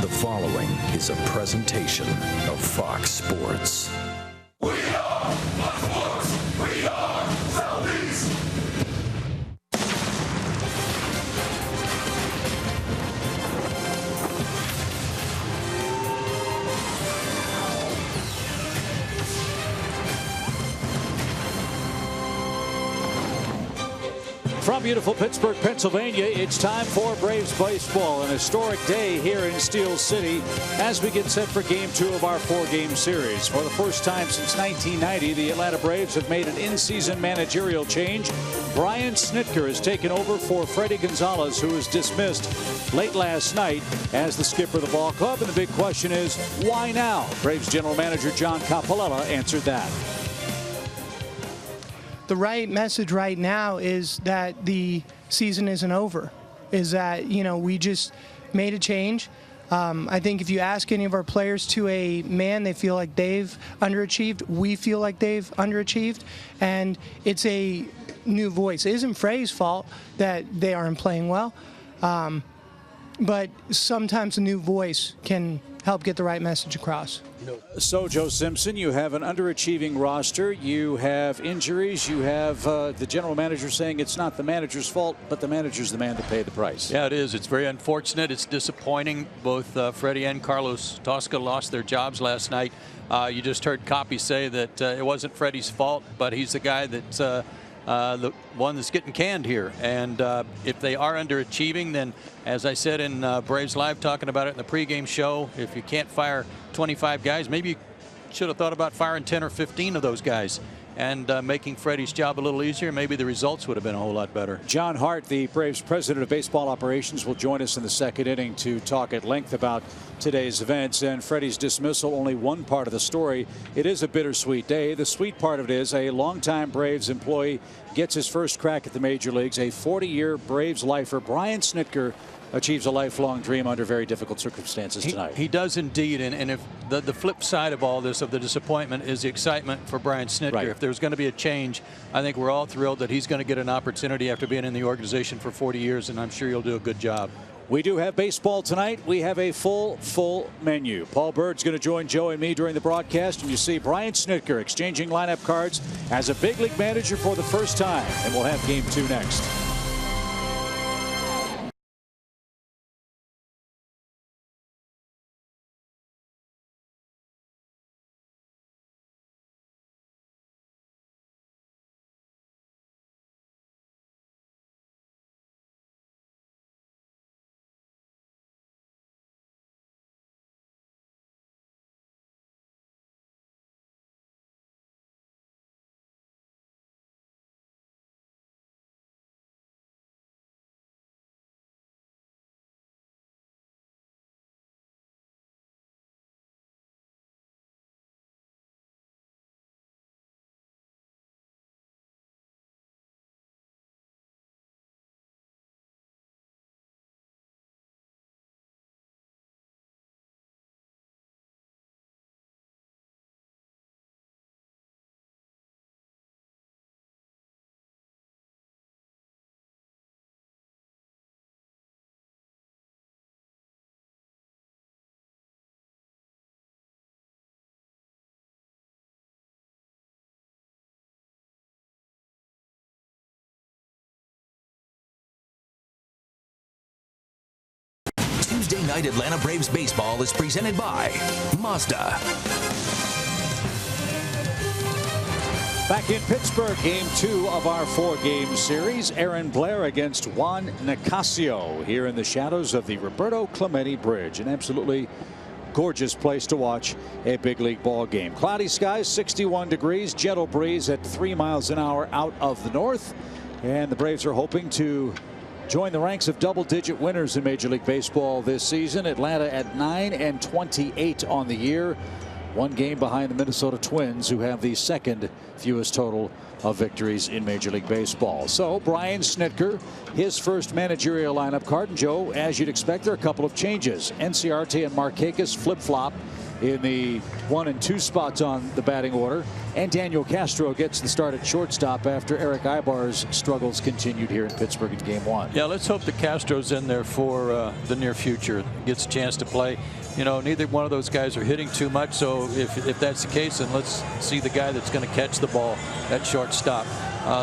The following is a presentation of Fox Sports. We are Fox Sports. We are Southeast. From beautiful Pittsburgh, Pennsylvania, it's time for Braves baseball. An historic day here in Steel City as we get set for Game 2 of our 4-game series. For the first time since 1990, the Atlanta Braves have made an in-season managerial change. Brian Snitker has taken over for Freddie Gonzalez, who was dismissed late last night as the skipper of the ball club. And the big question is, why now? Braves general manager John Coppolella answered that. The right message right now is that the season isn't over, is that, we just made a change. I think if you ask any of our players to a man, they feel like they've underachieved. We feel like they've underachieved. And it's a new voice. It isn't Freddie's fault that they aren't playing well. But sometimes a new voice can help get the right message across. So, Joe Simpson, you have an underachieving roster. You have injuries. You have the general manager saying it's not the manager's fault, but the manager's the man to pay the price. Yeah, it is. It's very unfortunate. It's disappointing. Both Freddie and Carlos Tosca lost their jobs last night. You just heard Coppy say that it wasn't Freddie's fault, but he's the guy that's the one that's getting canned here. And if they are underachieving, then, as I said in Braves Live, talking about it in the pregame show, if you can't fire 25 guys, maybe you should have thought about firing 10 or 15 of those guys and making Freddie's job a little easier. Maybe the results would have been a whole lot better. John Hart, the Braves president of baseball operations, will join us in the second inning to talk at length about today's events. And Freddie's dismissal, only one part of the story. It is a bittersweet day. The sweet part of it is a longtime Braves employee gets his first crack at the major leagues. A 40-year Braves lifer, Brian Snitker, achieves a lifelong dream under very difficult circumstances tonight. He does indeed. And if the flip side of all this, of the disappointment, is the excitement for Brian Snitker. Right. If there's going to be a change, I think we're all thrilled that he's going to get an opportunity after being in the organization for 40 years, and I'm sure he'll do a good job. We do have baseball tonight. We have a full menu. Paul Bird's going to join Joe and me during the broadcast, and you see Brian Snitker exchanging lineup cards as a big league manager for the first time, and we'll have Game 2 next. Tuesday night Atlanta Braves baseball is presented by Mazda. Back in Pittsburgh, Game 2 of our 4-game series. Aaron Blair against Juan Nicasio here in the shadows of the Roberto Clemente Bridge. An absolutely gorgeous place to watch a big league ball game. Cloudy skies, 61 degrees, gentle breeze at 3 miles an hour out of the north. And the Braves are hoping to join the ranks of double-digit winners in Major League Baseball this season. Atlanta at 9-28 on the year. One game behind the Minnesota Twins, who have the second fewest total of victories in Major League Baseball. So Brian Snitker, his first managerial lineup card. And Joe, as you'd expect, there are a couple of changes. NCRT and Markakis flip-flop in the 1 and 2 spots on the batting order. And Daniel Castro gets the start at shortstop after Eric Ibar's struggles continued here in Pittsburgh in game 1. Yeah, let's hope that Castro's in there for the near future. Gets a chance to play. You know, neither one of those guys are hitting too much, so if that's the case, then let's see the guy that's going to catch the ball at shortstop.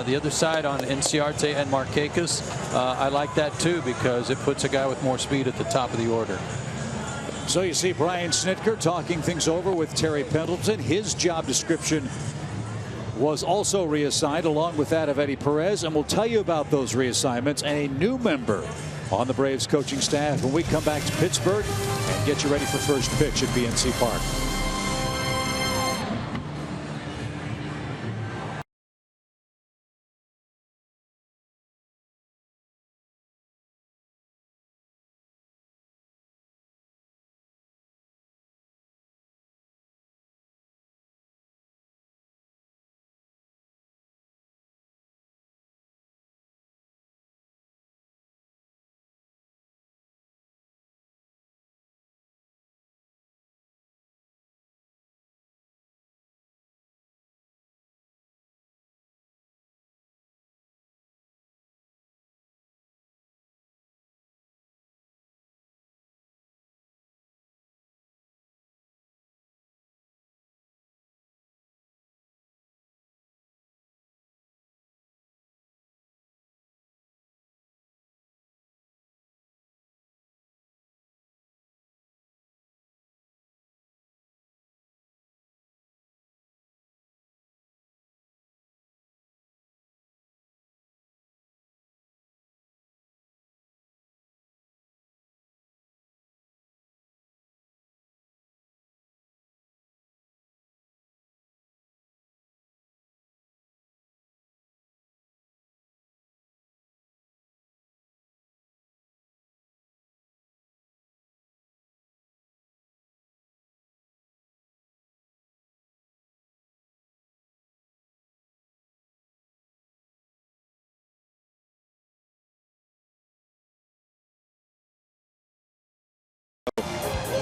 The other side on Inciarte and Markakis, I like that too, because it puts a guy with more speed at the top of the order. So you see Brian Snitker talking things over with Terry Pendleton. His job description was also reassigned along with that of Eddie Perez, and we'll tell you about those reassignments and a new member on the Braves coaching staff when we come back to Pittsburgh and get you ready for first pitch at BNC Park.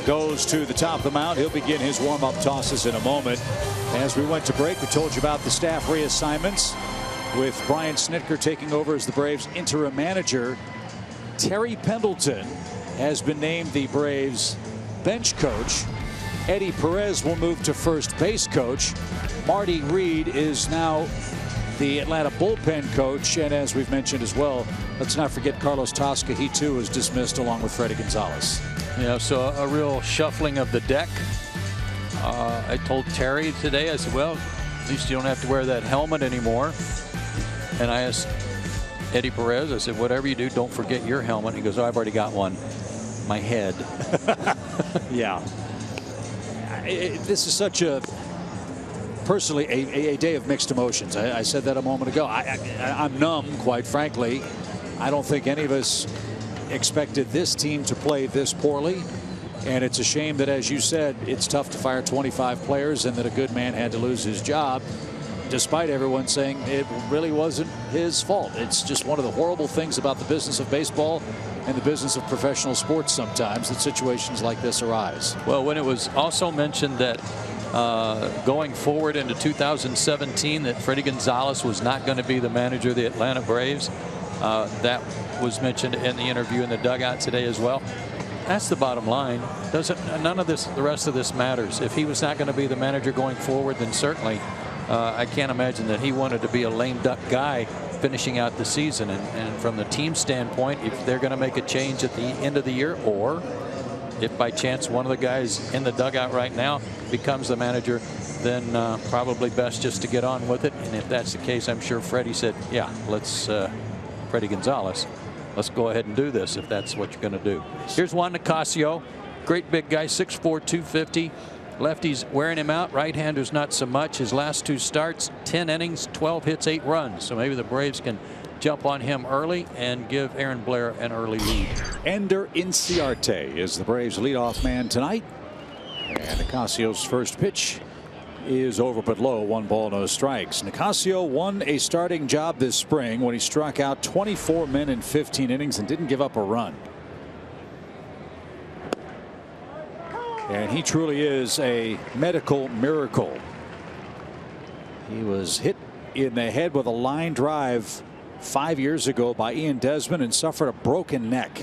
Goes to the top of the mound. He'll begin his warm-up tosses in a moment. As we went to break, we told you about the staff reassignments with Brian Snitker taking over as the Braves interim manager. Terry Pendleton has been named the Braves bench coach. Eddie Perez will move to first base coach. Marty Reed is now the Atlanta bullpen coach, and as we've mentioned as well, let's not forget Carlos Tosca. He too was dismissed along with Freddie Gonzalez. Yeah, so a real shuffling of the deck. I told Terry today, I said, well, at least you don't have to wear that helmet anymore. And I asked Eddie Perez, I said, whatever you do, don't forget your helmet. He goes, oh, I've already got one. My head. Yeah. This is such a, personally, a day of mixed emotions. I said that a moment ago. I'm numb, quite frankly. I don't think any of us expected this team to play this poorly, and it's a shame that, as you said, it's tough to fire 25 players and that a good man had to lose his job, despite everyone saying it really wasn't his fault. It's just one of the horrible things about the business of baseball and the business of professional sports sometimes, that situations like this arise. Well, when it was also mentioned that going forward into 2017 that Freddie Gonzalez was not going to be the manager of the Atlanta Braves, that was mentioned in the interview in the dugout today as well. That's the bottom line. None of this, the rest of this matters. If he was not going to be the manager going forward, then certainly I can't imagine that he wanted to be a lame duck guy finishing out the season. And from the team standpoint, if they're going to make a change at the end of the year, or if by chance one of the guys in the dugout right now becomes the manager, then probably best just to get on with it. And if that's the case, I'm sure Freddie said, yeah, let's Freddie Gonzalez, let's go ahead and do this if that's what you're going to do. Here's Juan Nicasio, great big guy, 6'4", 250. Lefty's wearing him out. Right-hander's not so much. His last 2 starts, 10 innings, 12 hits, 8 runs. So maybe the Braves can jump on him early and give Aaron Blair an early lead. Ender Inciarte is the Braves leadoff man tonight. And Nicasio's first pitch is over but low. 1 ball, no strikes. Nicasio won a starting job this spring when he struck out 24 men in 15 innings and didn't give up a run. And he truly is a medical miracle. He was hit in the head with a line drive 5 years ago by Ian Desmond and suffered a broken neck.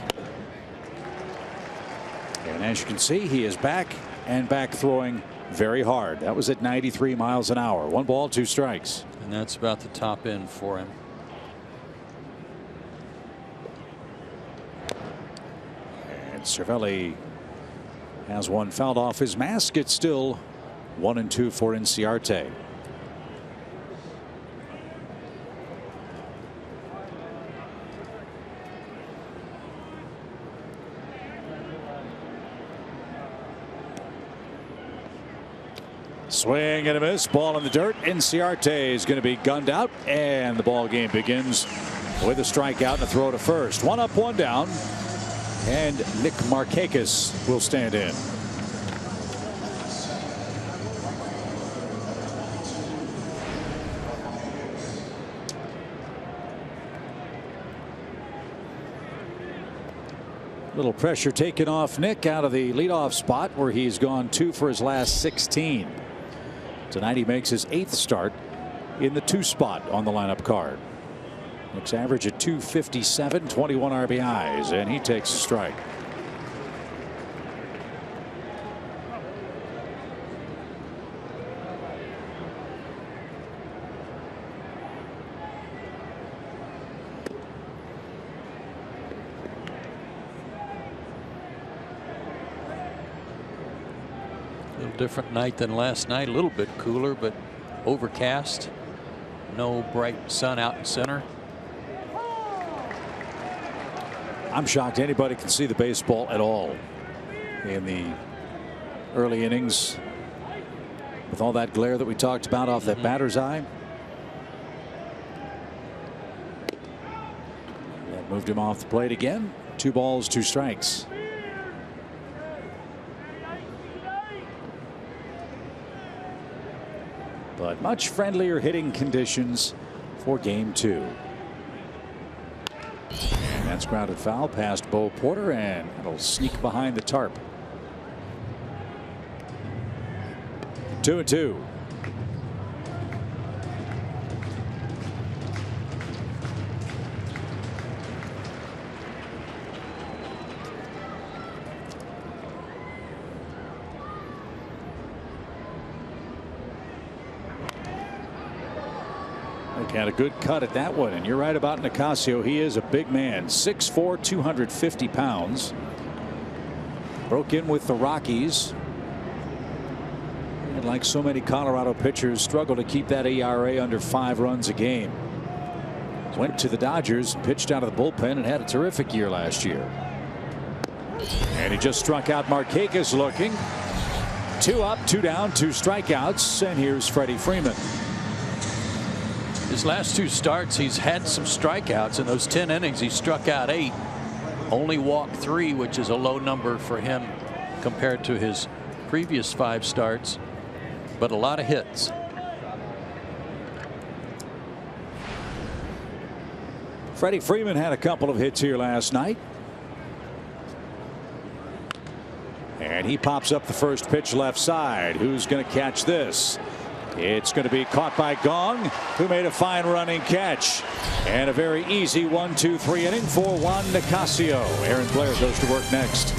And as you can see, he is back and back throwing very hard. That was at 93 miles an hour. 1 ball, 2 strikes. And that's about the top end for him. And Cervelli has one fouled off his mask. It's still 1-2 for Inciarte. Swing and a miss. Ball in the dirt. Inciarte is going to be gunned out, and the ball game begins with a strikeout and a throw to first. 1 up, 1 down, and Nick Markakis will stand in. Little pressure taken off Nick out of the leadoff spot where he's gone 2 for his last 16. Tonight he makes his 8th start in the 2 spot on the lineup card. Nick's average at 257, 21 RBIs, and he takes a strike. Different night than last night. A little bit cooler, but overcast. No bright sun out in center. I'm shocked anybody can see the baseball at all in the early innings with all that glare that we talked about off that batter's eye. That moved him off the plate again. 2 balls, 2 strikes. But much friendlier hitting conditions for game 2. And that's grounded foul past Bo Porter, and it'll sneak behind the tarp. 2-2. Had a good cut at that one, and you're right about Nicasio. He is a big man, 6'4", 250 pounds. Broke in with the Rockies, and like so many Colorado pitchers, struggled to keep that ERA under 5 runs a game. Went to the Dodgers, pitched out of the bullpen, and had a terrific year last year. And he just struck out Markakis looking. 2 up, 2 down, 2 strikeouts, and here's Freddie Freeman. His last 2 starts, he's had some strikeouts. In those 10 innings, he struck out 8, only walked 3, which is a low number for him compared to his previous 5 starts, but a lot of hits. Freddie Freeman had a couple of hits here last night. And he pops up the first pitch left side. Who's going to catch this? It's going to be caught by Gong, who made a fine running catch. And a very easy 1-2-3 inning for Juan Nicasio. Aaron Blair goes to work next.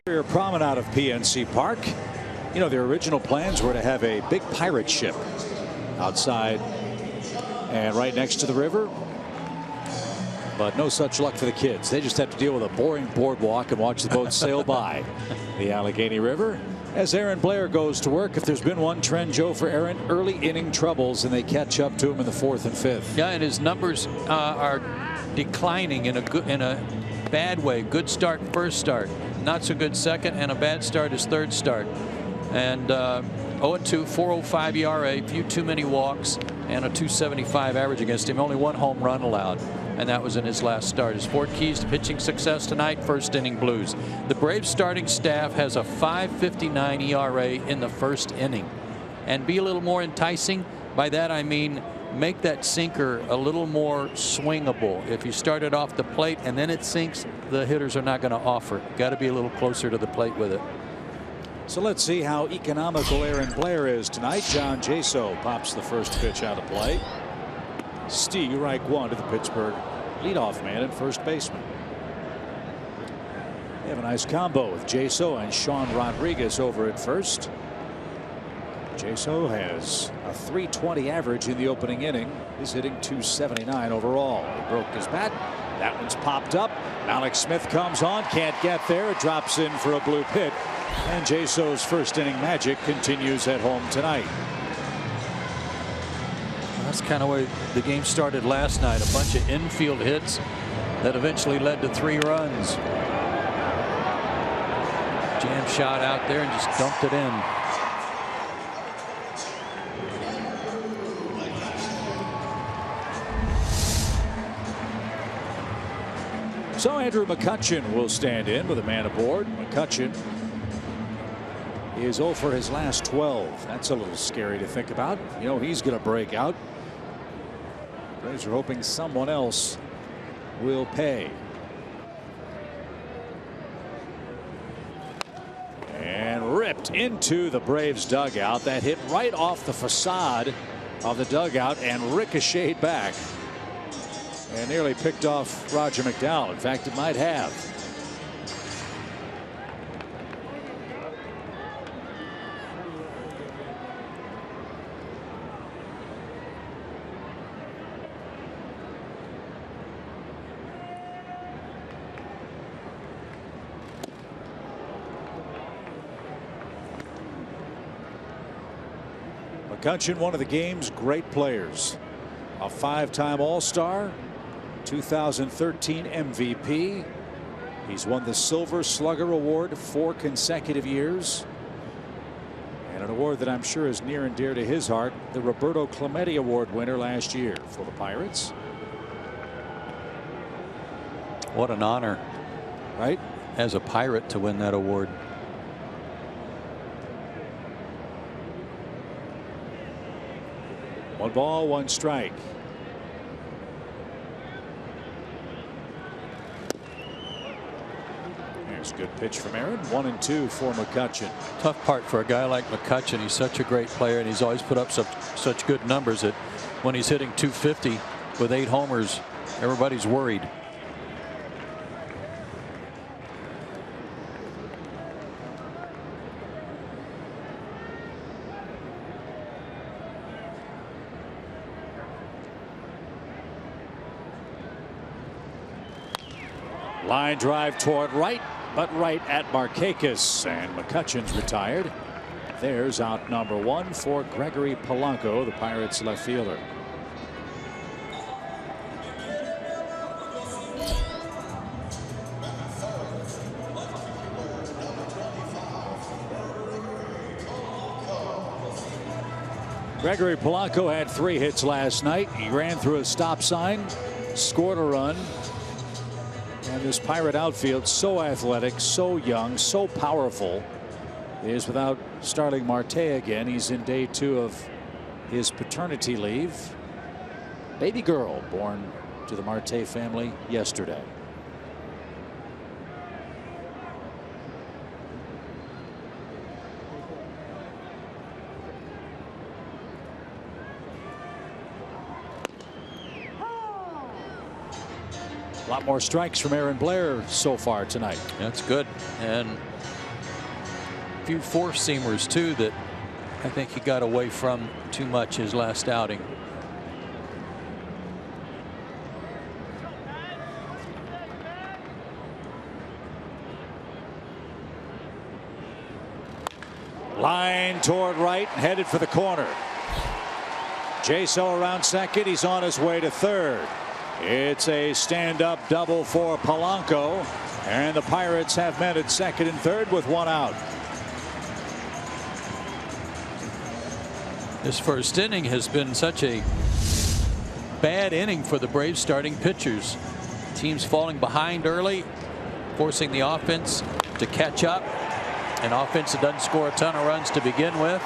Promenade of PNC Park. You know, their original plans were to have a big pirate ship outside and right next to the river. But no such luck for the kids. They just have to deal with a boring boardwalk and watch the boats sail by the Allegheny River. As Aaron Blair goes to work, if there's been one trend, Joe, for Aaron, early inning troubles, and they catch up to him in the 4th and 5th. Yeah, and his numbers are declining in a bad way. Good start, first start. Not so good second, and a bad start his third start. And 0-2, 4.05 ERA, few too many walks, and a 2.75 average against him. Only one home run allowed, and that was in his last start. His 4 keys to pitching success tonight: first inning blues. The Braves starting staff has a 5.59 ERA in the first inning. And be a little more enticing. By that I mean make that sinker a little more swingable. If you start it off the plate and then it sinks, the hitters are not going to offer. Got to be a little closer to the plate with it. So let's see how economical Aaron Blair is tonight. John Jaso pops the first pitch out of play. Steve Reich one to the Pittsburgh leadoff man and first baseman. They have a nice combo with Jaso and Sean Rodriguez over at first. Jaso has a .320 average in the opening inning. He's hitting .279 overall. He broke his bat. That one's popped up. Alex Smith comes on, can't get there. It drops in for a blue pit. And Jaso's first inning magic continues at home tonight. That's kind of where the game started last night. A bunch of infield hits that eventually led to 3 runs. Jam shot out there and just dumped it in. So Andrew McCutchen will stand in with a man aboard. McCutchen is 0 for his last 12. That's a little scary to think about. You know, he's going to break out. Braves are hoping someone else will pay. And ripped into the Braves dugout. That hit right off the facade of the dugout and ricocheted back. And nearly picked off Roger McDowell. In fact, it might have. McCutchen, one of the game's great players. A 5-time All-Star. 2013 MVP. He's won the Silver Slugger Award 4 consecutive years. And an award that I'm sure is near and dear to his heart, the Roberto Clemente Award winner last year for the Pirates. What an honor, right? As a Pirate to win that award. One ball, one strike. Good pitch from Aaron. 1-2 for McCutchen. Tough part for a guy like McCutchen. He's such a great player, and he's always put up such good numbers that when he's hitting .250 with 8 homers, everybody's worried. Line drive toward right, but right at Markakis, and McCutchen's retired. There's out number 1 for Gregory Polanco, the Pirates left fielder. Gregory Polanco had 3 hits last night. He ran through a stop sign, scored a run. And this Pirate outfield, so athletic, so young, so powerful, is without Starling Marte again. He's in day 2 of his paternity leave. Baby girl born to the Marte family yesterday. A lot more strikes from Aaron Blair so far tonight. That's good. And few four-seamers too that I think he got away from too much his last outing. Line toward right, headed for the corner. Jaso around second. He's on his way to third. It's a stand-up double for Polanco, and the Pirates have men at second and third with one out. This first inning has been such a bad inning for the Braves starting pitchers. Teams falling behind early, forcing the offense to catch up. An offense that doesn't score a ton of runs to begin with.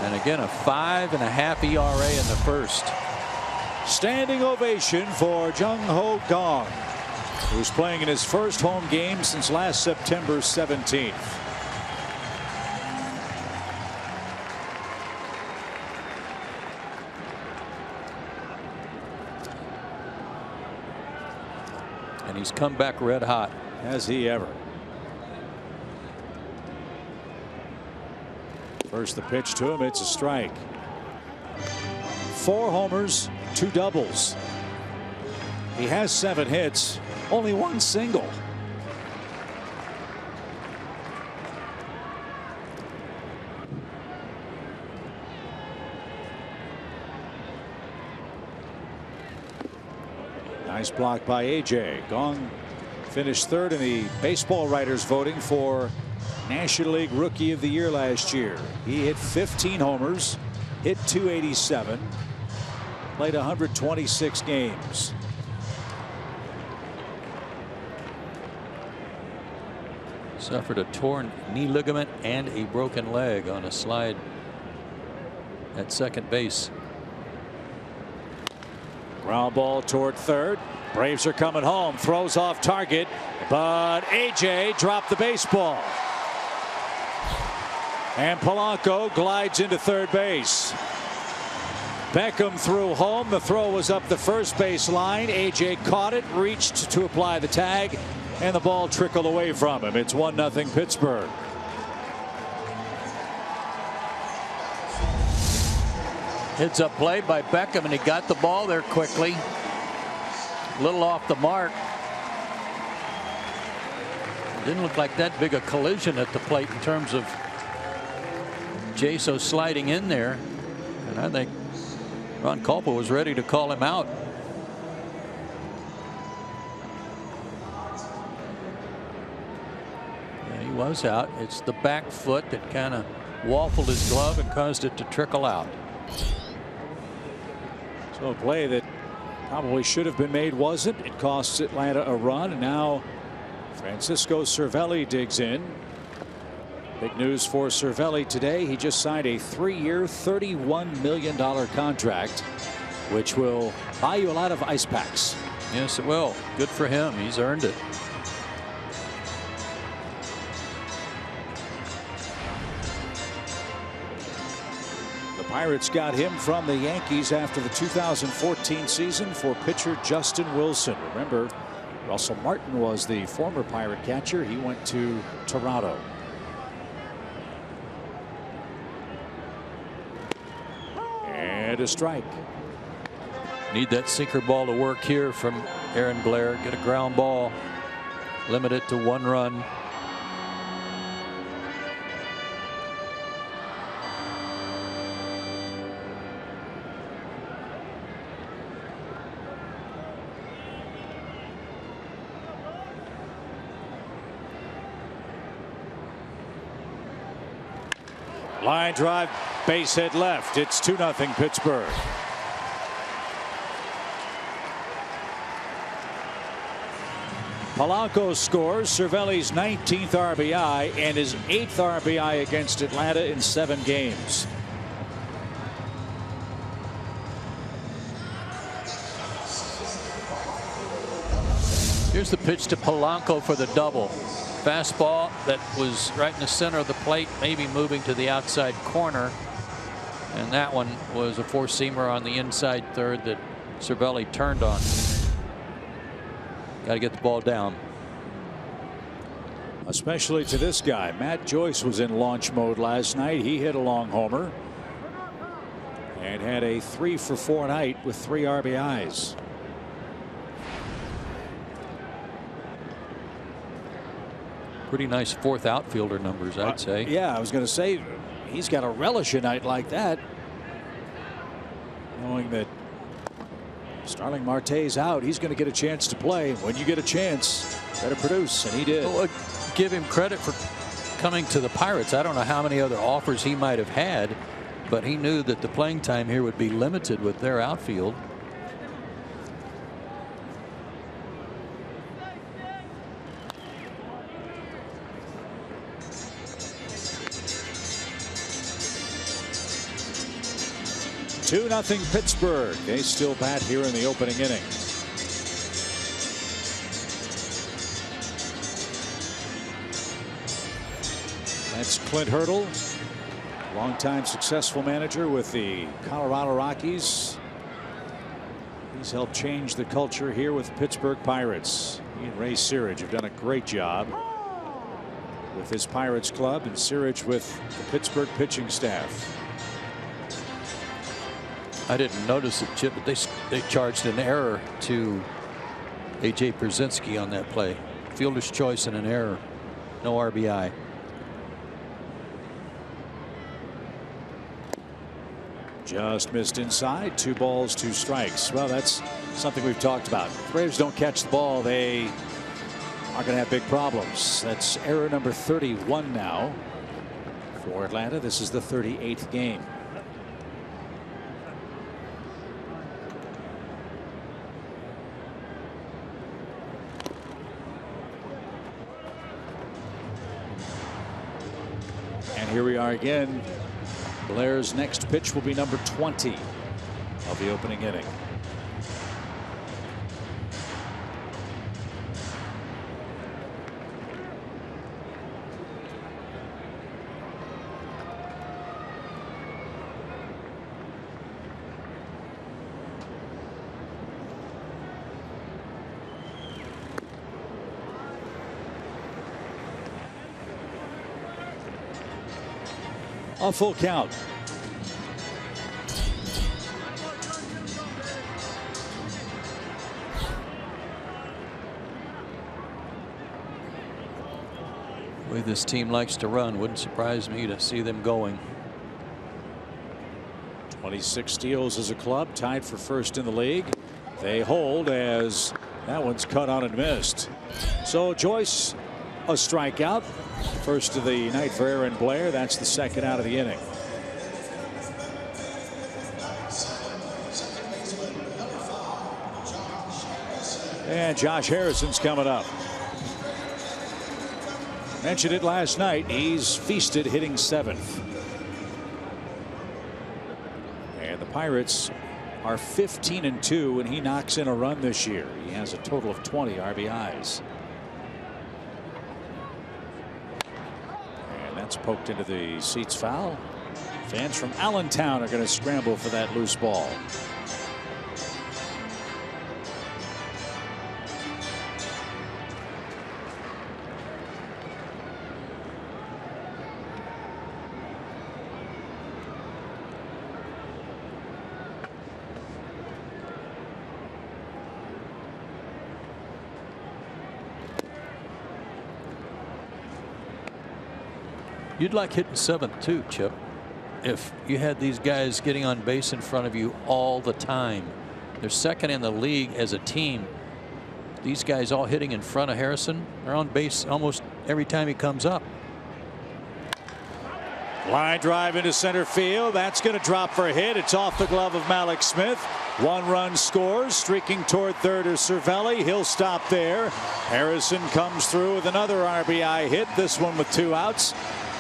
And again, a 5.5 ERA in the first. Standing ovation for Jung Ho Kang, who's playing in his first home game since last September 17th. And he's come back red hot. Has he ever? First the pitch to him. It's a strike. 4 homers, 2 doubles. He has 7 hits, only 1 single. Nice block by AJ. Gong finished third in the baseball writers voting for National League Rookie of the Year last year. He hit 15 homers, hit .287, played 126 games. Suffered a torn knee ligament and a broken leg on a slide at second base. Ground ball toward third. Braves are coming home. Throws off target, but AJ dropped the baseball. And Polanco glides into third base. Beckham threw home. The throw was up the first base line. AJ caught it, reached to apply the tag, and the ball trickled away from him. It's 1-0 Pittsburgh. Heads up play by Beckham, and he got the ball there quickly. A little off the mark. Didn't look like that big a collision at the plate in terms of Jaso sliding in there. And I think Ron Culpa was ready to call him out. Yeah, he was out. It's the back foot that kind of waffled his glove and caused it to trickle out. So a play that probably should have been made wasn't. It costs Atlanta a run, and now Francisco Cervelli digs in. Big news for Cervelli today. He just signed a 3-year, $31 million contract, which will buy you a lot of ice packs. Yes, it will. Good for him. He's earned it. Pirates got him from the Yankees after the 2014 season for pitcher Justin Wilson. Remember, Russell Martin was the former Pirate catcher. He went to Toronto. And a strike. Need that sinker ball to work here from Aaron Blair. Get a ground ball. Limit it to 1 run. Line drive, base hit left. It's 2-0 Pittsburgh. Polanco scores Cervelli's 19th RBI and his 8th RBI against Atlanta in 7 games. Here's the pitch to Polanco for the double. Fastball that was right in the center of the plate, maybe moving to the outside corner. And that one was a 4-seamer on the inside third that Cervelli turned on. Got to get the ball down. especially to this guy. Matt Joyce was in launch mode last night. He hit a long homer and had a 3-for-4 night with 3 RBIs. Pretty nice fourth outfielder numbers, I'd say. Yeah, I was going to say he's got to relish a night like that, knowing that Starling Marte's out. He's going to get a chance to play. When you get a chance, better produce, and he did. Well, give him credit for coming to the Pirates. I don't know how many other offers he might have had, but he knew that the playing time here would be limited with their outfield. Two 2-0 Pittsburgh. They still bat here in the opening inning. That's Clint Hurdle, longtime successful manager with the Colorado Rockies. He's helped change the culture here with the Pittsburgh Pirates. He and Ray Searage have done a great job with his Pirates club, and Searage with the Pittsburgh pitching staff. I didn't notice it, Chip, but they charged an error to A.J. Pierzynski on that play. Fielder's choice and an error. No RBI. Just missed inside. 2 balls, 2 strikes. Well, that's something we've talked about. If the Braves don't catch the ball, they are going to have big problems. That's error number 31 now for Atlanta. This is the 38th game. And here we are again. Blair's next pitch will be number 20 of the opening inning. A full count. The way this team likes to run, wouldn't surprise me to see them going. 26 steals as a club, tied for first in the league. They hold as that one's cut on and missed. So Joyce, a strikeout. First of the night for Aaron Blair. That's the second out of the inning. And Josh Harrison's coming up. Mentioned it last night. He's feasted, hitting 7th. And the Pirates are 15-2, and he knocks in a run this year. He has a total of 20 RBIs. That's poked into the seats foul. Fans from Allentown are going to scramble for that loose ball. You'd like hitting 7th too, Chip, if you had these guys getting on base in front of you all the time. They're second in the league as a team. These guys all hitting in front of Harrison. They're on base almost every time he comes up. Line drive into center field. That's going to drop for a hit. It's off the glove of Malik Smith. 1 run scores. Streaking toward third is Cervelli. He'll stop there. Harrison comes through with another RBI hit. This one with 2 outs.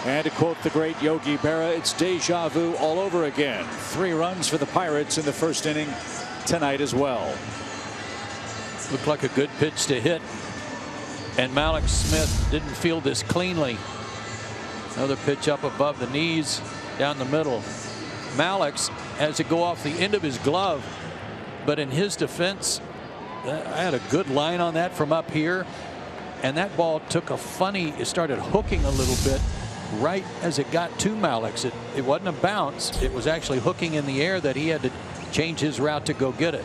And to quote the great Yogi Berra, it's deja vu all over again. 3 runs for the Pirates in the first inning tonight as well. Looked like a good pitch to hit. And Malik Smith didn't field this cleanly. Another pitch up above the knees, down the middle. Malik's has it go off the end of his glove. But in his defense, I had a good line on that from up here. and that ball took a funny, it started hooking a little bit right as it got to Mallex. It wasn't a bounce. It was actually hooking in the air that he had to change his route to go get it.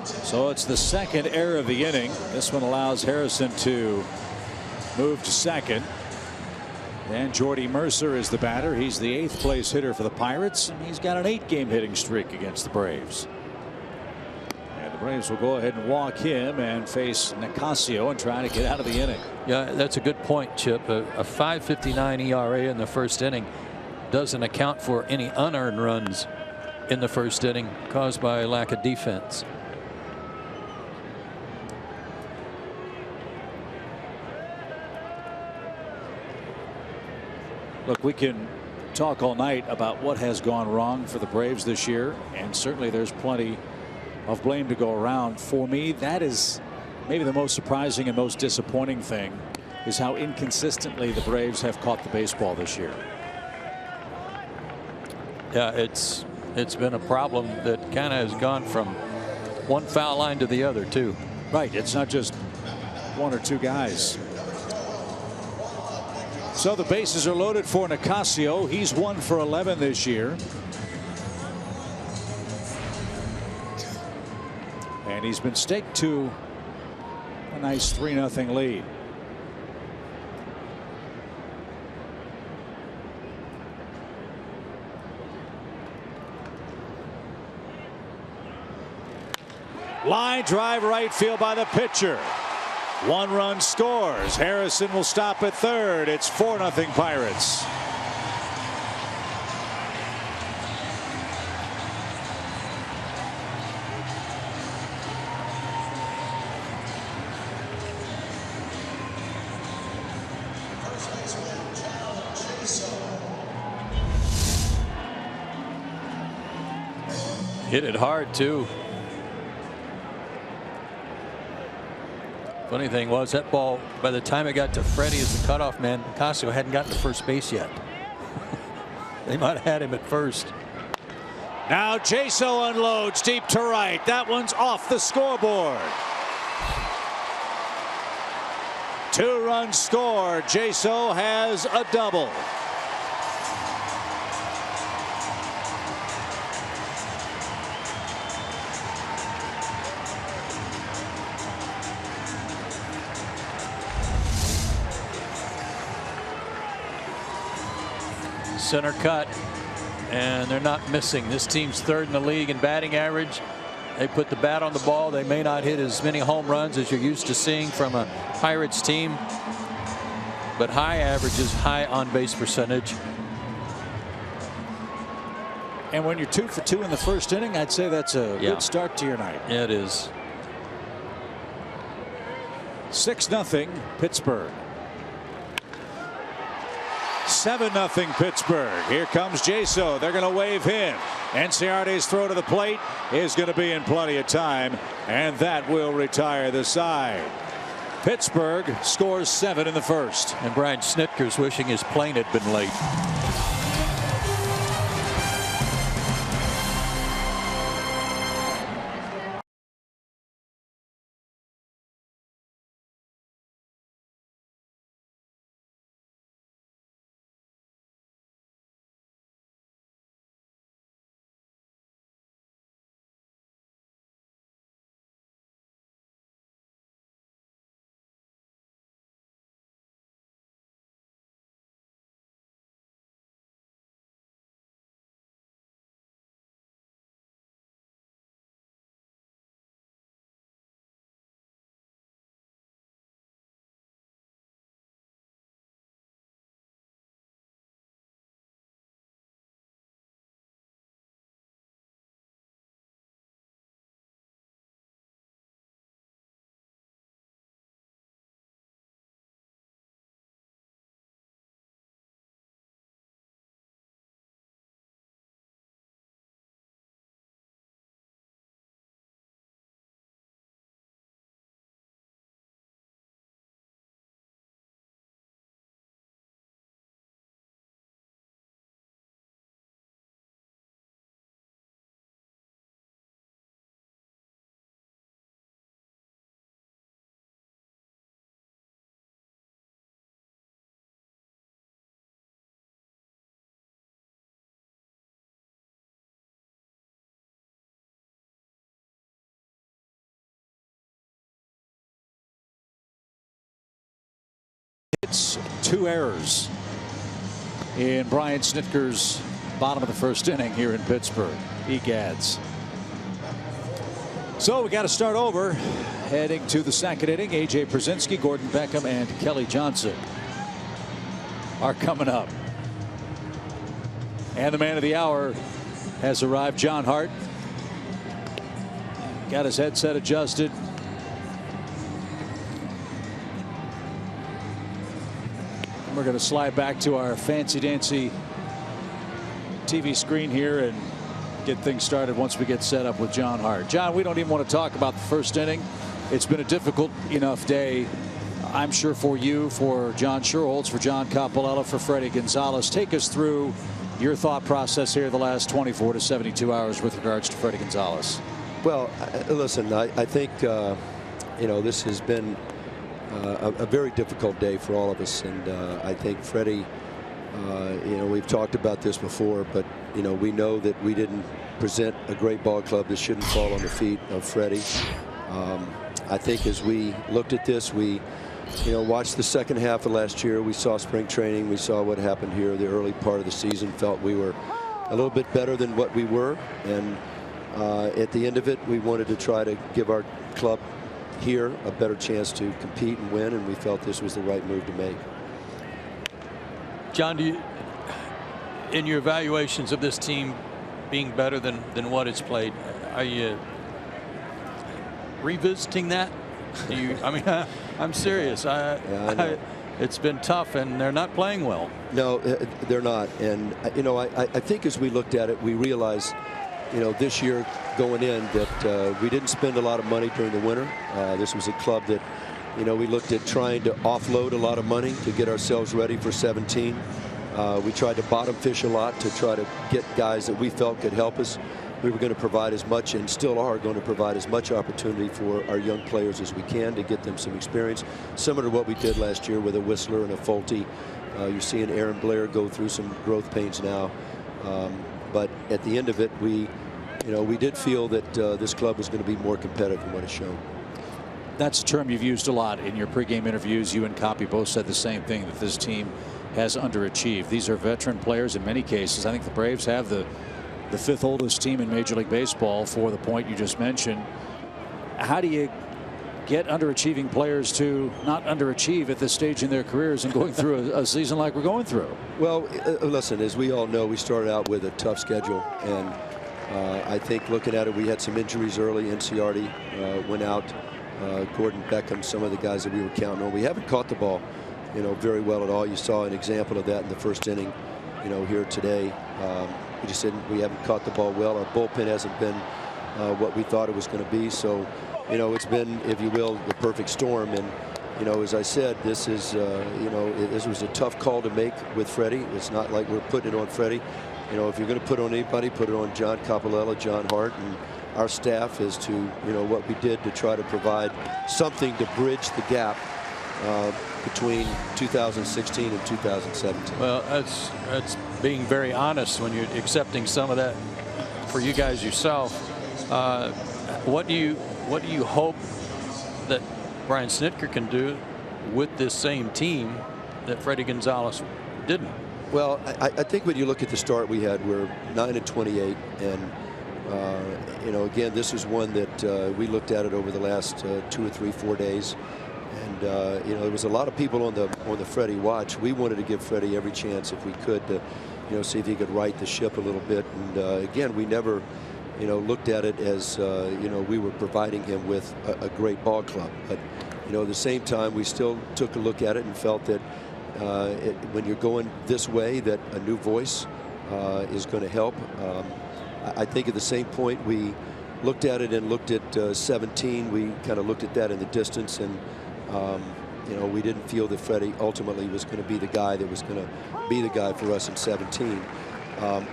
So it's the second error of the inning. This one allows Harrison to move to second. And Jordy Mercer is the batter. He's the 8th place hitter for the Pirates, and he's got an 8-game hitting streak against the Braves. And the Braves will go ahead and walk him and face Nicasio and try to get out of the inning. Yeah, that's a good point, Chip. A 5.59 ERA in the first inning doesn't account for any unearned runs in the first inning caused by lack of defense. Look, we can talk all night about what has gone wrong for the Braves this year, and certainly there's plenty of blame to go around. For me, that is maybe the most surprising and most disappointing thing, is how inconsistently the Braves have caught the baseball this year. Yeah, it's been a problem that kind of has gone from one foul line to the other, too. Right. It's not just one or two guys. So the bases are loaded for Nicasio. He's 1 for 11 this year. And he's been staked to a nice 3-0 lead. Line drive right field by the pitcher. 1 run scores. Harrison will stop at third. It's 4-0 Pirates. Hit it hard, too. Funny thing was, that ball, by the time it got to Freddie as the cutoff man, Nicasio hadn't gotten to first base yet. They might have had him at first. Now Jaso unloads deep to right. That one's off the scoreboard. 2-run score. Jaso has a double. Center cut, and they're not missing. This team's 3rd in the league in batting average. They put the bat on the ball. They may not hit as many home runs as you're used to seeing from a Pirates team, but high averages, high on base percentage. And when you're 2 for 2 in the first inning, I'd say that's a good start to your night. Yeah, it is. 6-0 Pittsburgh. 7-0 Pittsburgh. Here comes Jaso. They're going to wave him. Enciardi's throw to the plate is going to be in plenty of time, and that will retire the side. Pittsburgh scores 7 in the first. And Brian Snitker's wishing his plane had been late. 2 errors in Brian Snitker's bottom of the first inning here in Pittsburgh. Egads. So we got to start over. Heading to the second inning, A.J. Przinsky, Gordon Beckham, and Kelly Johnson are coming up. And the man of the hour has arrived, John Hart. Got his headset adjusted. We're going to slide back to our fancy-dancy TV screen here and get things started once we get set up with John Hart. John, we don't even want to talk about the first inning. It's been a difficult enough day, I'm sure, for you, for John Schuerholz, for John Coppolella, for Freddie Gonzalez. Take us through your thought process here the last 24 to 72 hours with regards to Freddie Gonzalez. Well, listen, I think, this has been a very difficult day for all of us. And I think Freddie, we've talked about this before, but, we know that we didn't present a great ball club that shouldn't fall on the feet of Freddie. I think as we looked at this, we watched the second half of last year. We saw spring training. We saw what happened here the early part of the season. Felt we were a little bit better than what we were. And at the end of it, we wanted to try to give our club here a better chance to compete and win. And we felt this was the right move to make. John, in your evaluations of this team being better than what it's played, are you revisiting that? I'm serious. It's been tough, and they're not playing well. No, they're not. And I think as we looked at it, we realized, this year going in that we didn't spend a lot of money during the winter. This was a club that, we looked at trying to offload a lot of money to get ourselves ready for 17. We tried to bottom fish a lot to try to get guys that we felt could help us. We were going to provide as much, and still are going to provide as much opportunity for our young players as we can to get them some experience, similar to what we did last year with a Whistler and a Fulte. You're seeing Aaron Blair go through some growth pains now. But at the end of it, we did feel that this club was going to be more competitive than what it's shown. That's a term you've used a lot in your pregame interviews. You and Coppy both said the same thing, that this team has underachieved. These are veteran players in many cases. I think the Braves have the 5th oldest team in Major League Baseball, for the point you just mentioned. How do you get underachieving players to not underachieve at this stage in their careers and going through a season like we're going through? Well, listen, as we all know, we started out with a tough schedule, and I think looking at it, we had some injuries early. Inciardi went out. Gordon Beckham, some of the guys that we were counting on. We haven't caught the ball, very well at all. You saw an example of that in the first inning, here today. We haven't caught the ball well. Our bullpen hasn't been what we thought it was going to be. So, it's been, if you will, the perfect storm. And, as I said, this is, this was a tough call to make with Freddie. It's not like we're putting it on Freddie. If you're going to put it on anybody, put it on John Coppolella, John Hart, and our staff as to, what we did to try to provide something to bridge the gap between 2016 and 2017. Well, that's being very honest when you're accepting some of that for you guys yourself. What do you hope that Brian Snitker can do with this same team that Freddie Gonzalez didn't? Well, I think when you look at the start we had, we're 9-28, and again, this is one that we looked at it over the last 2 or 3, 4 days. And there was a lot of people on the Freddie watch. We wanted to give Freddie every chance if we could to, see if he could right the ship a little bit. And again, we never, looked at it as we were providing him with a great ball club. But at the same time, we still took a look at it and felt that when you're going this way, that a new voice is going to help. I think at the same point we looked at it and looked at 17. We kind of looked at that in the distance, and we didn't feel that Freddie ultimately was going to be the guy that was going to be the guy for us in 17.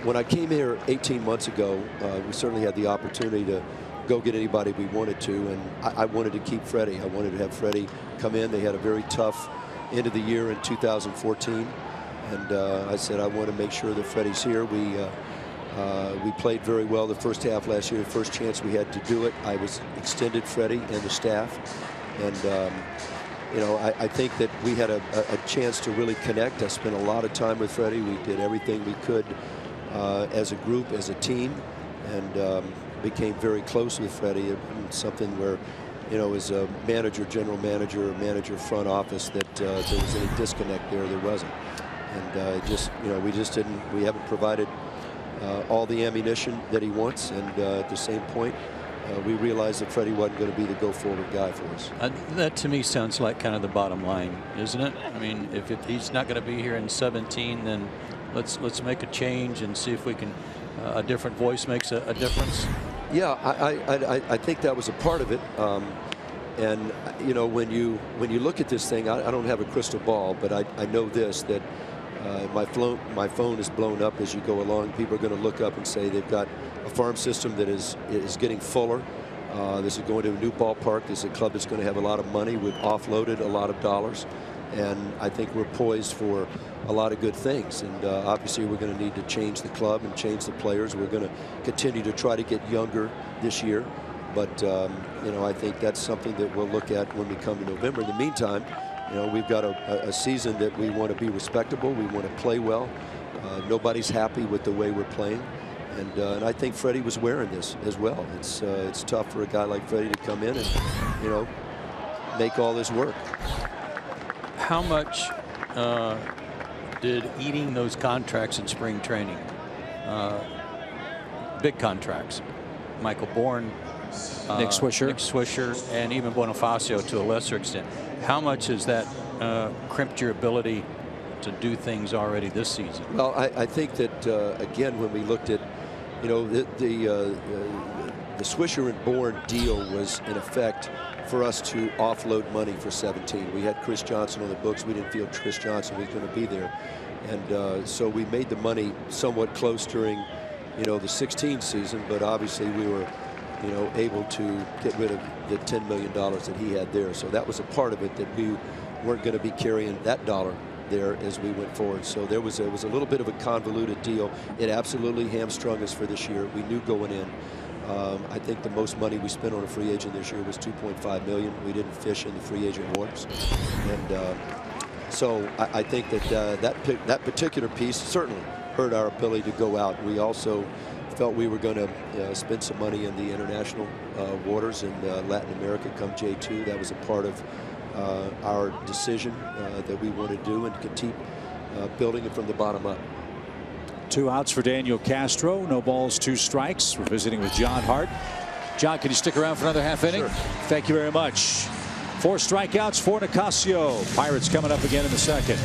When I came here 18 months ago, we certainly had the opportunity to go get anybody we wanted to, and I wanted to keep Freddie. I wanted to have Freddie come in. They had a very tough end of the year in 2014, and I said I want to make sure that Freddie's here. We played very well the first half last year. The first chance we had to do it, I was extended Freddie and the staff, and you know, I think that we had a chance to really connect. I spent a lot of time with Freddie. We did everything we could as a group, as a team, and became very close with Freddie. Something where, you know, as a manager, general manager, or manager front office, that there was any disconnect there. There wasn't. And just, you know, we haven't provided all the ammunition that he wants. And at the same point, we realized that Freddie wasn't going to be the go-forward guy for us. That to me sounds like kind of the bottom line, isn't it? I mean, if he's not going to be here in 17, then let's make a change and see if we can. A different voice makes a difference. Yeah, I think that was a part of it. And you know, when you look at this thing, I don't have a crystal ball, but I know this, that my phone is blown up as you go along. People are going to look up and say they've got a farm system that is getting fuller. This is going to a new ballpark. This is a club that's going to have a lot of money. We've offloaded a lot of dollars, and I think we're poised for a lot of good things. And obviously we're going to need to change the club and change the players. We're going to continue to try to get younger this year. But, you know, I think that's something that we'll look at when we come to November. In the meantime, you know, we've got a season that we want to be respectable. We want to play well. Nobody's happy with the way we're playing. And I think Freddie was wearing this as well. It's tough for a guy like Freddie to come in and, you know, make all this work. How much did eating those contracts in spring training, big contracts, Michael Bourne, Nick Swisher, and even Bonifacio to a lesser extent, how much has that crimped your ability to do things already this season? Well, I think that again, when we looked at, you know, the Swisher and Bourne deal was in effect for us to offload money for 17. We had Chris Johnson on the books. We didn't feel Chris Johnson was going to be there, and so we made the money somewhat close during, you know, the 16 season. But obviously we were, you know, able to get rid of the $10 million that he had there. So that was a part of it, that we weren't going to be carrying that dollar there as we went forward. So it was a little bit of a convoluted deal. It absolutely hamstrung us for this year. We knew going in. I think the most money we spent on a free agent this year was $2.5 million. We didn't fish in the free agent waters, and so I think that that particular piece certainly hurt our ability to go out. We also felt we were going to spend some money in the international waters in Latin America come J2. That was a part of our decision that we want to do, and keep building it from the bottom up. 2 outs for Daniel Castro. No balls, 2 strikes. We're visiting with John Hart. John, can you stick around for another half inning? Sure. Thank you very much. 4 strikeouts for Nicasio. Pirates coming up again in the second.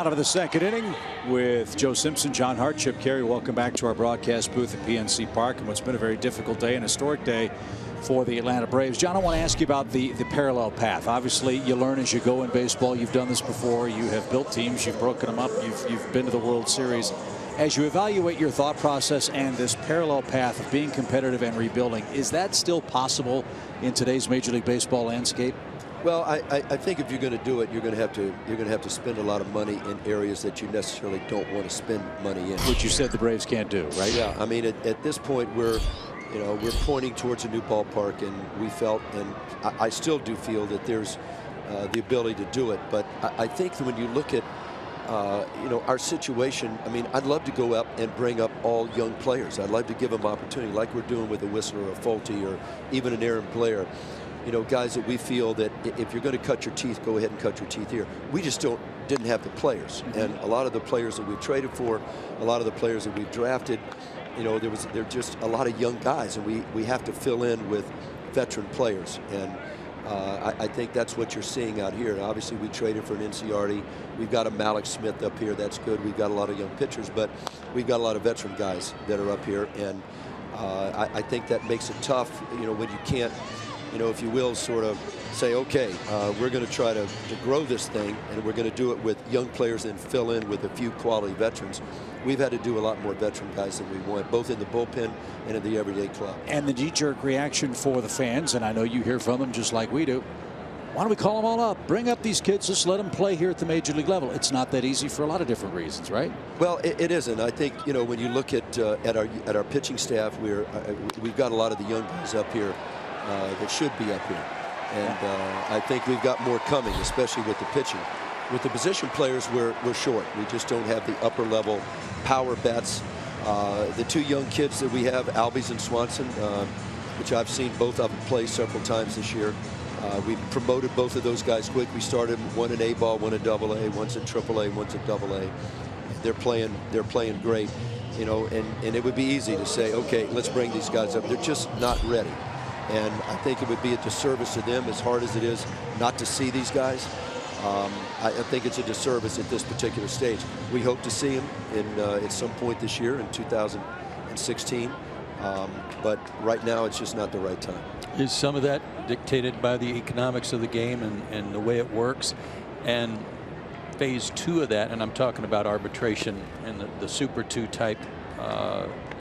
Out of the second inning with Joe Simpson, John Hart, Chip Carey. Welcome back to our broadcast booth at PNC Park, and what's been a very difficult day, an historic day for the Atlanta Braves. John, I want to ask you about the parallel path. Obviously, you learn as you go in baseball. You've done this before. You have built teams. You've broken them up. You've been to the World Series. As you evaluate your thought process and this parallel path of being competitive and rebuilding, is that still possible in today's Major League Baseball landscape? Well, I think if you're going to do it, you're going to have to spend a lot of money in areas that you necessarily don't want to spend money in. Which you said the Braves can't do, right? Yeah. I mean, at this point, we're pointing towards a new ballpark, and we felt, and I still do feel that there's the ability to do it. But I think that when you look at our situation, I mean, I'd love to go up and bring up all young players. I'd like to give them opportunity, like we're doing with a Whistler or a Fulte or even an Aaron Blair. Guys that we feel that if you're going to cut your teeth, go ahead and cut your teeth here. We just didn't have the players. And a lot of the players that we traded for, a lot of the players that we drafted, they're just a lot of young guys, and we have to fill in with veteran players. And I think that's what you're seeing out here. And obviously, we traded for an NCRD. We've got a Malik Smith up here. That's good. We've got a lot of young pitchers, but we've got a lot of veteran guys that are up here. And I think that makes it tough, when you can't, if you will, sort of say, okay, we're going to try to grow this thing, and we're going to do it with young players and fill in with a few quality veterans. We've had to do a lot more veteran guys than we want, both in the bullpen and in the everyday club. And the knee-jerk reaction for the fans, and I know you hear from them just like we do, why don't we call them all up? Bring up these kids, just let them play here at the Major League level. It's not that easy for a lot of different reasons, right? Well, it isn't. I think, when you look at our pitching staff, we've got a lot of the young guys up here that should be up here. And I think we've got more coming, especially with the pitching. With the position players, we're short. We just don't have the upper level power bats. The two young kids that we have, Albies and Swanson, which I've seen both of them play several times this year. We promoted both of those guys quick. We started one in A-ball, one in AA, one's in AAA, one's in AA. They're playing great, and it would be easy to say, okay, let's bring these guys up. They're just not ready. And I think it would be a disservice to them, as hard as it is not to see these guys. I think it's a disservice at this particular stage. We hope to see them at some point this year in 2016. But right now, it's just not the right time. Is some of that dictated by the economics of the game and the way it works? And phase 2 of that, and I'm talking about arbitration and the Super 2 type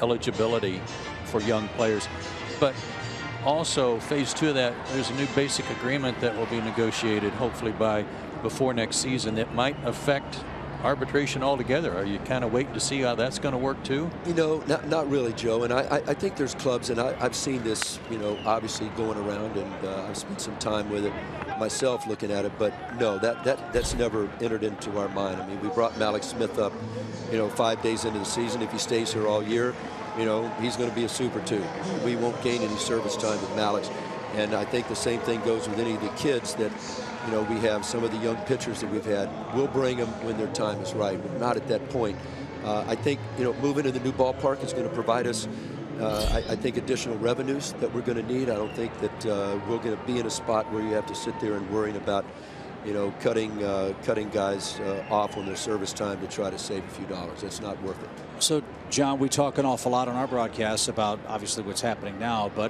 eligibility for young players. But also, phase 2 of that, there's a new basic agreement that will be negotiated, hopefully before next season, that might affect arbitration altogether. Are you kind of waiting to see how that's going to work too? Not really, Joe. And I think there's clubs, and I've seen this, obviously going around, and I've spent some time with it myself looking at it. But no, that's never entered into our mind. I mean, we brought Malik Smith up, 5 days into the season. If he stays here all year, he's going to be a Super 2. We won't gain any service time with Malik. And I think the same thing goes with any of the kids that, we have. Some of the young pitchers that we've had. We'll bring them when their time is right. We're not at that point. I think, moving to the new ballpark is going to provide us, I think, additional revenues that we're going to need. I don't think that we're going to be in a spot where you have to sit there and worrying about, cutting guys off on their service time to try to save a few dollars. That's not worth it. So, John, we talk an awful lot on our broadcasts about obviously what's happening now, but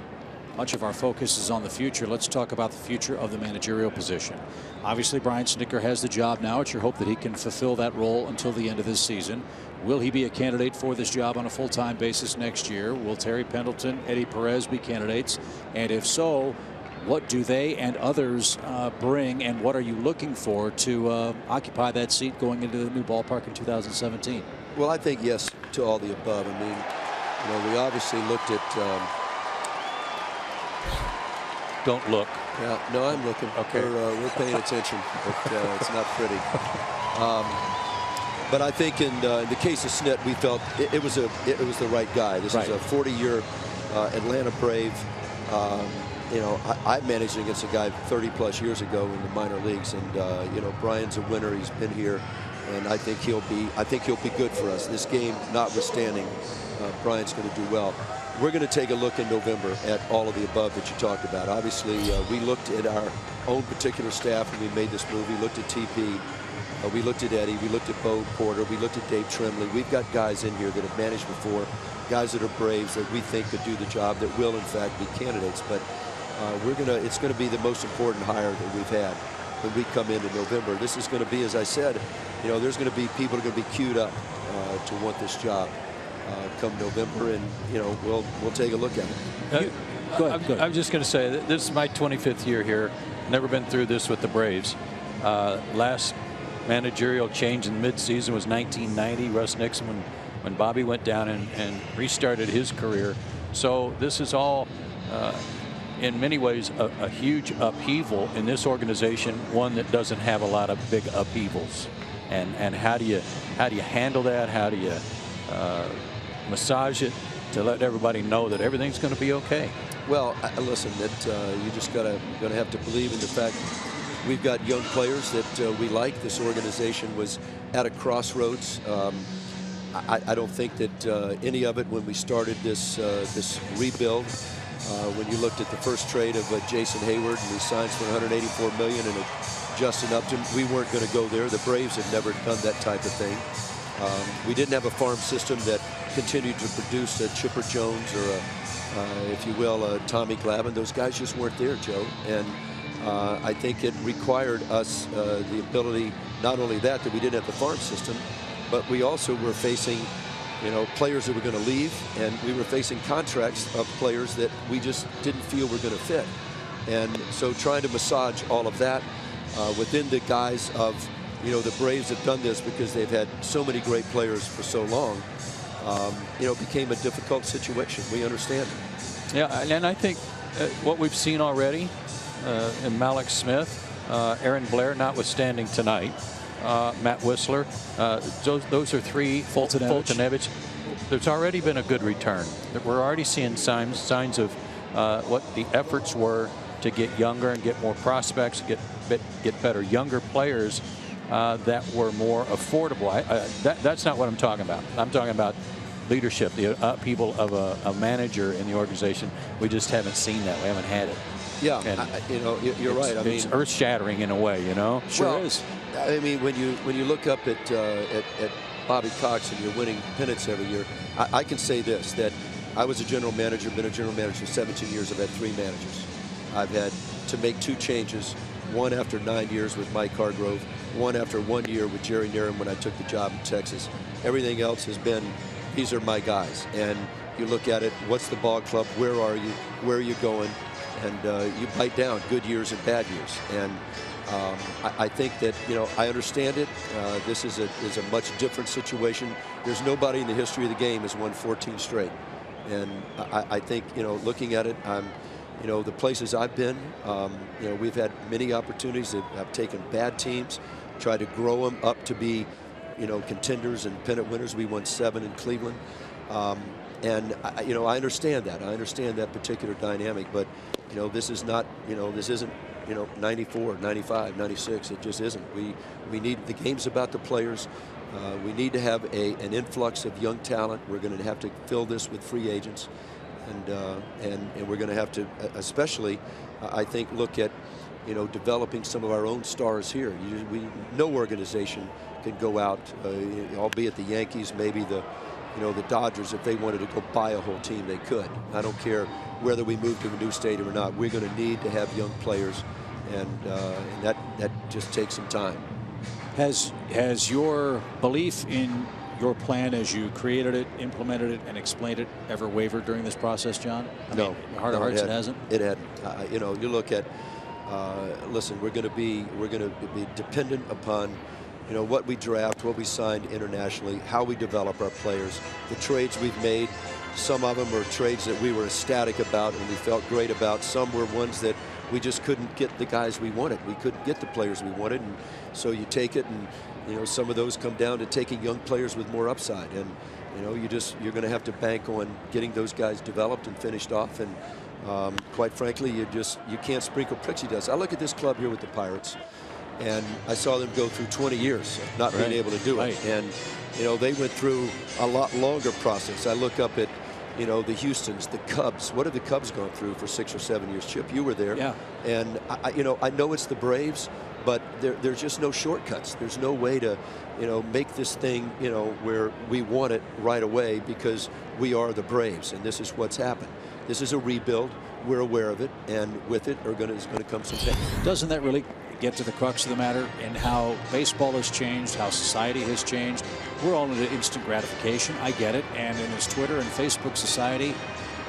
much of our focus is on the future. Let's talk about the future of the managerial position. Obviously, Brian Snitker has the job now. It's your hope that he can fulfill that role until the end of this season. Will he be a candidate for this job on a full-time basis next year? Will Terry Pendleton, Eddie Perez be candidates? And if so, what do they and others bring, and what are you looking for to occupy that seat going into the new ballpark in 2017? Well, I think yes to all the above. I mean, we obviously looked at... Don't look. Yeah, no, I'm looking. Okay. We're paying attention, but it's not pretty. But I think in the case of Snit, we felt it was the right guy. This is a 40-year Atlanta Brave. I managed against a guy 30+ years ago in the minor leagues, and Brian's a winner. He's been here, and I think he'll be good for us. This game notwithstanding, Brian's going to do well. We're going to take a look in November at all of the above that you talked about. Obviously, we looked at our own particular staff when we made this move. We looked at TP. We looked at Eddie. We looked at Bo Porter. We looked at Dave Tremblay. We've got guys in here that have managed before, guys that are Braves that we think could do the job, that will, in fact, be candidates. But it's going to be the most important hire that we've had when we come into November. This is going to be, as I said, there's going to be people that are going to be queued up. to want this job come November, and we'll take a look at it. Go ahead. I'm just going to say that this is my 25th year here. Never been through this with the Braves. Last managerial change in midseason was 1990. Russ Nixon, when Bobby went down and restarted his career. So this is all, in many ways, a huge upheaval in this organization. One that doesn't have a lot of big upheavals. And how do you handle that? How do you massage it to let everybody know that everything's going to be okay? Well, listen, that you just gonna have to believe in the fact we've got young players that we like. This organization was at a crossroads. I don't think that any of it, when we started this rebuild, when you looked at the first trade of Jason Hayward, and he signs for $184 million, and Justin Upton, we weren't going to go there. The Braves have never done that type of thing. We didn't have a farm system that continued to produce a Chipper Jones or if you will, Tommy Glavine. Those guys just weren't there, Joe. And I think it required us the ability, not only that we didn't have the farm system, but we also were facing, players that were going to leave, and we were facing contracts of players that we just didn't feel were going to fit. And so trying to massage all of that within the guise of, the Braves have done this because they've had so many great players for so long, became a difficult situation. We understand it. Yeah, and I think what we've seen already in Malik Smith, Aaron Blair, notwithstanding tonight, Matt Whistler, those are three. Fultonevich. There's already been a good return. We're already seeing signs of what the efforts were to get younger and get more prospects, get better younger players that were more affordable. That's not what I'm talking about. I'm talking about leadership, the upheaval of a manager in the organization. We just haven't seen that. We haven't had it. Yeah, you're right. I mean, it's earth-shattering in a way, Sure is. I mean, when you look up at Bobby Cox and you're winning pennants every year, I can say this, that I was a general manager, been a general manager for 17 years. I've had 3 managers. I've had to make 2 changes, one after 9 years with Mike Hargrove, one after 1 year with Jerry Niren when I took the job in Texas. Everything else has been, these are my guys. And you look at it, what's the ball club? Where are you? Where are you going? And you bite down good years and bad years. And I think that, I understand it. This is a much different situation. There's nobody in the history of the game has won 14 straight. And I think, looking at it, the places I've been, we've had many opportunities that have taken bad teams, tried to grow them up to be, contenders and pennant winners. We won 7 in Cleveland. And I understand that. I understand that particular dynamic, but this is not, this isn't, 94, 95, 96. It just isn't. We need, the game's about the players. We need to have an influx of young talent. We're going to have to fill this with free agents, and we're going to have to, especially, I think, look at, developing some of our own stars here. No organization can go out, albeit the Yankees, maybe the Dodgers, if they wanted to go buy a whole team, they could. I don't care whether we move to a new stadium or not. We're going to need to have young players, and that just takes some time. Has your belief in your plan as you created it, implemented it, and explained it ever wavered during this process, John? No. Heart of hearts, it hasn't? It hadn't. You look at, listen, we're going to be dependent upon what we draft, what we signed internationally, how we develop our players, the trades we've made. Some of them are trades that we were ecstatic about and we felt great about. Some were ones that we just couldn't get the guys we wanted. We couldn't get the players we wanted, and so you take it, and some of those come down to taking young players with more upside, and you're going to have to bank on getting those guys developed and finished off, and quite frankly, you can't sprinkle pixie dust. I look at this club here with the Pirates, and I saw them go through 20 years of not being able to do it. And, they went through a lot longer process. I look up at, the Houstons, the Cubs. What have the Cubs gone through for 6 or 7 years? Chip, you were there. Yeah. And, I know it's the Braves, but there's just no shortcuts. There's no way to, make this thing, where we want it right away because we are the Braves, and this is what's happened. This is a rebuild. We're aware of it, and with it is going to come some pain. Doesn't that really get to the crux of the matter and how baseball has changed, how society has changed. We're all into instant gratification. I get it. And in this Twitter and Facebook society,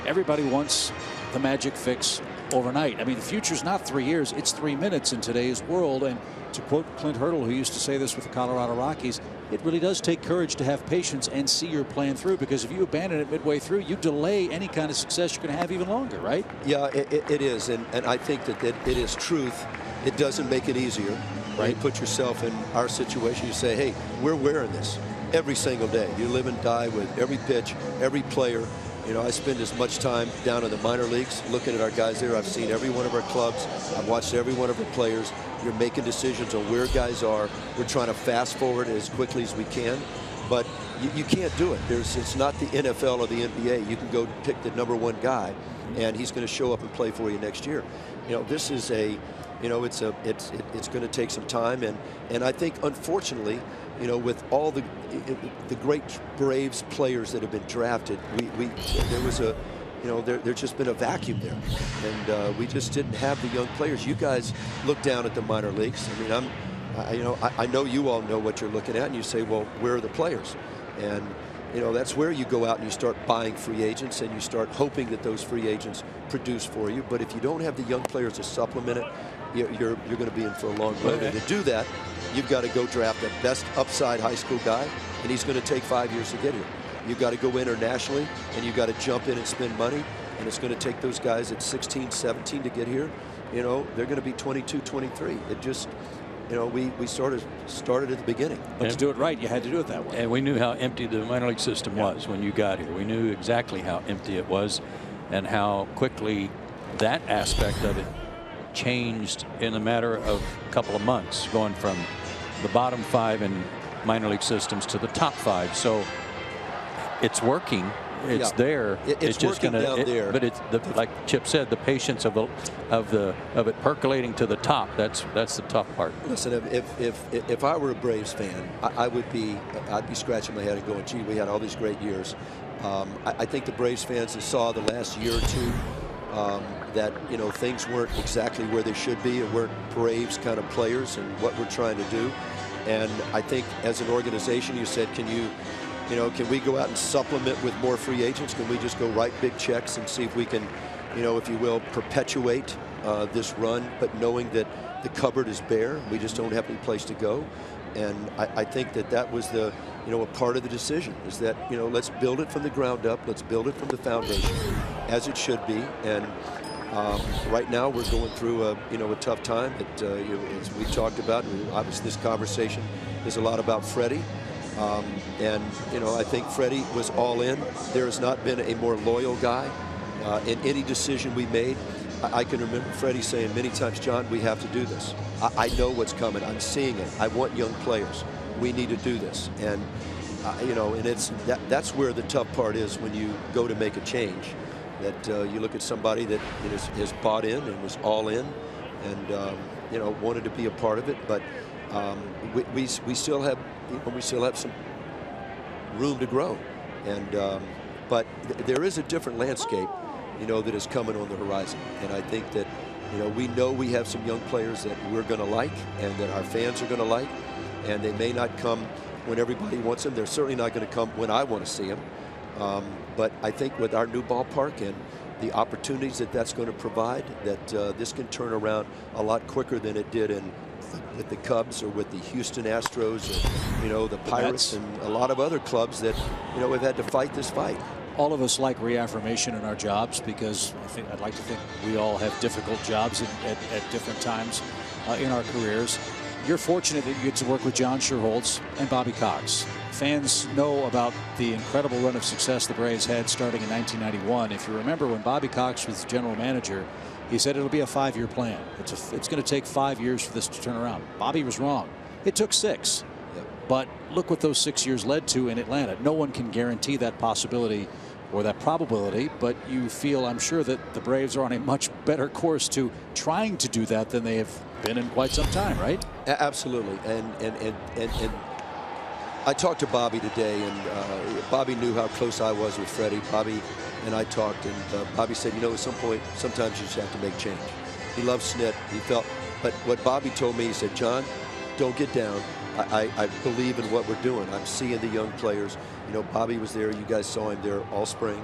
everybody wants the magic fix overnight. I mean, the future's not 3 years, it's 3 minutes in today's world. And to quote Clint Hurdle, who used to say this with the Colorado Rockies, it really does take courage to have patience and see your plan through, because if you abandon it midway through, you delay any kind of success you're going to have even longer, right? Yeah, it is. And I think that it is truth. It doesn't make it easier. Right. You put yourself in our situation. You say, hey, we're wearing this every single day. You live and die with every pitch, every player. You know, I spend as much time down in the minor leagues looking at our guys there. I've seen every one of our clubs. I've watched every one of our players. You're making decisions on where guys are. We're trying to fast forward as quickly as we can. But you can't do it. It's not the NFL or the NBA. You can go pick the #1 guy, and he's going to show up and play for you next year. You know, this is a, you know, it's going to take some time. And I think, unfortunately, you know, with all the great Braves players that have been drafted, there was a, you know, there's just been a vacuum there, and we just didn't have the young players. You guys look down at the minor leagues. I mean, I know you all know what you're looking at, and you say, well, where are the players? And you know, that's where you go out and you start buying free agents, and you start hoping that those free agents produce for you. But if you don't have the young players to supplement it, you're going to be in for a long road. And to do that, you've got to go draft the best upside high school guy, and he's going to take 5 years to get here. You've got to go internationally, and you've got to jump in and spend money, and it's going to take those guys at 16, 17 to get here. You know, they're going to be 22, 23. It just, you know, we sort of started at the beginning. But to do it right, you had to do it that way. And we knew how empty the minor league system was when you got here. We knew exactly how empty it was and how quickly that aspect of it changed in a matter of a couple of months, going from the bottom 5 in minor league systems to the top 5. So it's working. It's there. It's just working down there. But it's like Chip said, the patience of it percolating to the top. That's the tough part. Listen, if I were a Braves fan, I'd be scratching my head and going, gee, we had all these great years. I think the Braves fans that saw the last year or two that, you know, things weren't exactly where they should be, and weren't Braves kind of players and what we're trying to do. And I think as an organization, you said, can we go out and supplement with more free agents? Can we just go write big checks and see if we can, you know, if you will, perpetuate this run, but knowing that the cupboard is bare, we just don't have any place to go. And I think that was the, you know, a part of the decision is that, you know, let's build it from the ground up. Let's build it from the foundation as it should be. And right now we're going through a tough time that, you know, as we talked about, obviously this conversation is a lot about Freddie. And, you know, I think Freddie was all in. There has not been a more loyal guy in any decision we made. I can remember Freddie saying many times, John, we have to do this. I know what's coming. I'm seeing it. I want young players. We need to do this. And, you know, and that's where the tough part is when you go to make a change. That you look at somebody that has bought in and was all in and, you know, wanted to be a part of it. But we still have, you know, we still have some room to grow. And but there is a different landscape, you know, that is coming on the horizon. And I think that, you know we have some young players that we're going to like and that our fans are going to like. And they may not come when everybody wants them. They're certainly not going to come when I want to see them. But I think with our new ballpark and the opportunities that that's going to provide, that this can turn around a lot quicker than it did with the Cubs or with the Houston Astros or, you know, the Pirates and a lot of other clubs that, you know, have had to fight this fight. All of us like reaffirmation in our jobs because I'd like to think we all have difficult jobs at different times in our careers. You're fortunate that you get to work with John Schuerholz and Bobby Cox. Fans know about the incredible run of success the Braves had starting in 1991. If you remember when Bobby Cox was general manager, he said it'll be a 5-year plan. It's going to take 5 years for this to turn around. Bobby was wrong. It took 6. Yep. But look what those 6 years led to in Atlanta. No one can guarantee that possibility or that probability, but you feel, I'm sure, that the Braves are on a much better course to trying to do that than they have been in quite some time, right? Absolutely. And I talked to Bobby today, and Bobby knew how close I was with Freddie. Bobby and I talked, and Bobby said, you know, at some point, sometimes you just have to make change. He loved Snit. He felt But what Bobby told me, he said, John, don't get down. I believe in what we're doing. I'm seeing the young players. You know, Bobby was there. You guys saw him there all spring.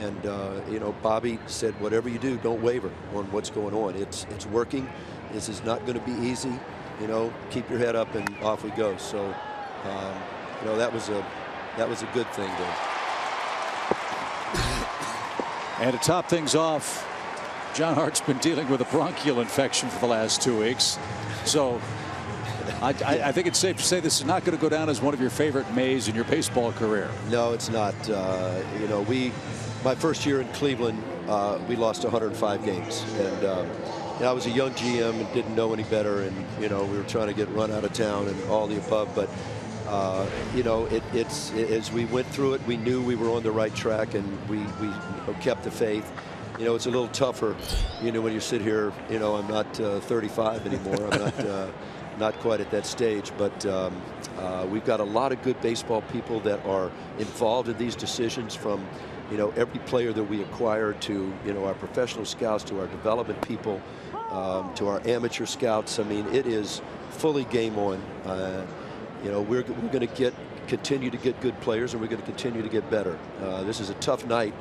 And, you know, Bobby said, whatever you do, don't waver on what's going on. It's working. This is not going to be easy. You know, keep your head up and off we go. So, you know, that was a good thing there. And to top things off, John Hart's been dealing with a bronchial infection for the last 2 weeks. So I think it's safe to say this is not going to go down as one of your favorite Mays in your baseball career. No, it's not. You know, my first year in Cleveland, we lost 105 games. And you know, I was a young GM and didn't know any better. And, you know, we were trying to get run out of town and all the above. But, you know, as we went through it, we knew we were on the right track, and we kept the faith. You know, it's a little tougher, you know, when you sit here. You know, I'm not 35 anymore. I'm not quite at that stage, but we've got a lot of good baseball people that are involved in these decisions, from, you know, every player that we acquire to, you know, our professional scouts, to our development people, to our amateur scouts. I mean, it is fully game on. You know, we're going to continue to get good players, and we're going to continue to get better. This is a tough night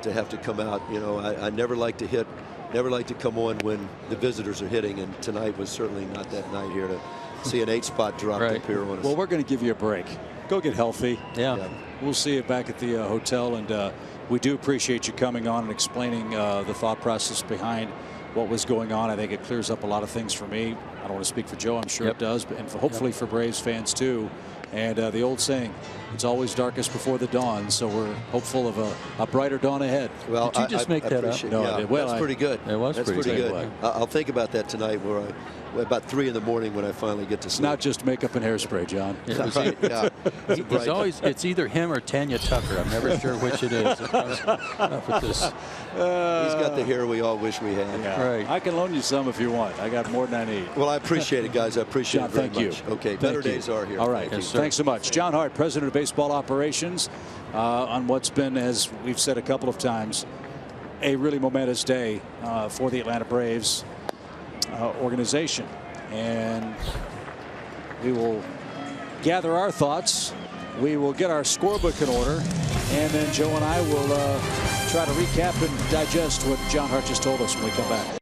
to have to come out. You know, I never like to hit, never like to come on when the visitors are hitting, and tonight was certainly not that night here to see an 8-spot drop up here on us. Well, we're going to give you a break. Go get healthy. Yeah. We'll see you back at the hotel, and we do appreciate you coming on and explaining the thought process behind what was going on. I think it clears up a lot of things for me. I don't want to speak for Joe. I'm sure it does, but and hopefully for Braves fans too. And the old saying, it's always darkest before the dawn. So we're hopeful of a brighter dawn ahead. Well, did you just make that up? No, yeah, well, that's pretty good. It was that's pretty good. Way. I'll think about that tonight, where about 3 in the morning when I finally get to sleep. It's not just makeup and hairspray, John. Right, yeah. It's always, it's either him or Tanya Tucker. I'm never sure which it is. He's got the hair we all wish we had. Yeah. Right. I can loan you some if you want. I got more than I need. Well, I appreciate it, guys. I appreciate John, it very thank much. you. Okay, Thank better you. days are here. All right. Yes, sir. Thanks so much. John Hart, President of Baseball Operations, on what's been, as we've said a couple of times, a really momentous day for the Atlanta Braves organization. And we will gather our thoughts. We will get our scorebook in order. And then Joe and I will try to recap and digest what John Hart just told us when we come back.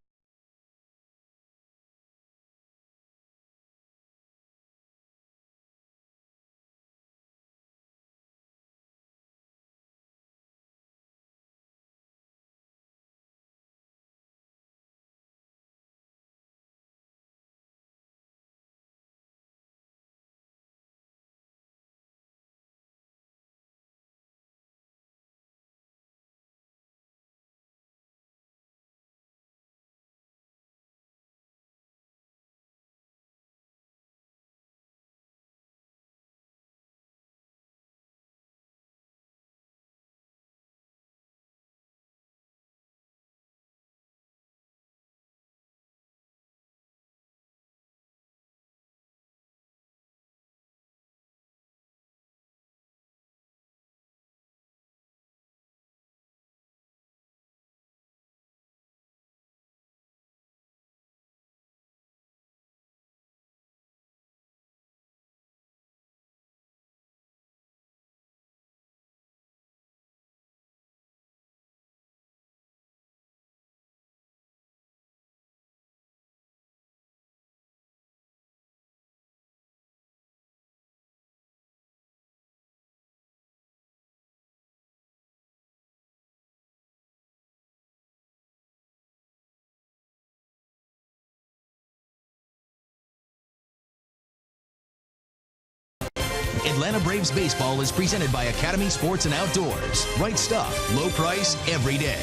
Atlanta Braves baseball is presented by Academy Sports and Outdoors. Right stuff, low price, every day.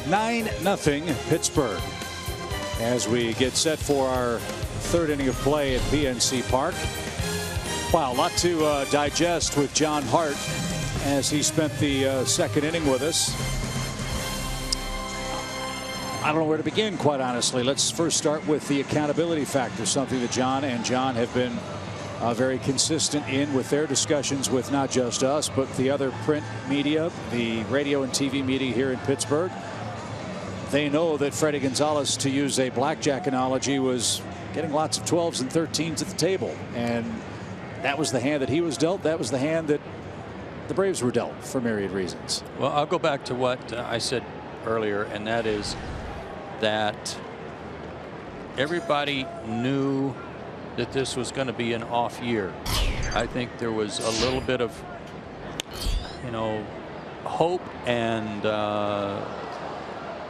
9-0 Pittsburgh as we get set for our third inning of play at PNC Park. Wow, a lot to digest with John Hart as he spent the second inning with us. I don't know where to begin, quite honestly. Let's first start with the accountability factor, something that John have been very consistent in with their discussions with not just us, but the other print media, the radio and TV media here in Pittsburgh. they know that Freddie Gonzalez, to use a blackjack analogy, was getting lots of 12s and 13s at the table. And that was the hand that he was dealt. That was the hand that the Braves were dealt for myriad reasons. Well, I'll go back to what I said earlier, and that is that everybody knew that this was going to be an off year. I think there was a little bit of, hope and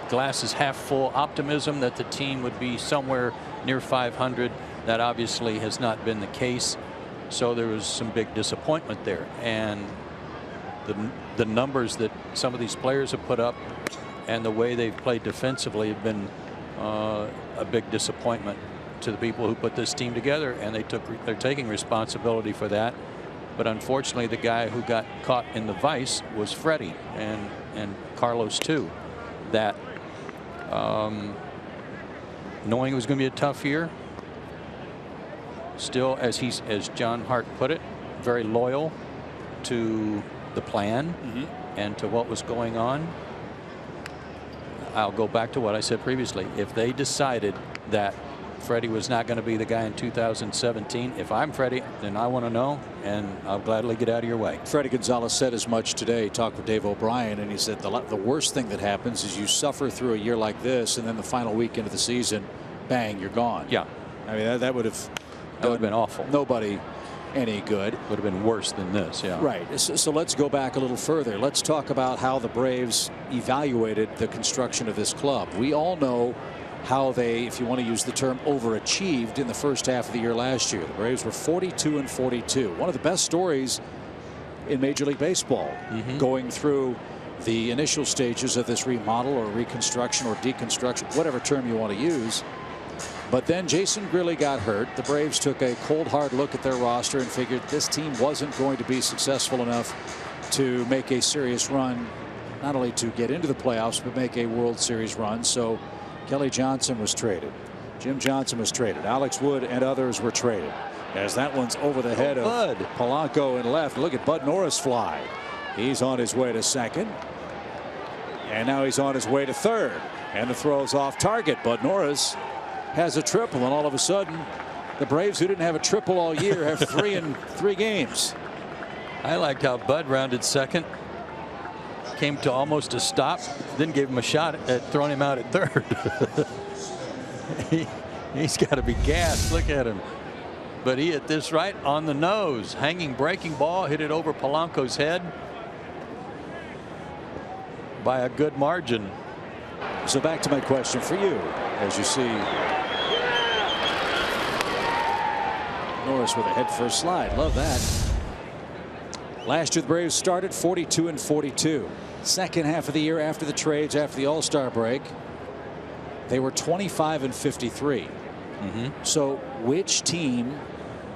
glasses half full optimism that the team would be somewhere near 500. That obviously has not been the case. So there was some big disappointment there. And the numbers that some of these players have put up and the way they've played defensively have been a big disappointment to the people who put this team together, and they're taking responsibility for that. But unfortunately, the guy who got caught in the vice was Freddie and Carlos too. That knowing it was going to be a tough year, still, as John Hart put it, very loyal to the plan and to what was going on. I'll go back to what I said previously. If they decided that Freddie was not going to be the guy in 2017, if I'm Freddie, then I want to know, and I'll gladly get out of your way. Freddie Gonzalez said as much today. He talked with Dave O'Brien, and he said the worst thing that happens is you suffer through a year like this, and then the final weekend of the season, bang, you're gone. Yeah. I mean, that would have been awful. Nobody any good. Would have been worse than this. Yeah. Right. So let's go back a little further. Let's talk about how the Braves evaluated the construction of this club. We all know how they, if you want to use the term, overachieved in the first half of the year last year. The Braves were 42-42. One of the best stories in Major League Baseball, going through the initial stages of this remodel or reconstruction or deconstruction, whatever term you want to use. But then Jason Grilli got hurt. The Braves took a cold, hard look at their roster and figured this team wasn't going to be successful enough to make a serious run, not only to get into the playoffs, but make a World Series run. So Kelly Johnson was traded. Jim Johnson was traded. Alex Wood and others were traded. As that one's over the head of Polanco in left. Look at Bud Norris fly. He's on his way to second. And now he's on his way to third. And the throw's off target. Bud Norris has a triple, and all of a sudden the Braves, who didn't have a triple all year, have 3 in 3 games. I liked how Bud rounded second, came to almost a stop, then gave him a shot at throwing him out at third. He's got to be gassed. Look at him. But he hit this right on the nose. Hanging breaking ball, hit it over Polanco's head by a good margin. So back to my question for you. As you see Norris with a head first slide. Love that. Last year the Braves started 42-42. Second half of the year, after the trades, after the All-Star break, they were 25-53. So which team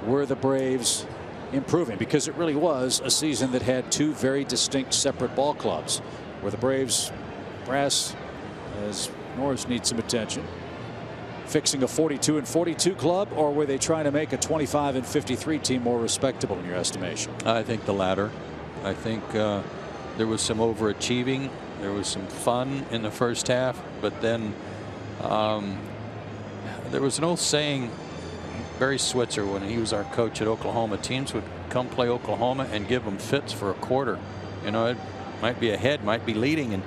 were the Braves improving? Because it really was a season that had 2 very distinct separate ball clubs. Were the Braves brass, as Norris needs some attention, fixing a 42-42 club, or were they trying to make a 25-53 team more respectable in your estimation? I think the latter. I think there was some overachieving. There was some fun in the first half, but then there was an old saying, Barry Switzer, when he was our coach at Oklahoma, teams would come play Oklahoma and give them fits for a quarter. You know, it might be ahead, might be leading,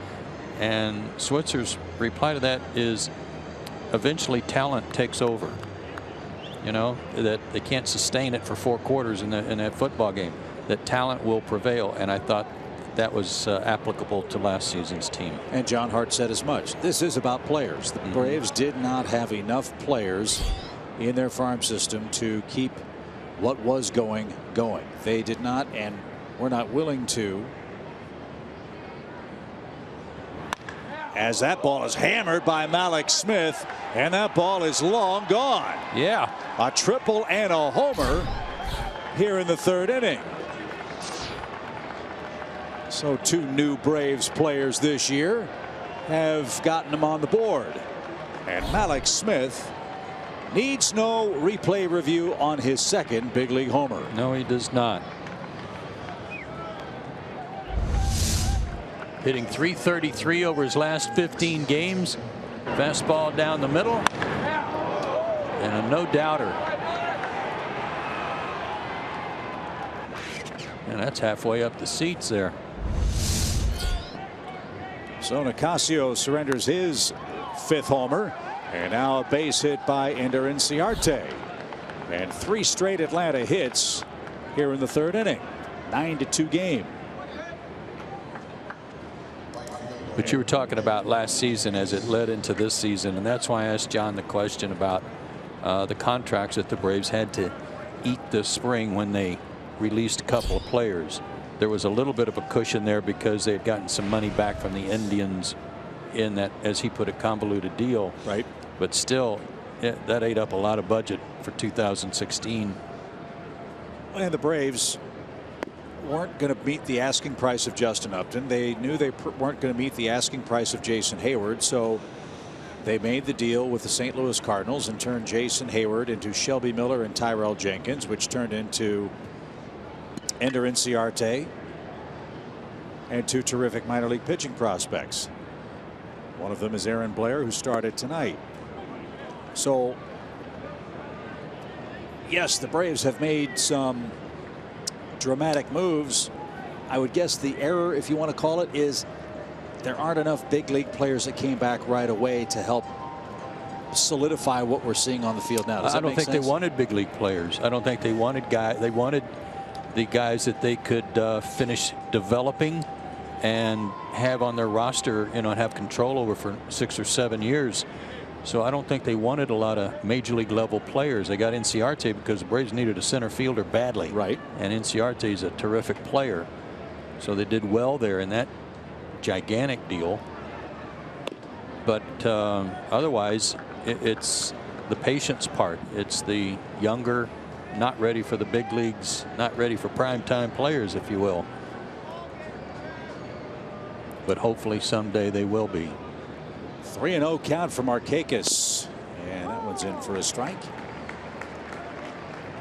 and Switzer's reply to that is eventually talent takes over. You know, that they can't sustain it for 4 quarters in that football game, that talent will prevail. And I thought that was applicable to last season's team. And John Hart said as much. This is about players. The Braves did not have enough players in their farm system to keep what was going. They did not, and were not willing to. As that ball is hammered by Mallex Smith, and that ball is long gone. Yeah. A triple and a homer here in the 3rd inning. So 2 new Braves players this year have gotten them on the board. And Mallex Smith needs no replay review on his 2nd big league homer. No, he does not. Hitting .333 over his last 15 games. Fastball down the middle. And a no-doubter. And that's halfway up the seats there. So Nicasio surrenders his 5th homer. And now a base hit by Ender Inciarte. And 3 straight Atlanta hits here in the 3rd inning. 9-2 game. But you were talking about last season as it led into this season, and that's why I asked John the question about the contracts that the Braves had to eat this spring when they released a couple of players. There was a little bit of a cushion there because they had gotten some money back from the Indians in that, as he put it, convoluted deal. Right. But still, that ate up a lot of budget for 2016. And the Braves weren't going to meet the asking price of Justin Upton. They knew they weren't going to meet the asking price of Jason Hayward, so they made the deal with the St. Louis Cardinals and turned Jason Hayward into Shelby Miller and Tyrell Jenkins, which turned into Ender Inciarte and 2 terrific minor league pitching prospects. One of them is Aaron Blair, who started tonight. So yes, the Braves have made some dramatic moves. I would guess the error, if you want to call it, is there aren't enough big league players that came back right away to help solidify what we're seeing on the field now. I don't think they wanted big league players. I don't think they wanted guys. They wanted the guys that they could finish developing and have on their roster, and have control over for 6 or 7 years. So I don't think they wanted a lot of major league level players. They got Inciarte because the Braves needed a center fielder badly. Right. And Inciarte is a terrific player. So they did well there in that gigantic deal. But otherwise, it's the patience part. It's the younger, not ready for the big leagues, not ready for primetime players, if you will. But hopefully someday they will be. 3-0 count for Markakis, and that one's in for a strike.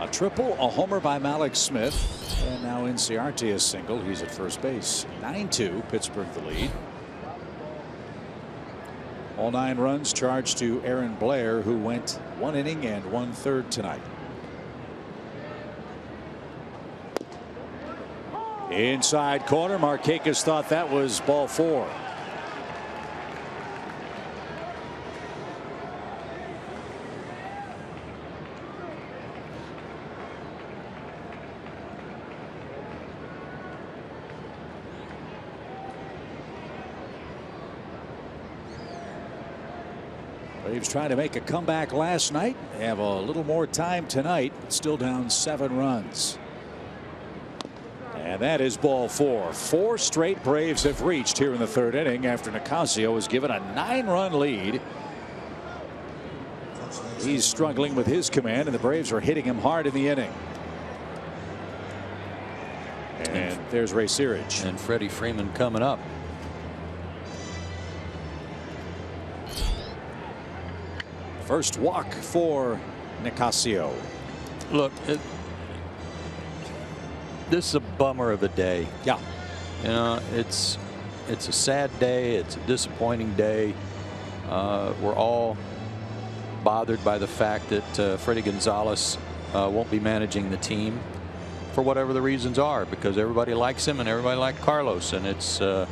A triple, a homer by Malik Smith, and now Inciarte is single. He's at first base. 9-2, Pittsburgh the lead. All 9 runs charged to Aaron Blair, who went 1 inning and 1/3 tonight. Inside corner, Markakis thought that was ball 4. Braves trying to make a comeback last night. They have a little more time tonight. Still down 7 runs. And that is ball 4. 4 straight Braves have reached here in the 3rd inning after Nicasio was given a 9-run lead. He's struggling with his command, and the Braves are hitting him hard in the inning. And there's Ray Searage. And Freddie Freeman coming up. First walk for Nicasio. Look, this is a bummer of a day. Yeah. It's a sad day. It's a disappointing day. We're all bothered by the fact that Freddie Gonzalez won't be managing the team for whatever the reasons are, because everybody likes him and everybody liked Carlos, and it's a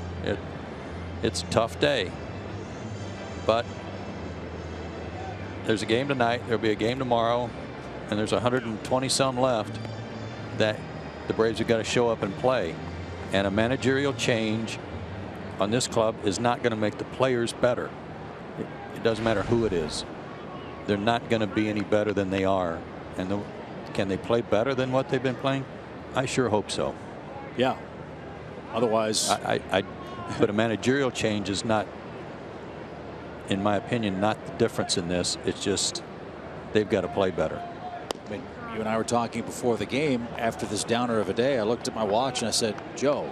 tough day. But there's a game tonight, there'll be a game tomorrow, and there's 120 some left that the Braves have got to show up and play. And a managerial change on this club is not going to make the players better. It doesn't matter who it is. They're not going to be any better than they are. And can they play better than what they've been playing? I sure hope so. Yeah. Otherwise, but a managerial change is not, in my opinion, not the difference in this. It's just they've got to play better. I mean, you and I were talking before the game. After this downer of a day, I looked at my watch and I said, Joe,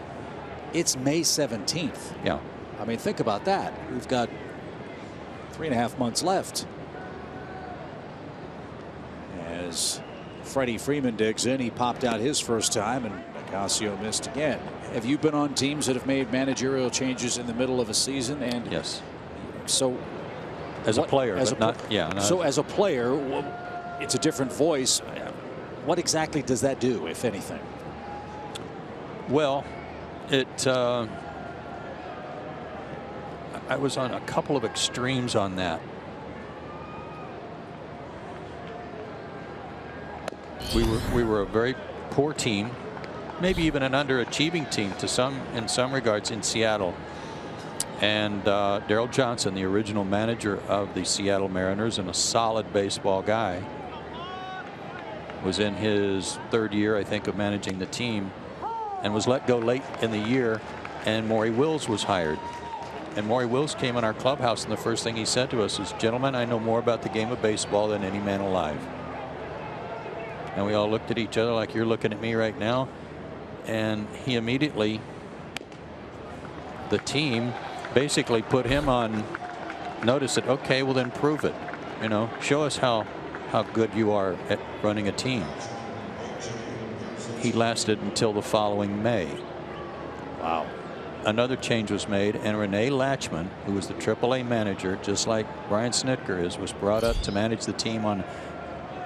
it's May 17th. Yeah. I mean, think about that. We've got 3.5 months left. As Freddie Freeman digs in, he popped out his first time, and Nicasio missed again. Have you been on teams that have made managerial changes in the middle of a season? And yes. So As a player, as but not. So as a player, it's a different voice. What exactly does that do, if anything? Well, I was on a couple of extremes on that. We were a very poor team, maybe even an underachieving team in some regards in Seattle. And Daryl Johnson, the original manager of the Seattle Mariners and a solid baseball guy, was in his third year, I think, of managing the team, and was let go late in the year, and Maury Wills was hired. And Maury Wills came in our clubhouse, and the first thing he said to us is, "Gentlemen, I know more about the game of baseball than any man alive." And we all looked at each other like you're looking at me right now. And he immediately, the team basically put him on notice that, okay, well then prove it. You know, show us how good you are at running a team. He lasted until the following May. Wow. Another change was made, and Renee Latchman, who was the AAA manager, just like Brian Snitker is, was brought up to manage the team on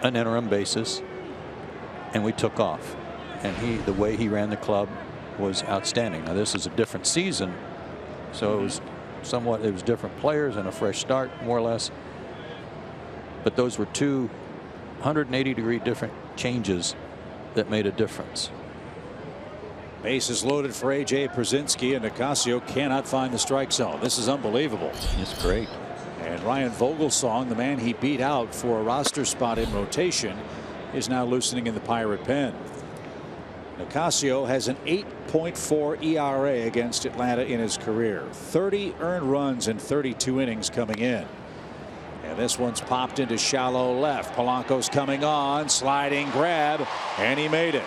an interim basis, and we took off. And the way he ran the club was outstanding. Now this is a different season, so it was different players and a fresh start, more or less. But those were two 180-degree different changes that made a difference. Bases loaded for A.J. Pierzynski, and Nicasio cannot find the strike zone. This is unbelievable. It's great. And Ryan Vogelsong, the man he beat out for a roster spot in rotation, is now loosening in the Pirate pen. Nicasio has an 8.4 ERA against Atlanta in his career. 30 earned runs in 32 innings coming in. And this one's popped into shallow left. Polanco's coming on, sliding grab, and he made it.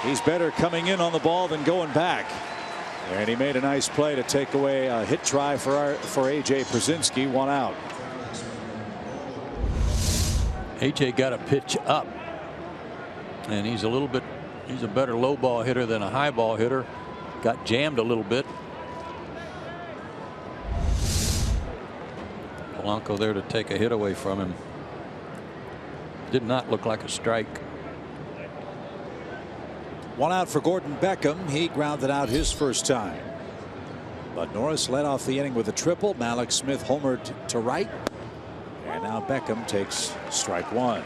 He's better coming in on the ball than going back. And he made a nice play to take away a hit try for A.J. Pierzynski. 1 out. A.J. got a pitch up, and he's a better low ball hitter than a high ball hitter. Got jammed a little bit. Polanco there to take a hit away from him. Did not look like a strike. 1 out for Gordon Beckham. He grounded out his first time. But Norris led off the inning with a triple. Malik Smith homered to right. And now Beckham takes strike 1.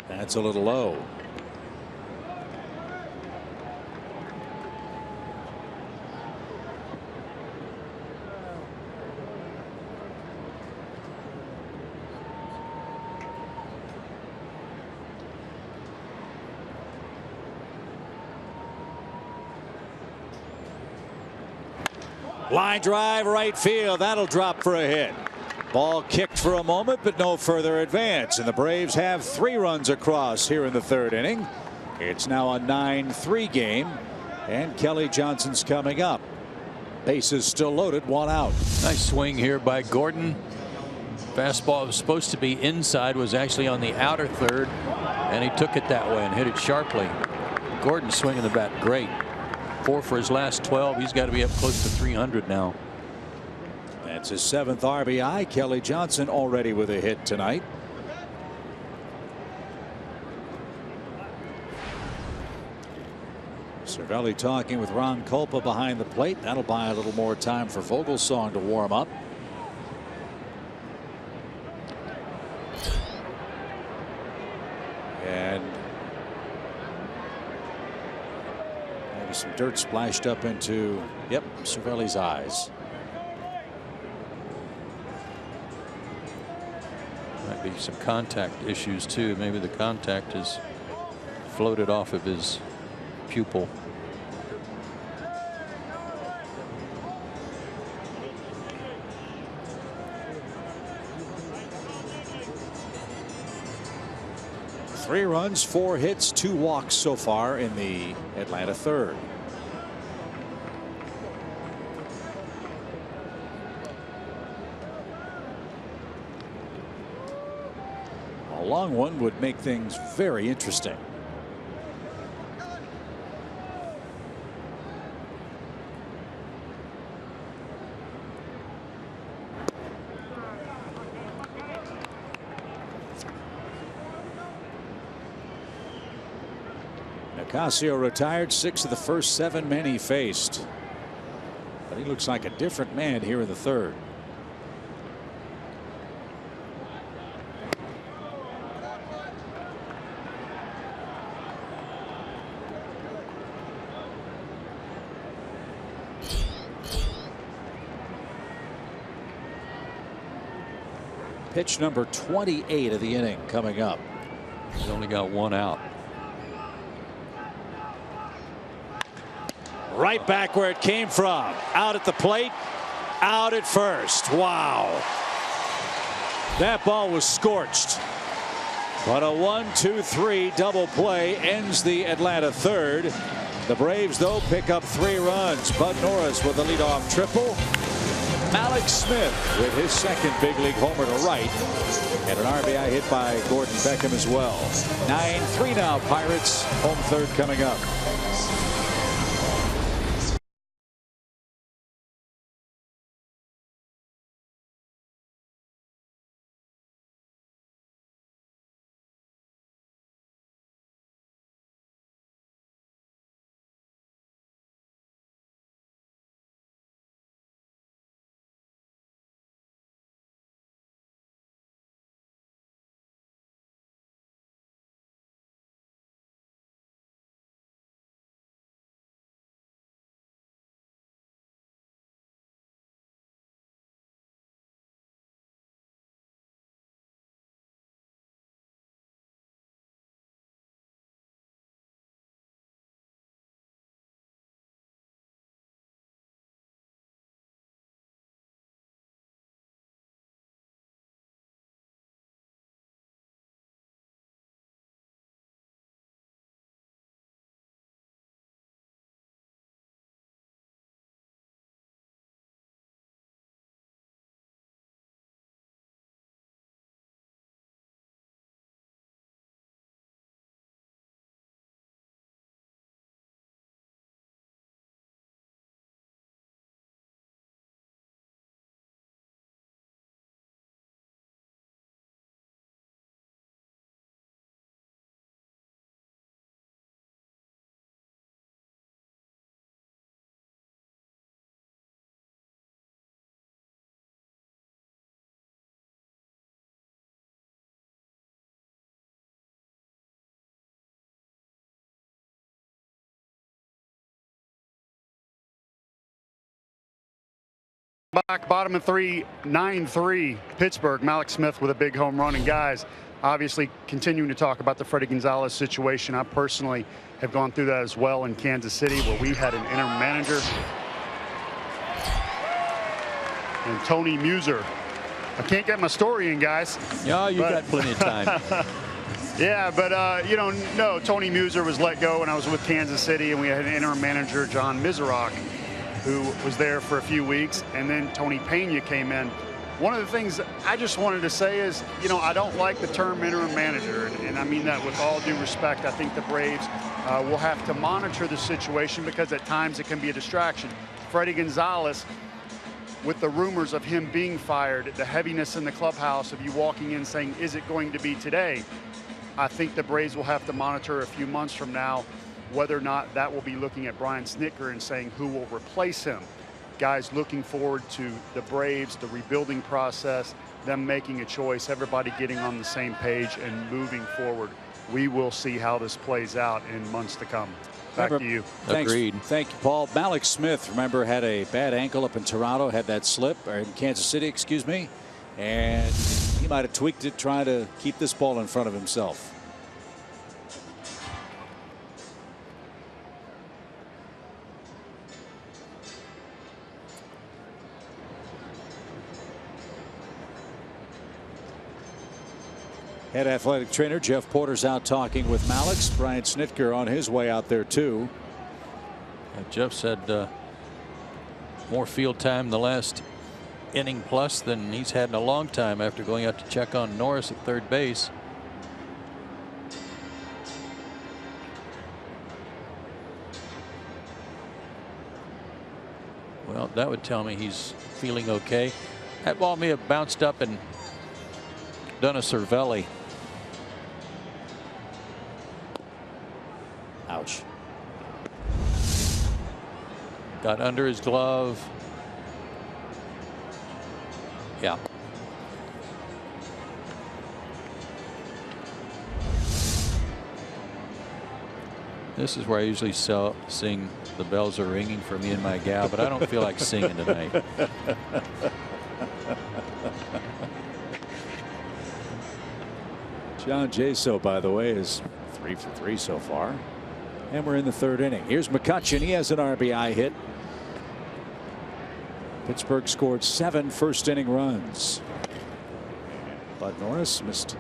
That's a little low. Line drive right field. That'll drop for a hit. Ball kicked for a moment, but no further advance, and the Braves have 3 runs across here in the 3rd inning. It's now a 9-3 game, and Kelly Johnson's coming up. Bases still loaded, 1 out. Nice swing here by Gordon. Fastball was supposed to be inside, was actually on the outer third, and he took it that way and hit it sharply. Gordon swinging the bat great. 4 for his last 12. He's got to be up close to 300 now. That's his 7th RBI. Kelly Johnson already with a hit tonight. Cervelli talking with Ron Culpa behind the plate. That'll buy a little more time for Vogelsong to warm up. And maybe some dirt splashed up into, yep, Cervelli's eyes. Might be some contact issues too. Maybe the contact has floated off of his pupil. Three runs, 4 hits, 2 walks so far in the Atlanta 3rd. A long one would make things very interesting. Nicasio retired 6 of the first 7 men he faced. But he looks like a different man here in the third. Pitch number 28 of the inning coming up. He's only got 1 out. Right back where it came from. Out at the plate. Out at first. Wow. That ball was scorched. But a 1-2-3 double play ends the Atlanta third. The Braves, though, pick up 3 runs. Bud Norris with a leadoff triple. Malik Smith with his second big league homer to right. And an RBI hit by Gordon Beckham as well. 9-3 now, Pirates. Home third coming up. Back, bottom of 3, 9-3 Pittsburgh. Malik Smith with a big home run. And guys, obviously continuing to talk about the Freddie Gonzalez situation. I personally have gone through that as well in Kansas City, where we had an interim manager. And Tony Muser. I can't get my story in, guys. Yeah, you got plenty of time. Yeah, but you know, no, Tony Muser was let go when I was with Kansas City, and we had an interim manager, John Miserock, who was there for a few weeks, and then Tony Pena came in. One of the things I just wanted to say is, you know, I don't like the term interim manager, and I mean that with all due respect. I think the Braves will have to monitor the situation, because at times it can be a distraction. Freddie Gonzalez, with the rumors of him being fired, the heaviness in the clubhouse of you walking in saying, is it going to be today? I think the Braves will have to monitor a few months from now whether or not that will be looking at Brian Snitker and saying who will replace him. Guys looking forward to the Braves, the rebuilding process, them making a choice, everybody getting on the same page and moving forward. We will see how this plays out in months to come. Back to you. Agreed. Thank you, Paul. Malik Smith, remember, had a bad ankle up in Toronto, had that slip, or in Kansas City, excuse me, and he might have tweaked it trying to keep this ball in front of himself. Head athletic trainer Jeff Porter's out talking with Malik. Brian Snitker on his way out there too. And Jeff said more field time the last inning plus than he's had in a long time after going out to check on Norris at third base. that would tell me he's feeling okay. That ball may have bounced up and done a Cervelli. Ouch. Got under his glove. Yeah. This is where I usually sing "The Bells Are Ringing" for me and my gal, but I don't feel like singing tonight. John Jaso, by the way, is 3 for 3 so far. And we're in the 3rd inning. Here's McCutchen. He has an RBI hit. Pittsburgh scored 7 first-inning runs. Bud Norris missed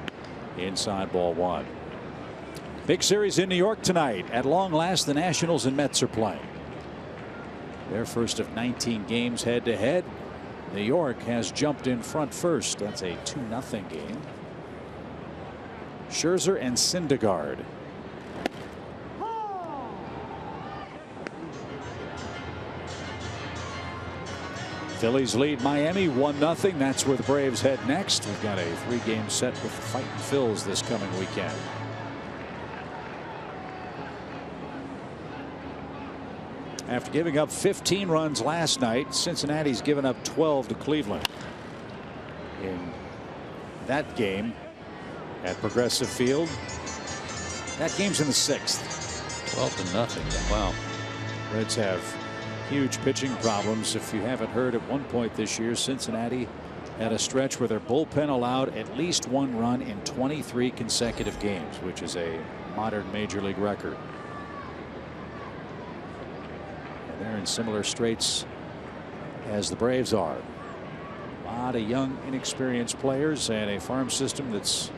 inside ball 1. Big series in New York tonight. At long last, the Nationals and Mets are playing. Their first of 19 games head-to-head. New York has jumped in front first. That's a 2-0 game. Scherzer and Syndergaard. Phillies lead Miami 1-0. That's where the Braves head next. We've got a 3-game set with the Fighting Phils this coming weekend. After giving up 15 runs last night, Cincinnati's given up 12 to Cleveland. In that game at Progressive Field, that game's in the 6th. 12-0. Wow. Reds have huge pitching problems. If you haven't heard, at one point this year, Cincinnati had a stretch where their bullpen allowed at least 1 run in 23 consecutive games, which is a modern major league record. And they're in similar straits as the Braves are. A lot of young, inexperienced players and a farm system that's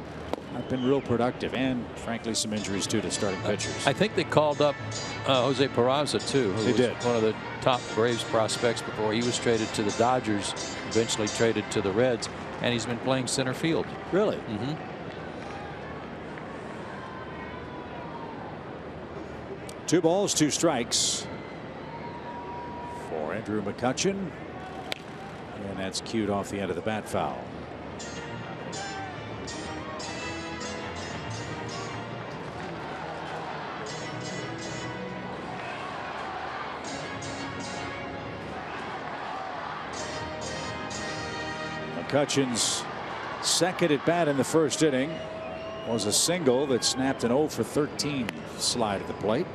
not been real productive, and frankly some injuries too to starting pitchers. I think they called up Jose Peraza too, who was one of the top Braves prospects before he was traded to the Dodgers, eventually traded to the Reds, and he's been playing center field. Really? Mm-hmm. 2 balls, 2 strikes for Andrew McCutchen, and that's cued off the end of the bat foul. McCutchen's second at bat in the 1st inning was a single that snapped an 0 for 13 slide at the plate.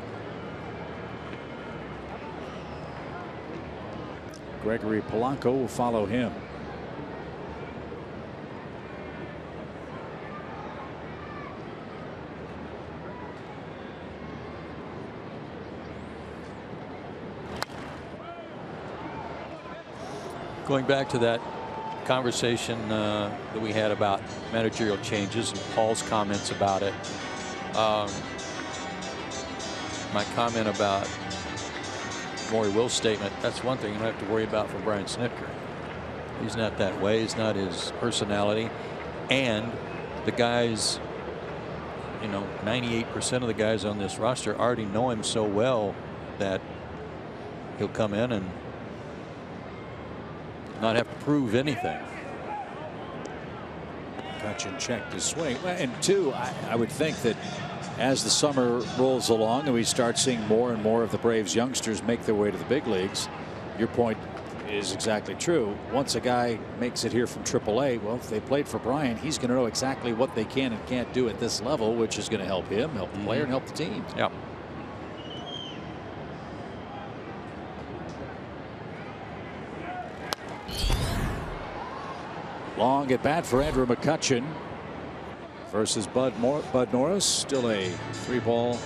Gregory Polanco will follow him. Going back to that conversation that we had about managerial changes and Paul's comments about it. My comment about Maury Will's statement, that's one thing you don't have to worry about for Brian Snitker. He's not that way. It's not his personality. And the guys, 98% of the guys on this roster already know him so well that he'll come in and not have to prove anything. McCutchen checked his swing. And 2, I would think that as the summer rolls along and we start seeing more and more of the Braves youngsters make their way to the big leagues, your point is exactly true. Once a guy makes it here from AAA, well, if they played for Brian, he's going to know exactly what they can and can't do at this level, which is going to help him, help the player, and help the team. Yeah. Long at bat for Andrew McCutchen versus Bud Norris. Still a 3-ball,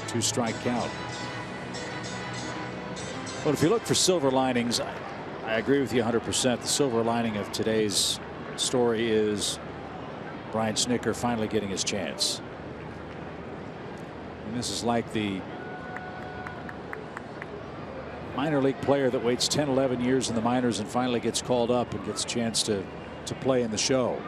2-strike count. But if you look for silver linings, I agree with you 100%. The silver lining of today's story is Brian Snitker finally getting his chance. And this is like the minor league player that waits 10-11 years in the minors and finally gets called up and gets a chance to play in the show.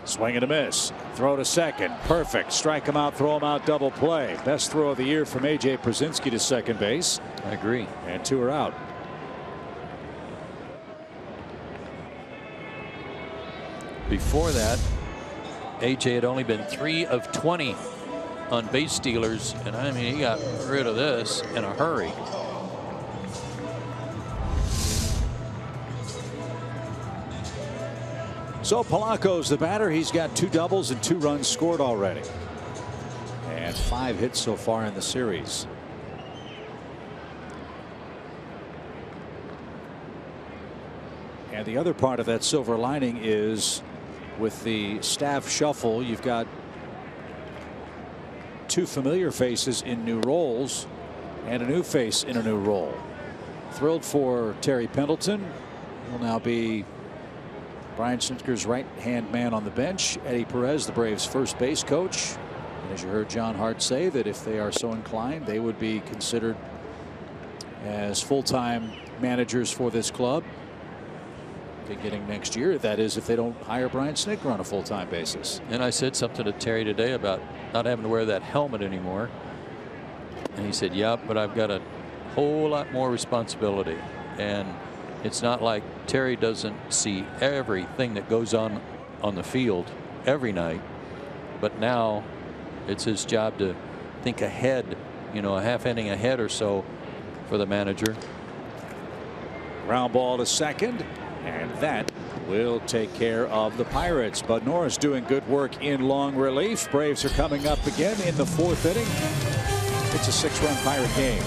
Swing and a miss. Throw to second. Perfect. Strike him out, throw him out, double play. Best throw of the year from A.J. Przinsky to second base. I agree. And 2 are out. Before that, AJ had only been 3 of 20 on base stealers, and I mean, he got rid of this in a hurry. So Polanco's the batter. He's got 2 doubles and 2 runs scored already, and 5 hits so far in the series. And the other part of that silver lining is with the staff shuffle, you've got 2 familiar faces in new roles and a new face in a new role. Thrilled for Terry Pendleton. Will now be Brian Snitker's right-hand man on the bench. Eddie Perez, the Braves' first base coach. And as you heard John Hart say, that if they are so inclined, they would be considered as full-time managers for this club beginning next year. That is, if they don't hire Brian Snitker on a full-time basis. And I said something to Terry today about not having to wear that helmet anymore. And he said, yeah, but I've got a whole lot more responsibility. And it's not like Terry doesn't see everything that goes on the field every night. But now it's his job to think ahead, you know, a half inning ahead or so for the manager. Ground ball to second. And that will take care of the Pirates. But Norris doing good work in long relief. Braves are coming up again in the 4th inning. It's a 6-run Pirate game.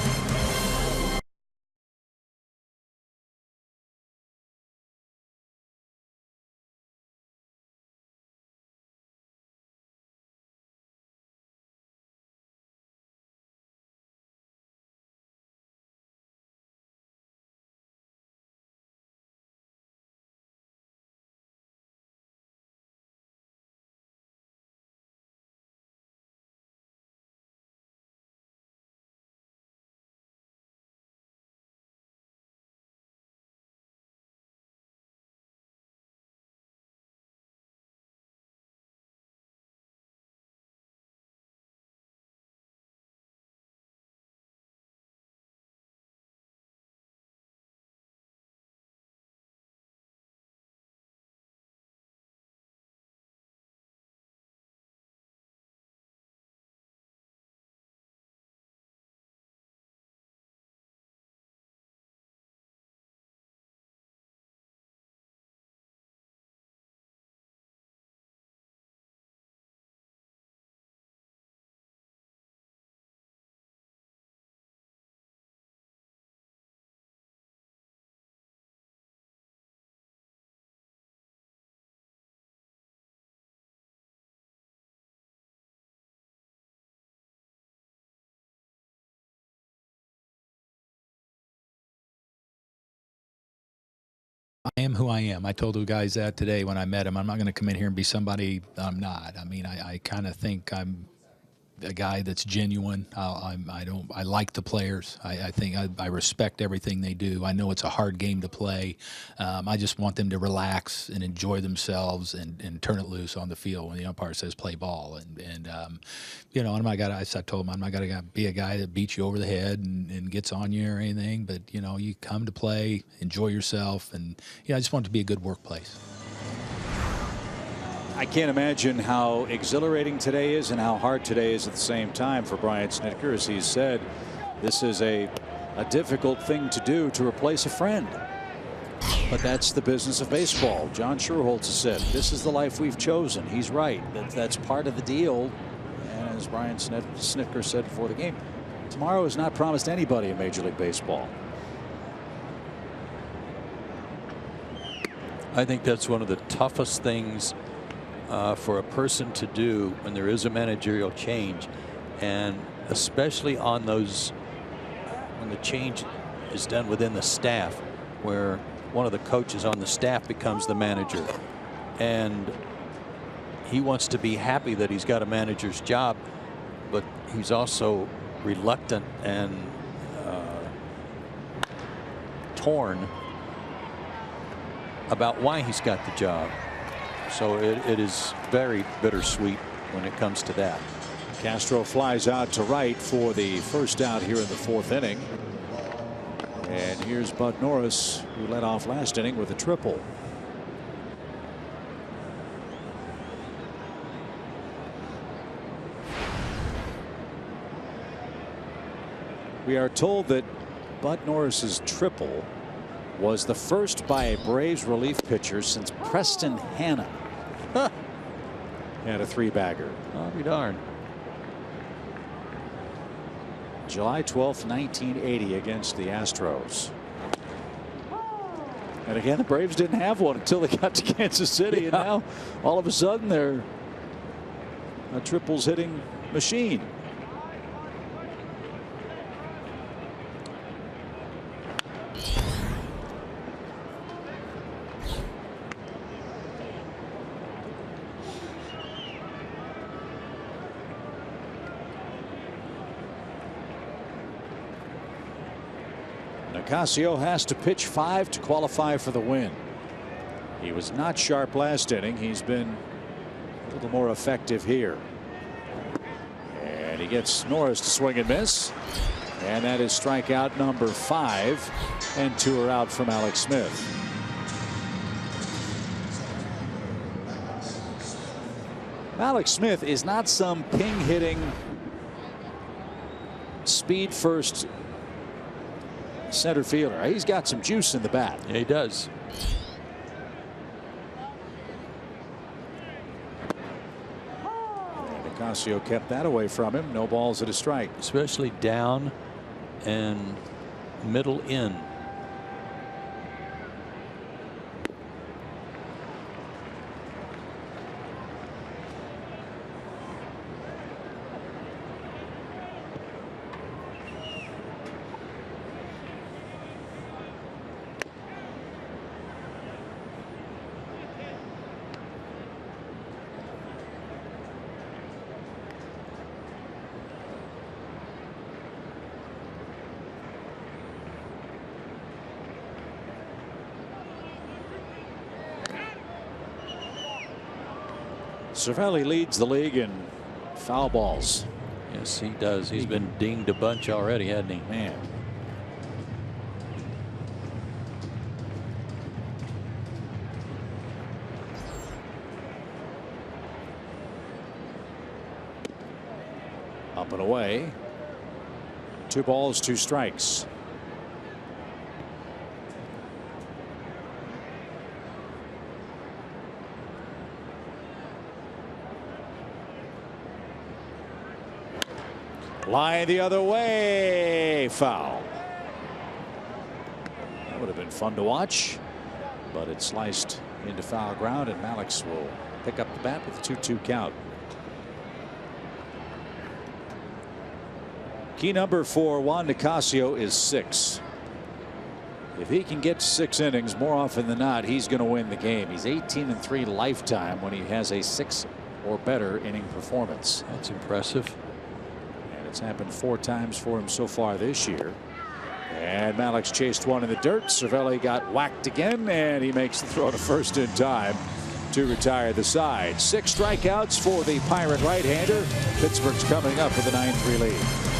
I am who I am. I told the guys that today when I met him. I'm not going to come in here and be somebody I'm not. I mean, I kind of think I'm a guy that's genuine. I like the players. I think I respect everything they do. I know it's a hard game to play. I just want them to relax and enjoy themselves and turn it loose on the field when the umpire says play ball. And you know, I'm not gonna. I told him I'm not gonna be a guy that beats you over the head and gets on you or anything. But you know, you come to play, enjoy yourself, and I just want it to be a good workplace. I can't imagine how exhilarating today is and how hard today is at the same time for Brian Snitker. As he said, this is a difficult thing to do, to replace a friend. But that's the business of baseball. John Schuerholz has said, this is the life we've chosen. He's right. That's part of the deal. And as Brian Snitker said before the game, tomorrow is not promised anybody in Major League Baseball. I think that's one of the toughest things for a person to do when there is a managerial change, and especially on those when the change is done within the staff, where one of the coaches on the staff becomes the manager, and he wants to be happy that he's got a manager's job, but he's also reluctant and torn about why he's got the job. So it is very bittersweet when it comes to that. Castro flies out to right for the first out here in the 4th inning. And here's Bud Norris, who led off last inning with a triple. We are told that Bud Norris's triple was the first by a Braves relief pitcher since Preston Hanna had a three-bagger. I'll be darned. July 12th, 1980 against the Astros. And again, the Braves didn't have one until they got to Kansas City. And now all of a sudden they're a triples hitting machine. Nicasio has to pitch 5 to qualify for the win. He was not sharp last inning. He's been a little more effective here. And he gets Norris to swing and miss. And that is strikeout number 5. And 2 are out from Alex Smith. Alex Smith is not some ping hitting, speed first center fielder. He's got some juice in the bat. Yeah, he does. And Nicasio kept that away from him. No balls at a strike. Especially down and middle in. Cervelli leads the league in foul balls. Yes, he does. He's been dinged a bunch already, hasn't he? Man. Up and away. 2 balls, 2 strikes. Line the other way. Foul. That would have been fun to watch, but it sliced into foul ground, and Malix will pick up the bat with a 2-2 count. Key number for Juan Nicasio is 6. If he can get 6 innings more often than not, he's going to win the game. He's 18-3 lifetime when he has a 6 or better inning performance. That's impressive. It's happened 4 times for him so far this year. And Malix chased one in the dirt. Cervelli got whacked again, and he makes the throw to first in time to retire the side. 6 strikeouts for the Pirate right-hander. Pittsburgh's coming up with a 9-3 lead.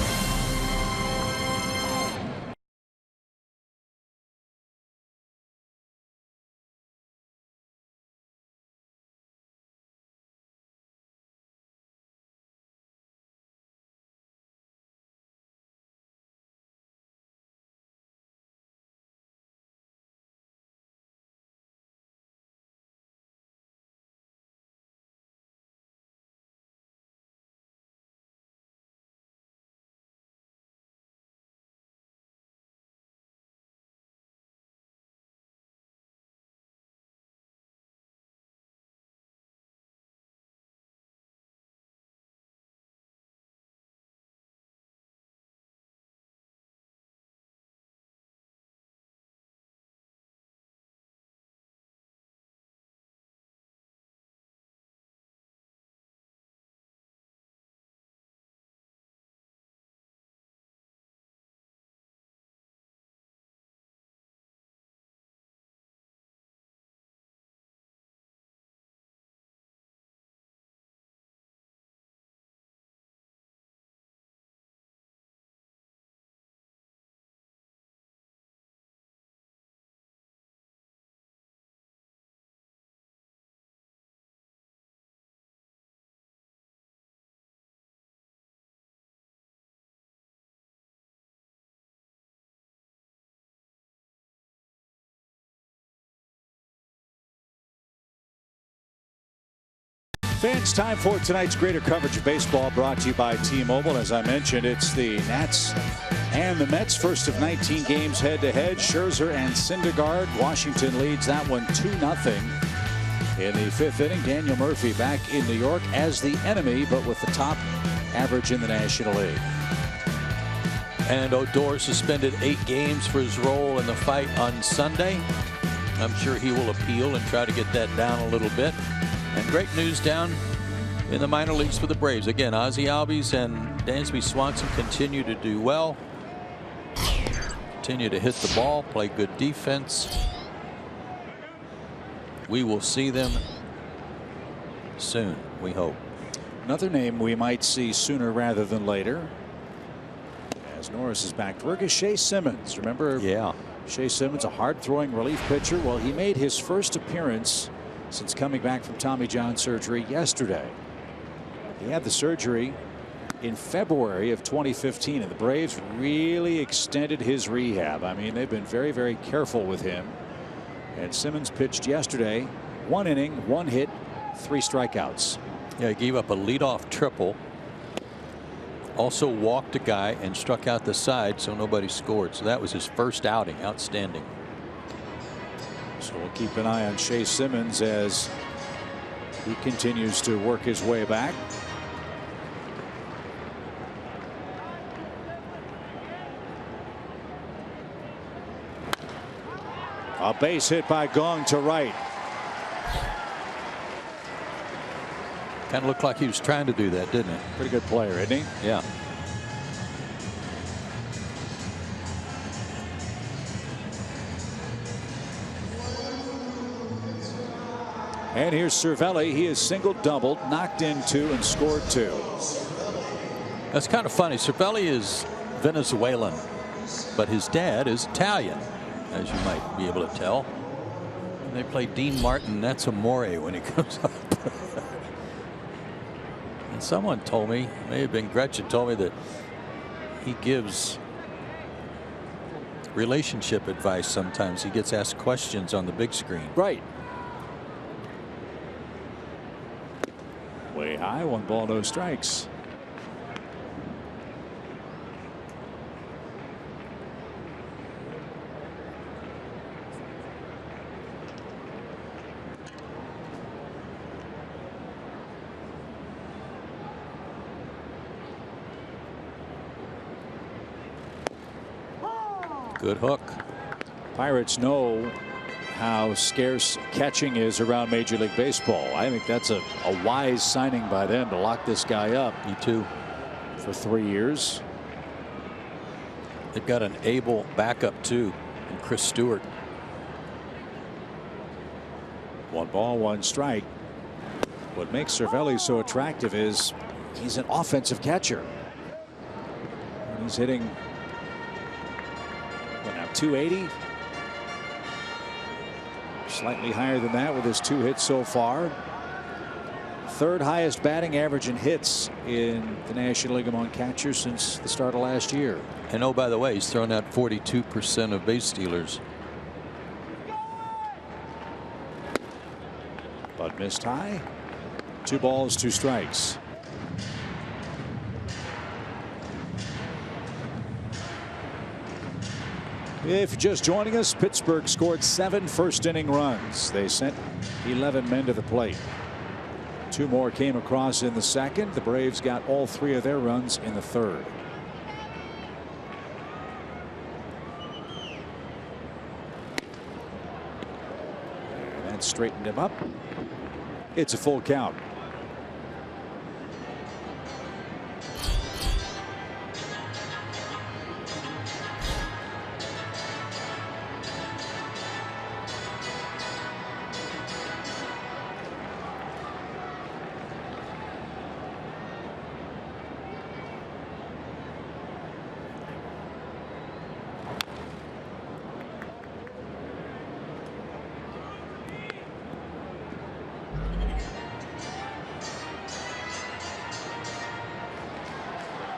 Fans, time for tonight's greater coverage of baseball, brought to you by T-Mobile. As I mentioned, it's the Nats and the Mets, first of 19 games head-to-head. Scherzer and Syndergaard. Washington leads that one 2-0. In the 5th inning, Daniel Murphy back in New York as the enemy, but with the top average in the National League. And Odor suspended 8 games for his role in the fight on Sunday. I'm sure he will appeal and try to get that down a little bit. And great news down in the minor leagues for the Braves. Again, Ozzie Albies and Dansby Swanson continue to do well. Continue to hit the ball, play good defense. We will see them soon, we hope. Another name we might see sooner rather than later, as Norris is back to work, is Shea Simmons. Remember? Yeah. Shea Simmons, a hard-throwing relief pitcher. Well, he made his first appearance since coming back from Tommy John surgery yesterday. He had the surgery in February of 2015, and the Braves really extended his rehab. I mean, they've been very, very careful with him. And Simmons pitched yesterday, 1 inning, 1 hit, 3 strikeouts. Yeah, he gave up a leadoff triple. Also walked a guy and struck out the side, so nobody scored. So that was his first outing. Outstanding. So we'll keep an eye on Shea Simmons as he continues to work his way back. A base hit by Gong to right. Kind of looked like he was trying to do that, didn't it? Pretty good player, isn't he? Yeah. And here's Cervelli. He is singled, doubled, knocked in 2, and scored 2. That's kind of funny. Cervelli is Venezuelan, but his dad is Italian, as you might be able to tell. And they play Dean Martin. That's Amore when he comes up. And someone told me, may have been Gretchen, told me that he gives relationship advice sometimes. He gets asked questions on the big screen. Right. Way high, 1 ball, no strikes. Good hook. Pirates know how scarce catching is around Major League Baseball. I think that's a wise signing by them to lock this guy up. Me too. For 3 years. They've got an able backup too, in Chris Stewart. 1 ball, 1 strike. What makes Cervelli so attractive is he's an offensive catcher. And he's hitting, what now, 280? Slightly higher than that with his 2 hits so far. 3rd highest batting average in hits in the National League among catchers since the start of last year. And oh, by the way, he's thrown out 42% of base stealers. But missed high. 2 balls, 2 strikes. If you're just joining us, Pittsburgh scored 7 first-inning runs. They sent 11 men to the plate. 2 more came across in the 2nd. The Braves got all 3 of their runs in the 3rd. And that straightened him up. It's a full count.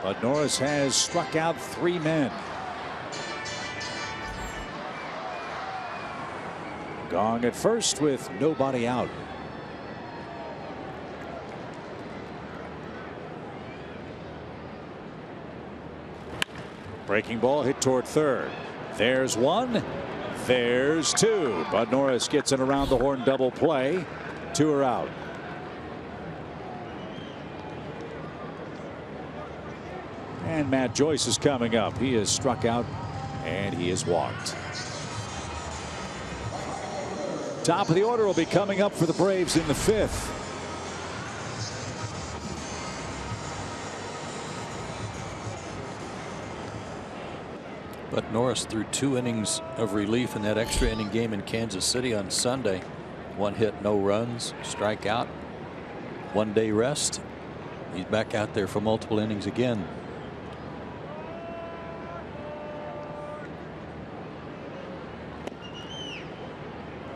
But Norris has struck out 3 men. Gong at first with nobody out. Breaking ball hit toward third. There's one. There's two. Bud Norris gets it around the horn double play. 2 are out. And Matt Joyce is coming up. He is struck out and he is walked. Top of the order will be coming up for the Braves in the 5th. But Norris threw 2 innings of relief in that extra inning game in Kansas City on Sunday. 1 hit, no runs, strikeout, 1 day rest. He's back out there for multiple innings again.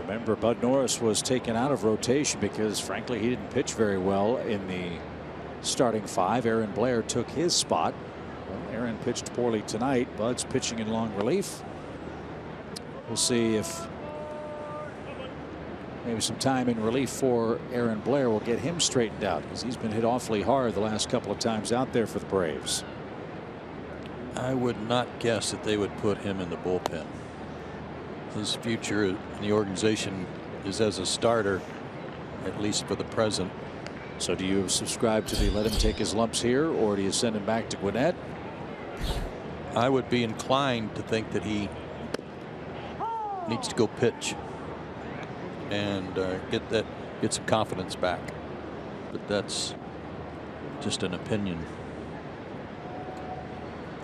Remember, Bud Norris was taken out of rotation because, frankly, he didn't pitch very well in the starting 5. Aaron Blair took his spot. Well, Aaron pitched poorly tonight. Bud's pitching in long relief. We'll see if maybe some time in relief for Aaron Blair will get him straightened out, because he's been hit awfully hard the last couple of times out there for the Braves. I would not guess that they would put him in the bullpen. His future in the organization is as a starter, at least for the present. So do you subscribe to the let him take his lumps here, or do you send him back to Gwinnett? I would be inclined to think that he needs to go pitch and get some confidence back, but that's just an opinion.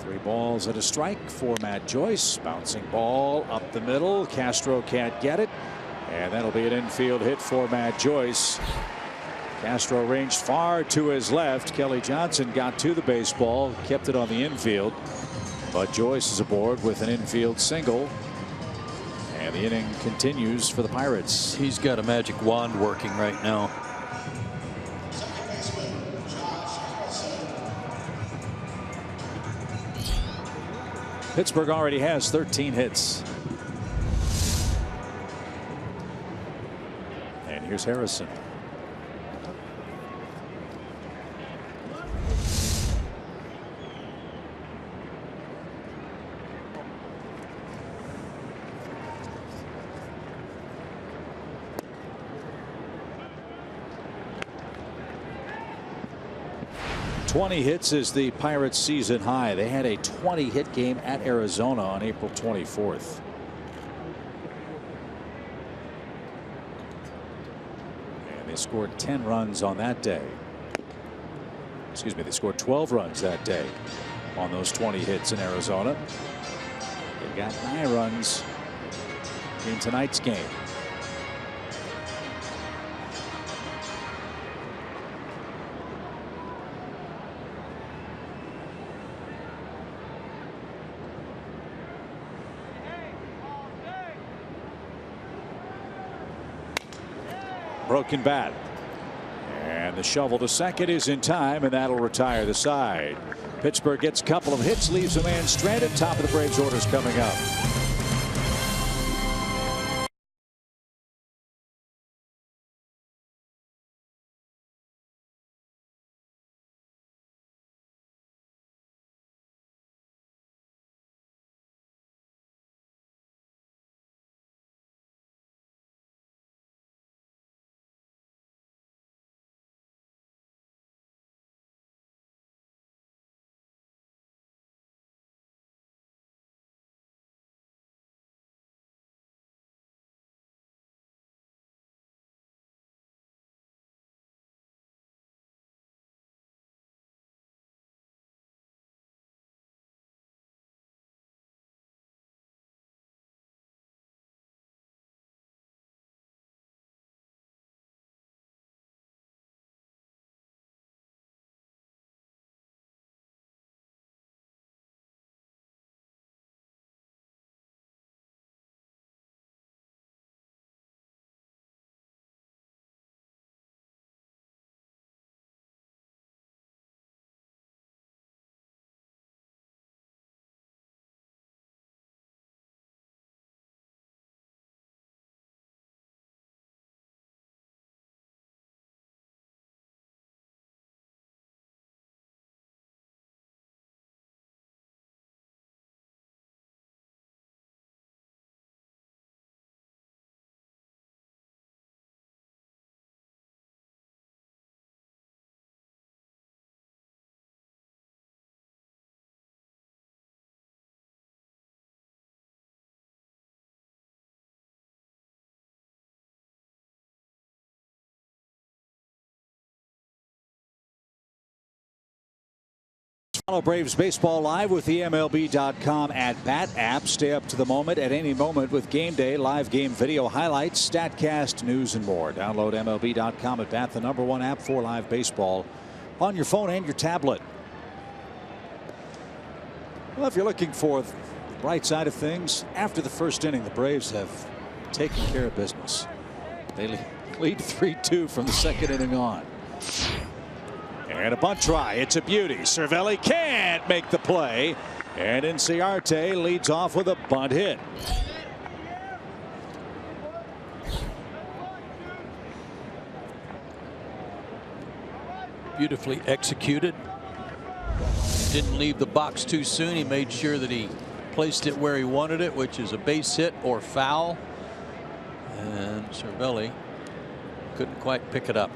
3 balls and a strike for Matt Joyce. Bouncing ball up the middle. Castro can't get it, and that'll be an infield hit for Matt Joyce. Castro ranged far to his left. Kelly Johnson got to the baseball, kept it on the infield, but Joyce is aboard with an infield single, and the inning continues for the Pirates. He's got a magic wand working right now. Pittsburgh already has 13 hits. And here's Harrison. .20 hits is the Pirates season high. They had a 20 hit game at Arizona on April 24th. And they scored 10 runs on that day. Excuse me, they scored 12 runs that day on those 20 hits in Arizona. They got 9 runs in tonight's game. Broken bat, and the shovel to second is in time, and that'll retire the side. Pittsburgh gets a couple of hits, leaves a man stranded. Top of the Braves orders coming up. Follow Braves Baseball live with the MLB.com at Bat app. Stay up to the moment at any moment with Game Day, live game video highlights, StatCast, news, and more. Download MLB.com at Bat, the #1 app for live baseball on your phone and your tablet. Well, if you're looking for the bright side of things, after the first inning, the Braves have taken care of business. They lead 3-2 from the second inning on. And a bunt try. It's a beauty. Cervelli can't make the play. And Inciarte leads off with a bunt hit. Beautifully executed. Didn't leave the box too soon. He made sure that he placed it where he wanted it, which is a base hit or foul. And Cervelli couldn't quite pick it up.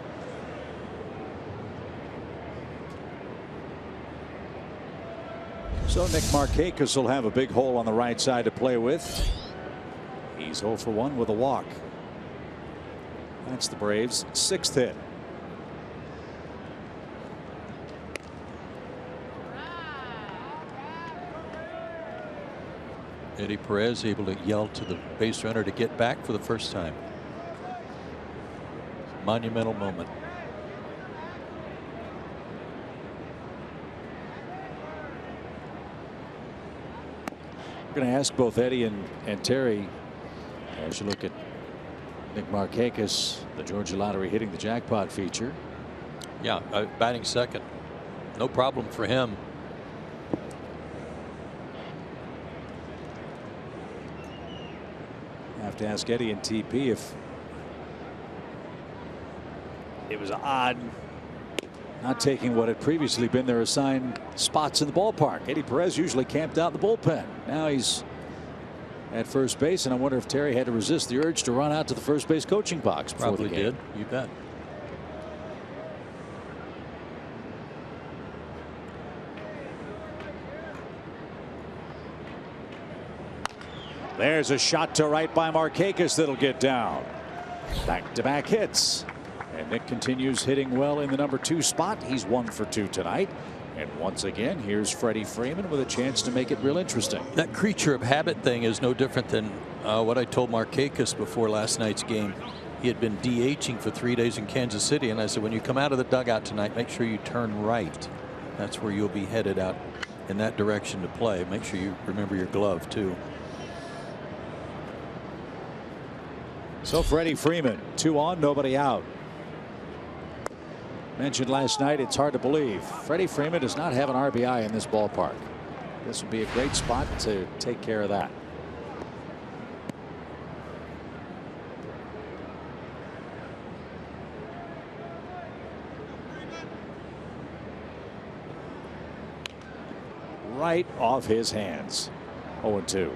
So Nick Markakis will have a big hole on the right side to play with. He's 0 for 1 with a walk. That's the Braves' 6th hit. Eddie Perez able to yell to the base runner to get back for the first time. Monumental moment. We're going to ask both Eddie and Terry as you look at Nick Markakis, the Georgia Lottery hitting the jackpot feature. Yeah, batting second. No problem for him. I have to ask Eddie and TP if it was odd not taking what had previously been their assigned spots in the ballpark. Eddie Perez usually camped out in the bullpen. Now he's at first base, and I wonder if Terry had to resist the urge to run out to the first base coaching box before Probably the game. did. You bet. There's a shot to right by Markakis that'll get down. Back-to-back hits. And Nick continues hitting well in the #2 spot. He's 1 for 2 tonight. And once again, here's Freddie Freeman with a chance to make it real interesting. That creature of habit thing is no different than what I told Markakis before last night's game. He had been DHing for 3 days in Kansas City, and I said, when you come out of the dugout tonight, make sure you turn right. That's where you'll be headed out in that direction to play. Make sure you remember your glove too. So Freddie Freeman, 2 on, nobody out. Mentioned last night, it's hard to believe Freddie Freeman does not have an RBI in this ballpark. This would be a great spot to take care of that. Right off his hands. 0-2.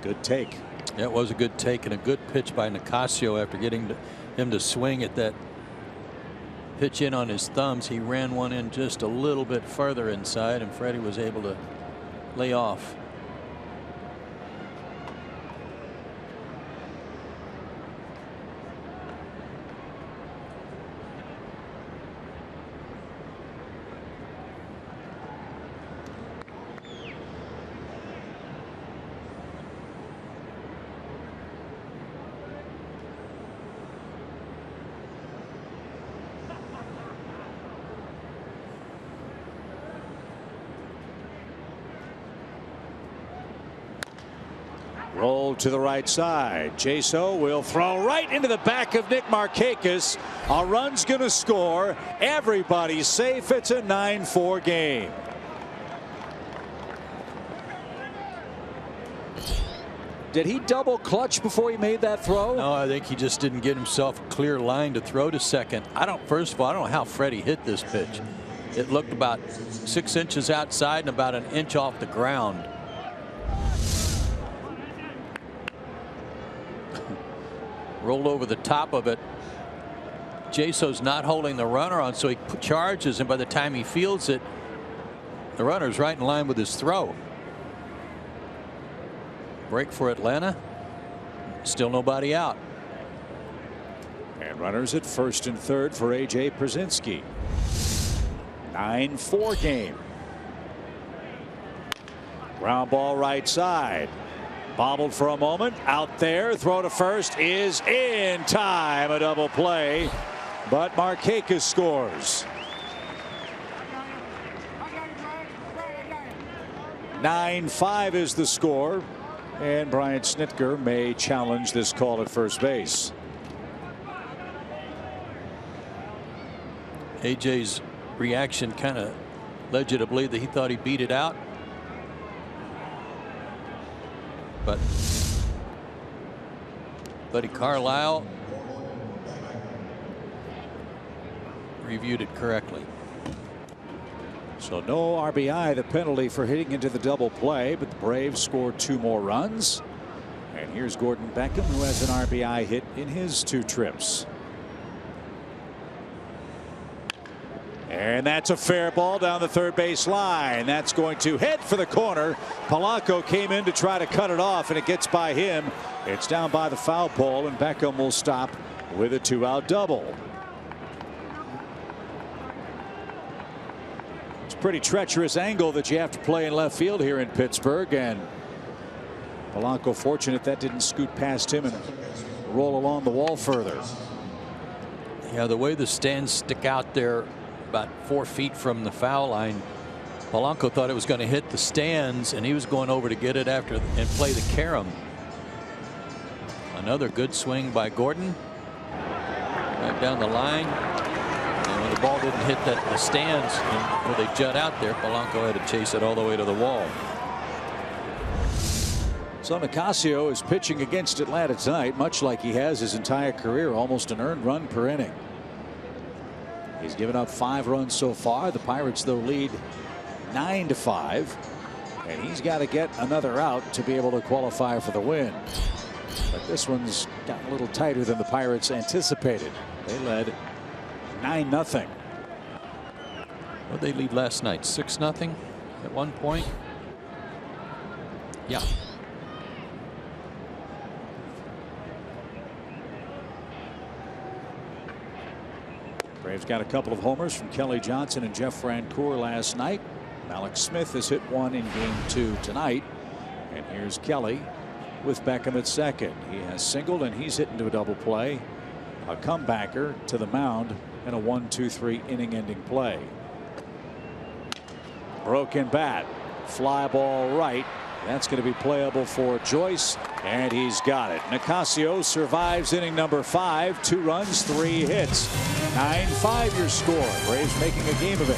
Good take. Yeah, it was a good take and a good pitch by Nicasio after getting him to swing at that pitch in on his thumbs. He ran one in just a little bit further inside, and Freddie was able to lay off. Roll to the right side. Jaso will throw right into the back of Nick Markakis. A run's going to score. Everybody's safe. It's a 9-4 game. Did he double clutch before he made that throw? No, I think he just didn't get himself a clear line to throw to second. First of all, I don't know how Freddie hit this pitch. It looked about 6 inches outside and about an inch off the ground. Rolled over the top of it. Jaso's not holding the runner on, so he charges, and by the time he fields it, the runner's right in line with his throw. Break for Atlanta. Still nobody out. And runners at first and third for A.J. Pierzynski. 9-4 game. Ground ball right side. Bobbled for a moment. Out there. Throw to first is in time. A double play. But Markakis scores. 9-5 is the score. And Brian Snitker may challenge this call at first base. AJ's reaction kind of led you to believe that he thought he beat it out. But Buddy Carlisle reviewed it correctly. So no RBI, the penalty for hitting into the double play, but the Braves scored 2 more runs. And here's Gordon Beckham, who has an RBI hit in his 2 trips. And that's a fair ball down the third base line. That's going to head for the corner. Polanco came in to try to cut it off, and it gets by him. It's down by the foul pole, and Beckham will stop with a 2-out double. Pretty treacherous angle that you have to play in left field here in Pittsburgh, and Polanco fortunate that didn't scoot past him and roll along the wall further. Yeah, the way the stands stick out there about 4 feet from the foul line, Polanco thought it was going to hit the stands, and he was going over to get it after and play the carom. Another good swing by Gordon. Right down the line. The ball didn't hit the stands where they jut out there. Polanco had to chase it all the way to the wall. So Nicasio is pitching against Atlanta tonight, much like he has his entire career, almost an earned run per inning. He's given up 5 runs so far. The Pirates, though, lead 9-5, and he's got to get another out to be able to qualify for the win. But this one's gotten a little tighter than the Pirates anticipated. They led 9-0. What did they lead last night? 6-0 at one point. Yeah. Braves got a couple of homers from Kelly Johnson and Jeff Francoeur last night. Alex Smith has hit 1 in game 2 tonight. And here's Kelly with Beckham at second. He has singled, and he's hit into a double play. A comebacker to the mound and a 1-2-3 inning ending play. Broken bat, fly ball right. That's going to be playable for Joyce, and he's got it. Nicasio survives inning number 5. 2 runs, 3 hits. 9-5 your score. Braves making a game of it.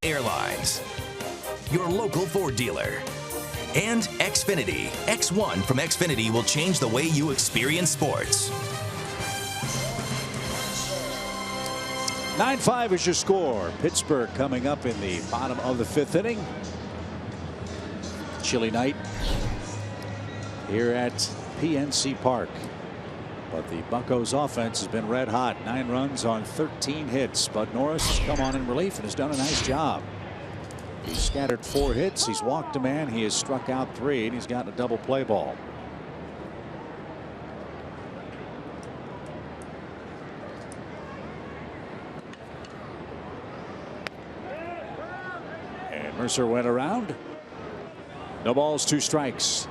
Airlines, your local Ford dealer, and Xfinity. X1 from Xfinity will change the way you experience sports. 9-5 is your score. Pittsburgh coming up in the bottom of the 5th inning. Chilly night here at PNC Park. But the Buccos offense has been red hot. 9 runs on 13 hits. Bud Norris has come on in relief and has done a nice job. He's scattered 4 hits. He's walked a man. He has struck out 3, and he's gotten a double play ball. And Mercer went around. No balls, 2 strikes.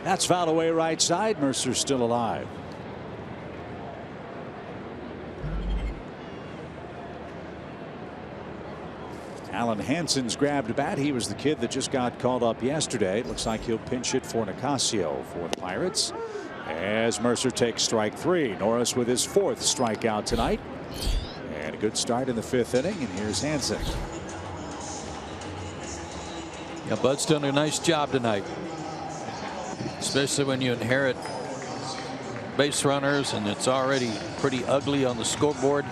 That's fouled away right side. Mercer's still alive. Alan Hansen's grabbed a bat. He was the kid that just got called up yesterday. It looks like he'll pinch it for Nicasio for the Pirates as Mercer takes strike 3. Norris with his 4th strikeout tonight. And a good start in the 5th inning. And here's Hansen. Yeah, Bud's done a nice job tonight, especially when you inherit base runners and it's already pretty ugly on the scoreboard.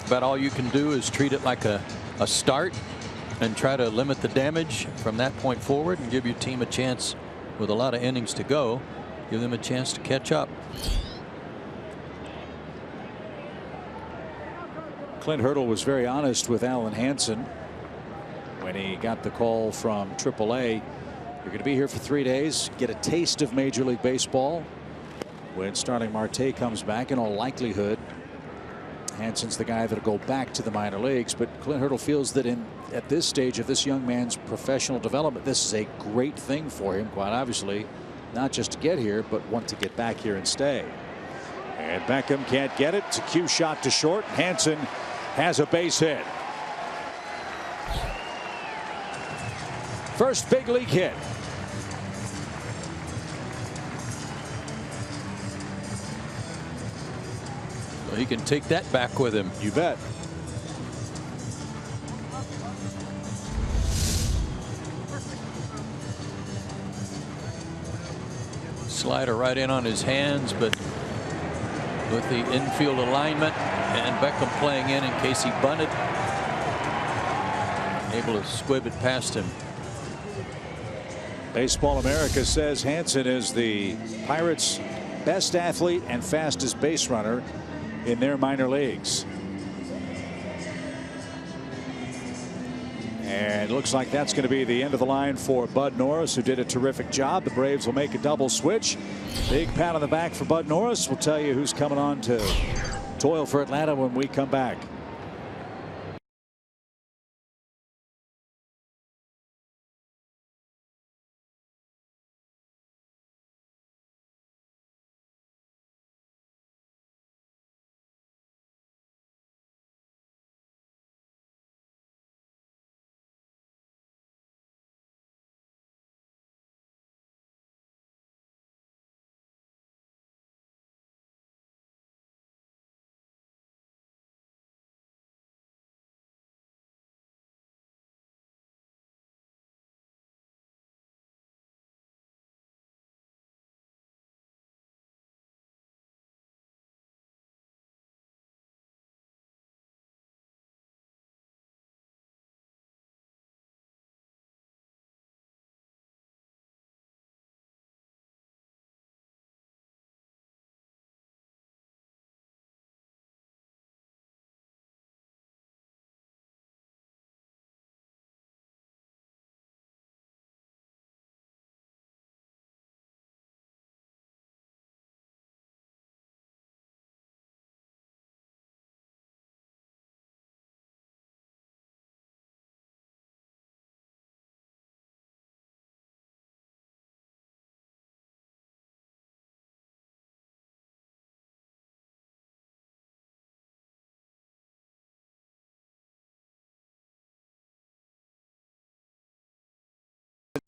About all you can do is treat it like a start and try to limit the damage from that point forward and give your team a chance with a lot of innings to go. Give them a chance to catch up. Clint Hurdle was very honest with Alan Hansen when he got the call from AAA. You're going to be here for 3 days, get a taste of Major League Baseball. When Starling Marte comes back, in all likelihood, Hansen's the guy that'll go back to the minor leagues. But Clint Hurdle feels that at this stage of this young man's professional development, this is a great thing for him, quite obviously, not just to get here, but want to get back here and stay. And Beckham can't get it. It's a cue shot to short. Hansen has a base hit. First big league hit. Well, he can take that back with him. You bet. Slider right in on his hands, but with the infield alignment and Beckham playing in case he bunted, able to squib it past him. Baseball America says Hansen is the Pirates' best athlete and fastest base runner in their minor leagues. And it looks like that's going to be the end of the line for Bud Norris, who did a terrific job. The Braves will make a double switch. Big pat on the back for Bud Norris. We'll tell you who's coming on to toil for Atlanta when we come back.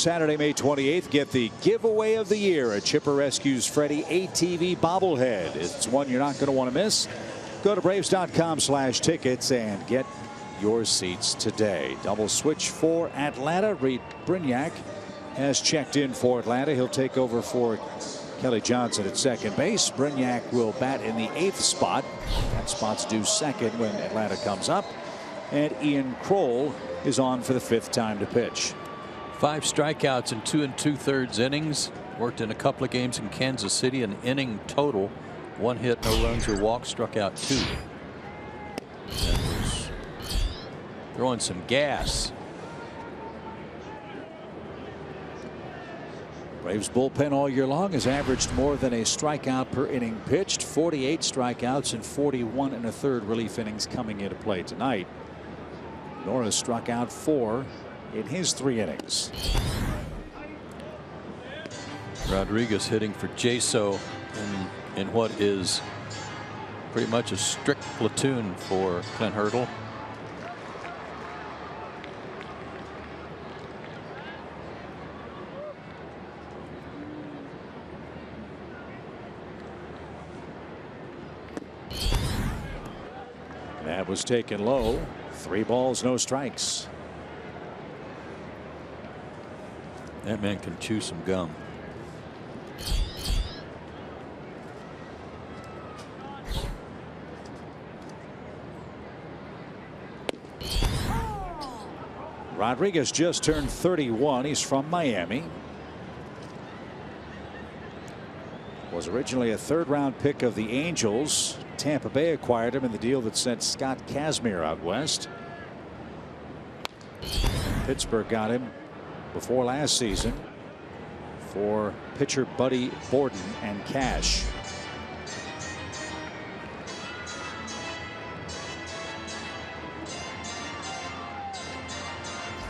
Saturday, May 28th, get the giveaway of the year, a Chipper Rescues Freddy ATV bobblehead. It's one you're not going to want to miss. Go to Braves.com/tickets and get your seats today. Double switch for Atlanta. Reed Brignac has checked in for Atlanta. He'll take over for Kelly Johnson at second base. Brignac will bat in the 8th spot. That spot's due second when Atlanta comes up. And Ian Kroll is on for the 5th time to pitch. 5 strikeouts in 2 2/3 innings. Worked in a couple of games in Kansas City, an inning total. 1 hit, no runs or walks, struck out 2. And was throwing some gas. Braves bullpen all year long has averaged more than a strikeout per inning pitched. 48 strikeouts and 41 1/3 relief innings coming into play tonight. Norris struck out 4 in his 3 innings. Rodriguez hitting for Jaso in what is pretty much a strict platoon for Clint Hurdle. That was taken low. 3 balls, no strikes. That man can chew some gum. Rodriguez just turned 31. He's from Miami. Was originally a 3rd-round pick of the Angels. Tampa Bay acquired him in the deal that sent Scott Kazmir out west. Pittsburgh got him before last season for pitcher Buddy Borden and cash.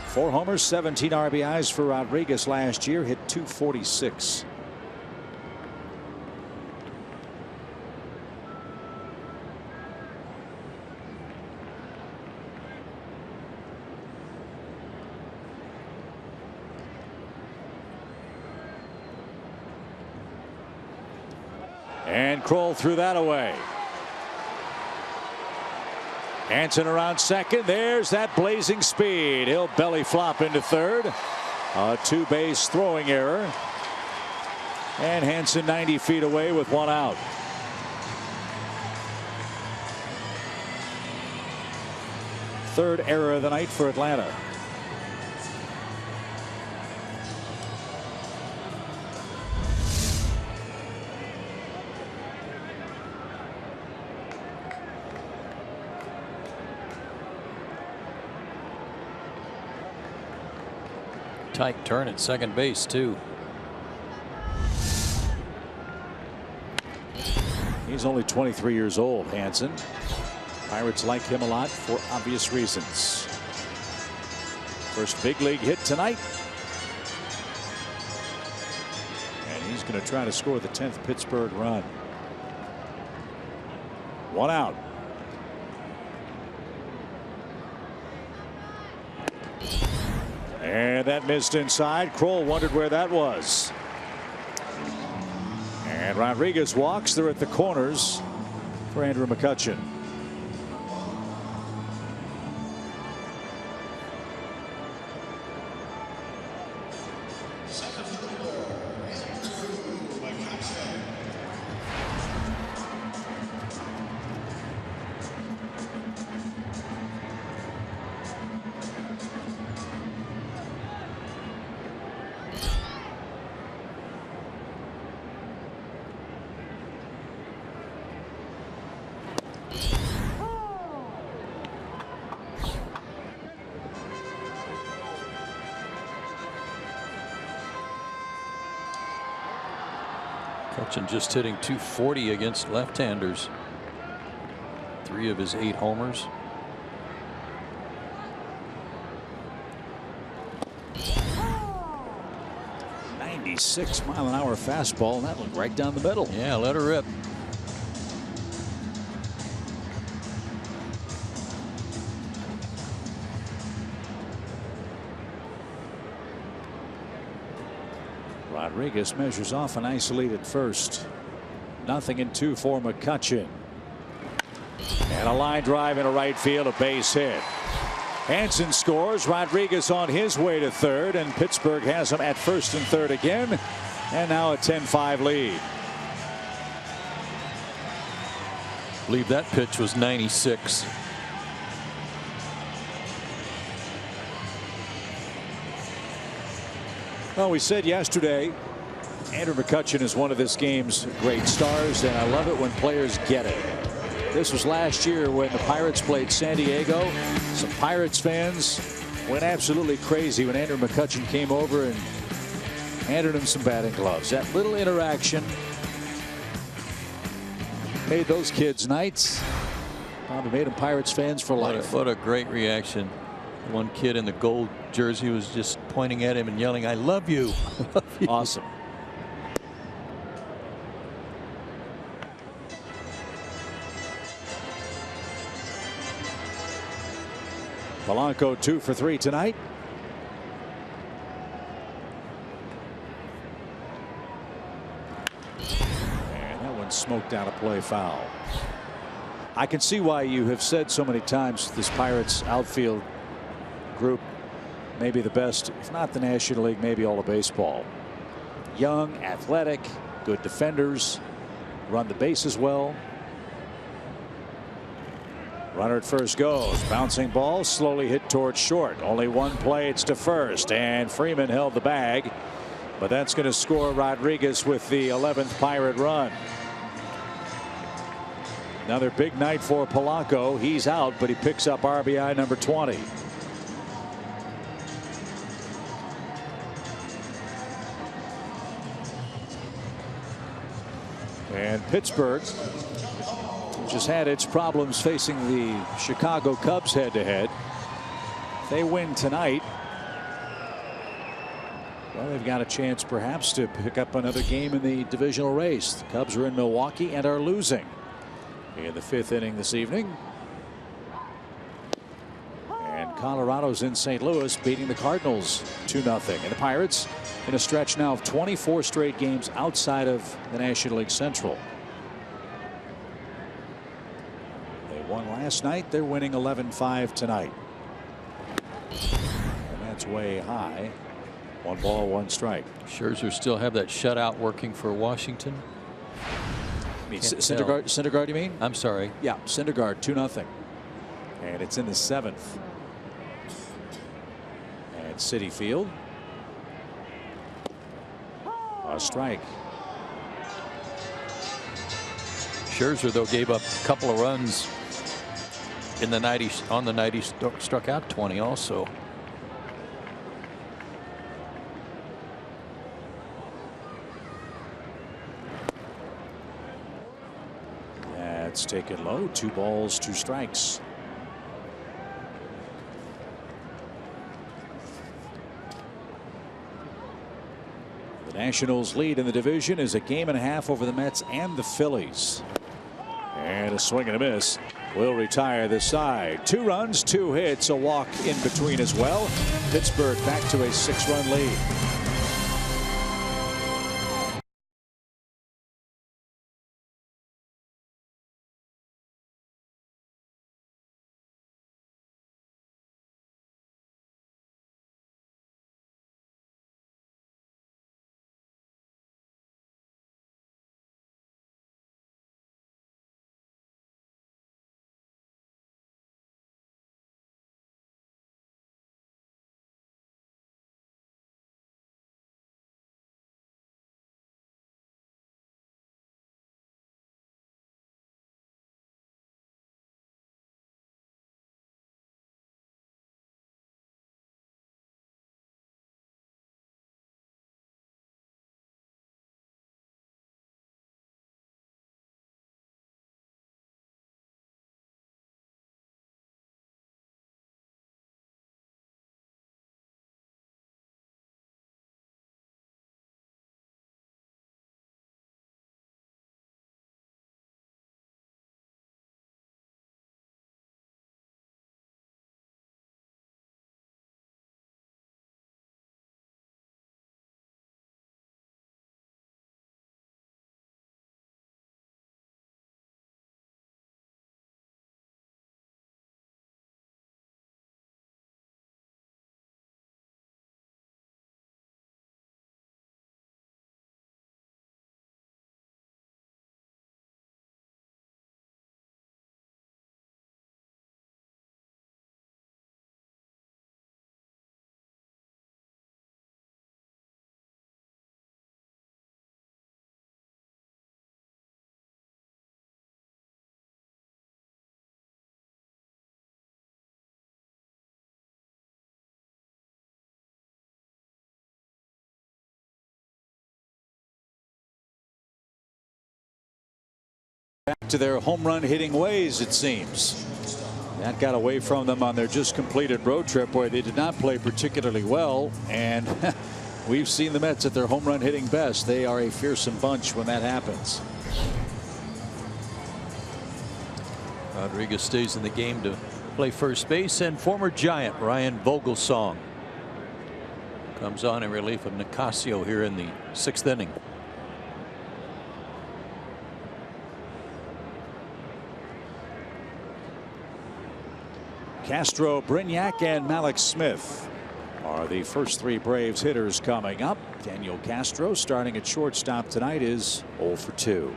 Four homers, 17 RBIs for Rodriguez last year. Hit .246. And Kroll threw that away. Hansen around second. There's that blazing speed. He'll belly flop into third. A 2-base throwing error. And Hansen 90 feet away with 1 out. Third error of the night for Atlanta. Tight turn at second base too. He's only 23 years old, Hansen. Pirates like him a lot for obvious reasons. First big league hit tonight. And he's going to try to score the 10th Pittsburgh run. 1 out. And that missed inside. Kroll wondered where that was. And Rodriguez walks. They're at the corners for Andrew McCutchen. McCutchen just hitting .240 against left-handers. 3 of his 8 homers. .96-mile-an-hour fastball, and that went right down the middle. Yeah, let her rip. Rodriguez measures off an isolated first. 0-2 for McCutchen. And a line drive into right field, a base hit. Hansen scores. Rodriguez on his way to third, and Pittsburgh has him at first and third again. And now a 10-5 lead. I believe that pitch was 96. Well, we said yesterday, Andrew McCutchen is one of this game's great stars, and I love it when players get it. This was last year when the Pirates played San Diego. Some Pirates fans went absolutely crazy when Andrew McCutchen came over and handed him some batting gloves. That little interaction made those kids Knights. Probably made them Pirates fans for life. What a great reaction. One kid in the gold jersey was just pointing at him and yelling, "I love you." Awesome. Polanco 2 for 3 tonight. And that one smoked out a play foul. I can see why you have said so many times this Pirates outfield group may be the best, if not the National League, maybe all of baseball. Young, athletic, good defenders, run the bases well. Runner at first goes. Bouncing ball slowly hit towards short. Only one play. It's to first. And Freeman held the bag. But that's going to score Rodriguez with the 11th Pirate run. Another big night for Polanco. He's out, but he picks up RBI number 20. And Pittsburgh, which has had its problems facing the Chicago Cubs head-to-head. They win tonight. Well, they've got a chance perhaps to pick up another game in the divisional race. The Cubs are in Milwaukee and are losing in the 5th inning this evening. And Colorado's in St. Louis beating the Cardinals 2-0. And the Pirates in a stretch now of 24 straight games outside of the National League Central. They won last night. They're winning 11-5 tonight. And that's way high. 1 ball, 1 strike. Scherzer still have that shutout working for Washington. I mean, Syndergaard, you mean? I'm sorry. Yeah, Syndergaard 2-0. And it's in the 7th. And Citi Field. A strike. Scherzer, though, gave up a couple of runs in the night. On the night he struck out 20 also. That's taken low. 2 balls, 2 strikes. The Nationals lead in the division is a 1.5 over the Mets and the Phillies. And a swing and a miss will retire the side. 2 runs, 2 hits, a walk in between as well. Pittsburgh back to a 6-run lead. back to their home run hitting ways, it seems. That got away from them on their just completed road trip where they did not play particularly well. And we've seen the Mets at their home run hitting best. They are a fearsome bunch when that happens. Rodriguez stays in the game to play first base, and former Giant Ryan Vogelsong comes on in relief of Nicasio here in the 6th inning. Castro, Brignac, and Malik Smith are the first 3 Braves hitters coming up. Daniel Castro, starting at shortstop tonight, is 0 for 2.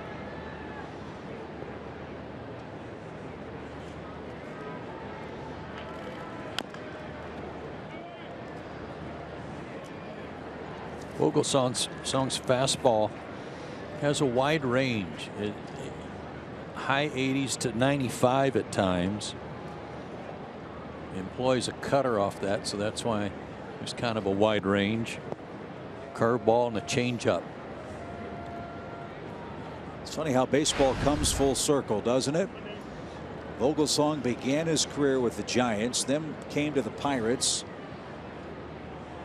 Vogelsong's fastball has a wide range. High 80s to 95 at times. Employs a cutter off that, so that's why there's kind of a wide range. Curveball and a changeup. It's funny how baseball comes full circle, doesn't it? Vogelsong began his career with the Giants, then came to the Pirates.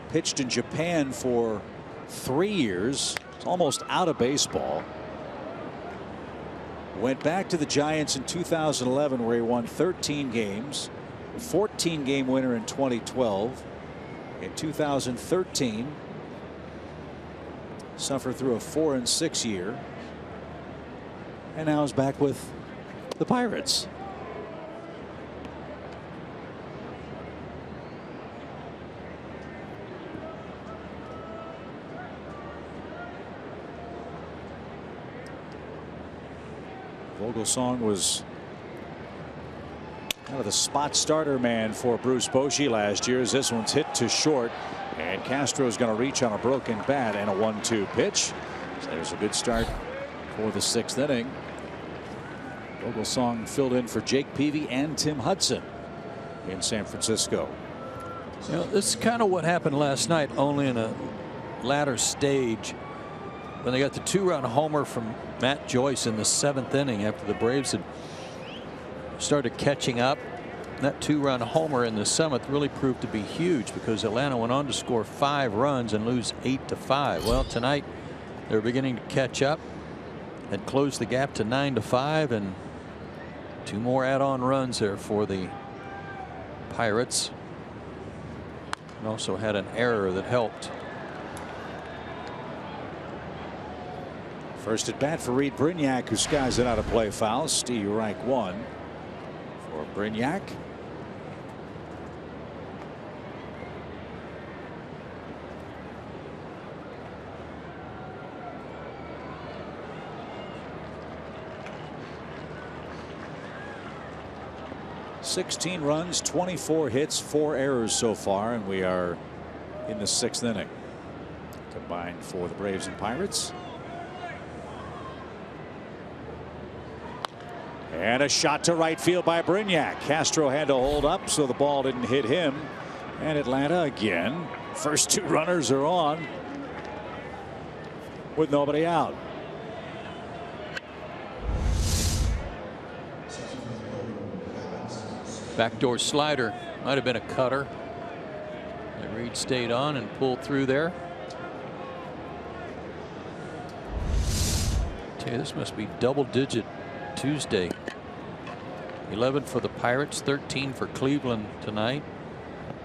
Pitched in Japan for 3 years. It's almost out of baseball. Went back to the Giants in 2011 where he won 13 games. 14-game winner in 2012. In 2013 suffered through a 4-6 year, and now is back with the Pirates. Vogelsong was kind of the spot starter man for Bruce Bochy last year, as this one's hit to short, and Castro's going to reach on a broken bat and a 1-2 pitch. So there's a good start for the 6th inning. Vogelsong filled in for Jake Peavy and Tim Hudson in San Francisco. You know, this is kind of what happened last night, only in a latter stage, when they got the 2-run homer from Matt Joyce in the 7th inning after the Braves had started catching up. That 2-run homer in the 7th really proved to be huge, because Atlanta went on to score 5 runs and lose 8-5. Well, tonight they're beginning to catch up and close the gap to 9-5, and 2 more add-on runs there for the Pirates. And also had an error that helped. First at bat for Reed Brignac, who skies it out of play foul. Steve Reich 1 for Brignac. (16 runs, 24 hits, 4 errors so far, and we are in the 6th inning. Combined for the Braves and Pirates. And a shot to right field by Brignac. Castro had to hold up so the ball didn't hit him. And Atlanta again. First 2 runners are on with nobody out. Backdoor slider, might have been a cutter. And Reed stayed on and pulled through there. Tell you, this must be double-digit Tuesday. 11 for the Pirates, 13 for Cleveland tonight,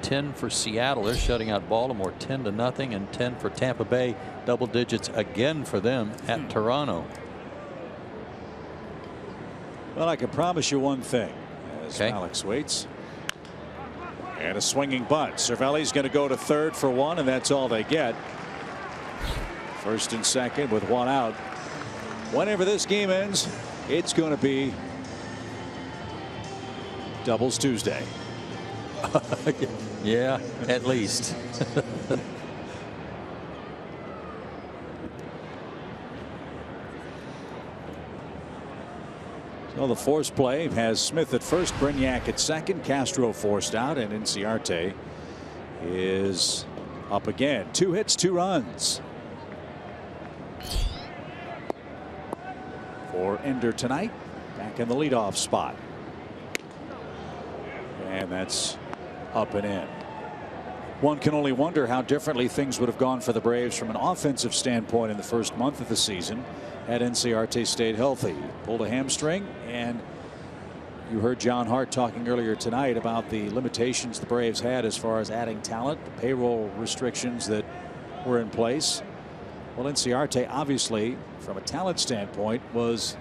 10 for Seattle. They're shutting out Baltimore 10-0, and 10 for Tampa Bay. Double digits again for them at Toronto. Well, I can promise you one thing, as Alex waits. And a swinging bunt. Cervelli's going to go to third for 1, and that's all they get. First and second with 1 out. Whenever this game ends, it's going to be Doubles Tuesday. Yeah, at least. So the force play has Smith at first, Brignac at second, Castro forced out, and Inciarte is up again. 2 hits, 2 runs for Ender tonight. back in the leadoff spot. And that's up and in. One can only wonder how differently things would have gone for the Braves from an offensive standpoint in the first month of the season had Inciarte stayed healthy. Pulled a hamstring, and you heard John Hart talking earlier tonight about the limitations the Braves had as far as adding talent, the payroll restrictions that were in place. Well, Inciarte, obviously, from a talent standpoint, was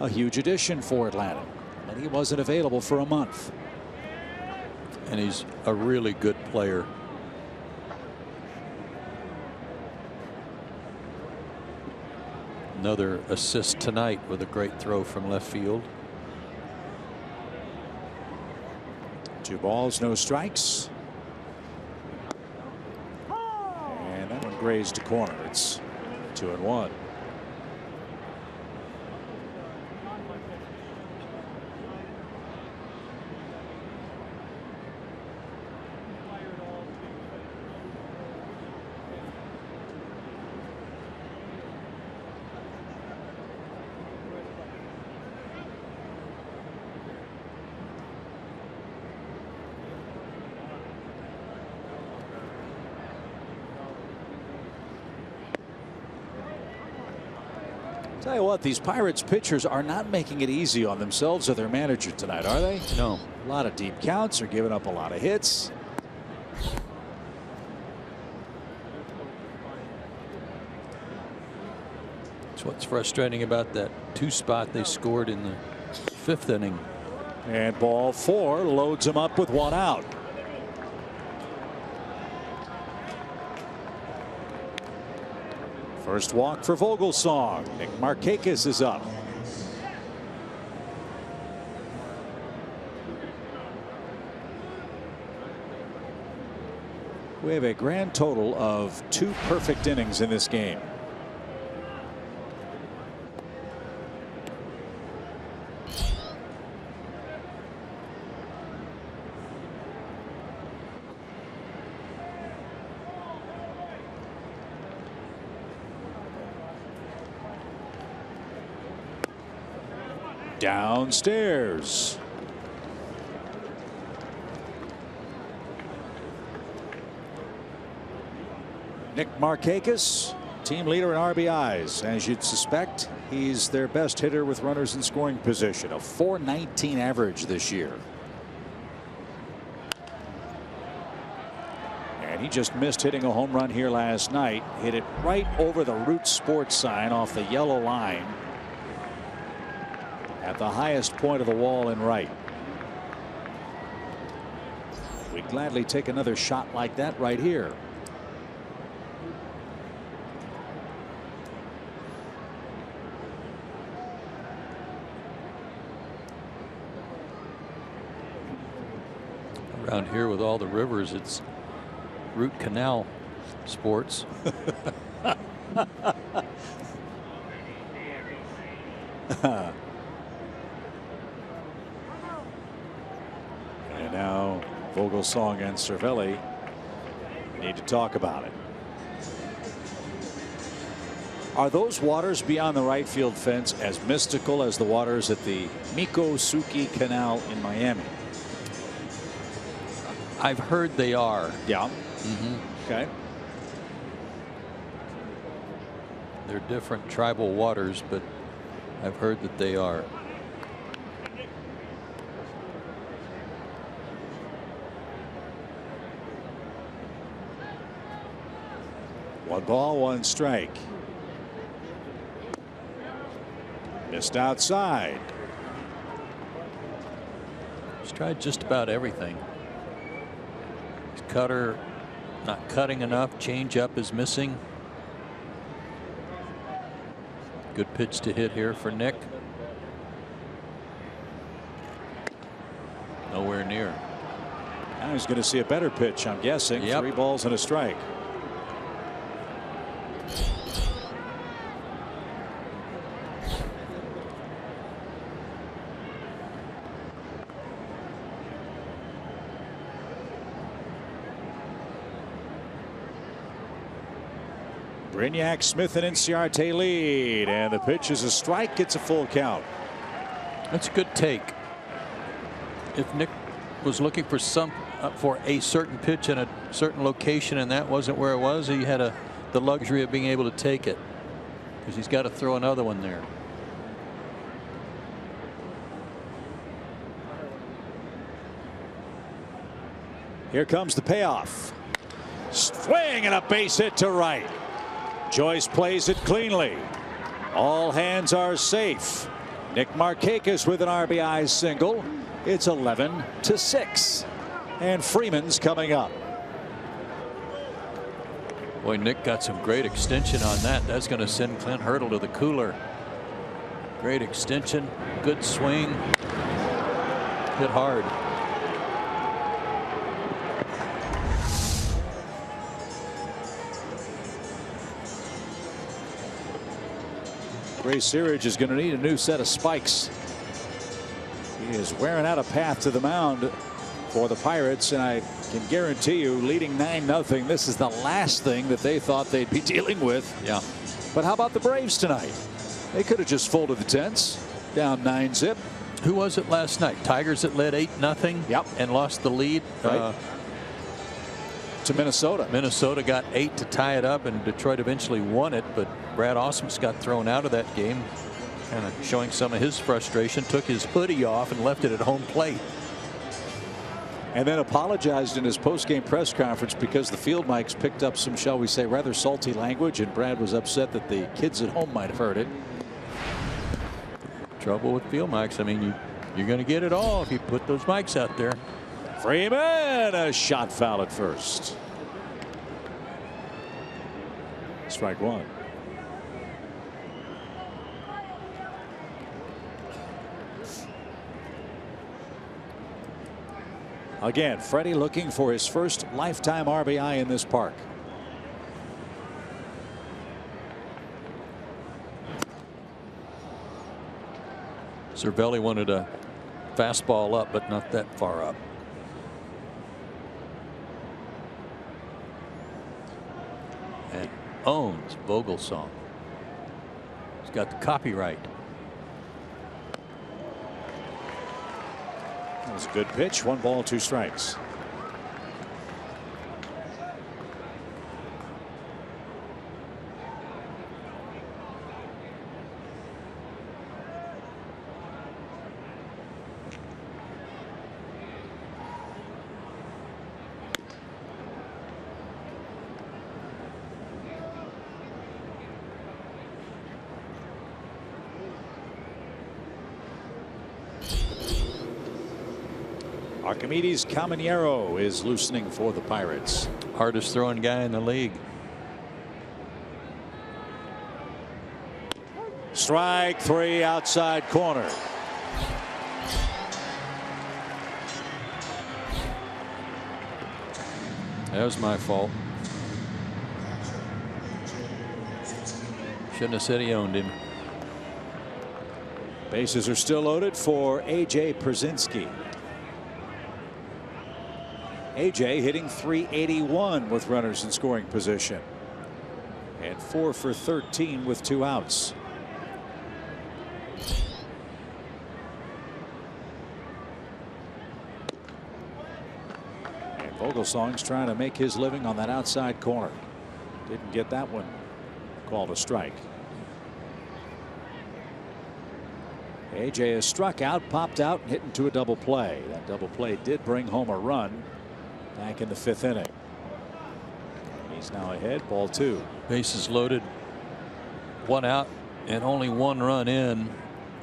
a huge addition for Atlanta, and he wasn't available for a month. And he's a really good player. Another assist tonight with a great throw from left field. 2 balls, no strikes. And that one grazed a corner. It's 2-1. Tell you what, these Pirates pitchers are not making it easy on themselves or their manager tonight, are they? No. A lot of deep counts. They're giving up a lot of hits. That's what's frustrating about that 2 spot they scored in the 5th inning. And ball 4 loads him up with 1 out. First walk for Vogelsong. Nick Markakis is up. We have a grand total of 2 perfect innings in this game. Downstairs. Nick Markakis, team leader in RBIs. As you'd suspect, he's their best hitter with runners in scoring position, a .419 average this year. And he just missed hitting a home run here last night. Hit it right over the Root Sports sign off the yellow line at the highest point of the wall in right. We'd gladly take another shot like that right here. Around here with all the rivers, it's root canal sports. And now Vogelsong and Cervelli need to talk about it. Are those waters beyond the right field fence as mystical as the waters at the Mikosuke Canal in Miami? I've heard they are. Yeah. Okay. They're different tribal waters, but I've heard that they are. One ball, 1 strike. Missed outside. He's tried just about everything. His cutter not cutting enough. Changeup is missing. Good pitch to hit here for Nick. Nowhere near. Now he's going to see a better pitch, I'm guessing. Yep. 3 balls and a strike. Brignac, Smith, and Inciarte lead, and the pitch is a strike. It's a full count. That's a good take. If Nick was looking for for a certain pitch in a certain location and that wasn't where it was, he had the luxury of being able to take it, because he's got to throw another one there. Here comes the payoff. Swing and a base hit to right. Joyce plays it cleanly. All hands are safe. Nick Markakis with an RBI single. It's 11-6. And Freeman's coming up. Boy, Nick got some great extension on that. That's going to send Clint Hurdle to the cooler. Great extension. Good swing. Hit hard. Ray Searage is going to need a new set of spikes. He is wearing out a path to the mound for the Pirates, and I can guarantee you, leading 9-0, this is the last thing that they thought they'd be dealing with. Yeah. But how about the Braves tonight? They could have just folded the tents, down 9-zip. Who was it last night? Tigers that led 8-0. Yep. And lost the lead. Right. To Minnesota. Minnesota got 8 to tie it up, and Detroit eventually won it, but Brad Ausmus got thrown out of that game, kind of showing some of his frustration. Took his hoodie off and left it at home plate. And then apologized in his post-game press conference because the field mics picked up some, shall we say, rather salty language, and Brad was upset that the kids at home might have heard it. Trouble with field mics. I mean, you're going to get it all if you put those mics out there. Freeman, a shot foul at first. Strike one. Again, Freddie looking for his first lifetime RBI in this park. Cervelli wanted a fastball up, but not that far up. And owns Vogelsong. He's got the copyright. That was a good pitch. 1 ball, 2 strikes. Archimedes Caminero is loosening for the Pirates. Hardest throwing guy in the league. Strike 3 outside corner. That was my fault. Shouldn't have said he owned him. Bases are still loaded for A.J. Przinsky. A.J. hitting .381 with runners in scoring position. And 4 for 13 with 2 outs. And Vogelsong's trying to make his living on that outside corner. Didn't get that one called a strike. A.J. has struck out, popped out, and hit into a double play. That double play did bring home a run back in the 5th inning. He's now ahead, ball 2. Bases loaded, 1 out, and only 1 run in.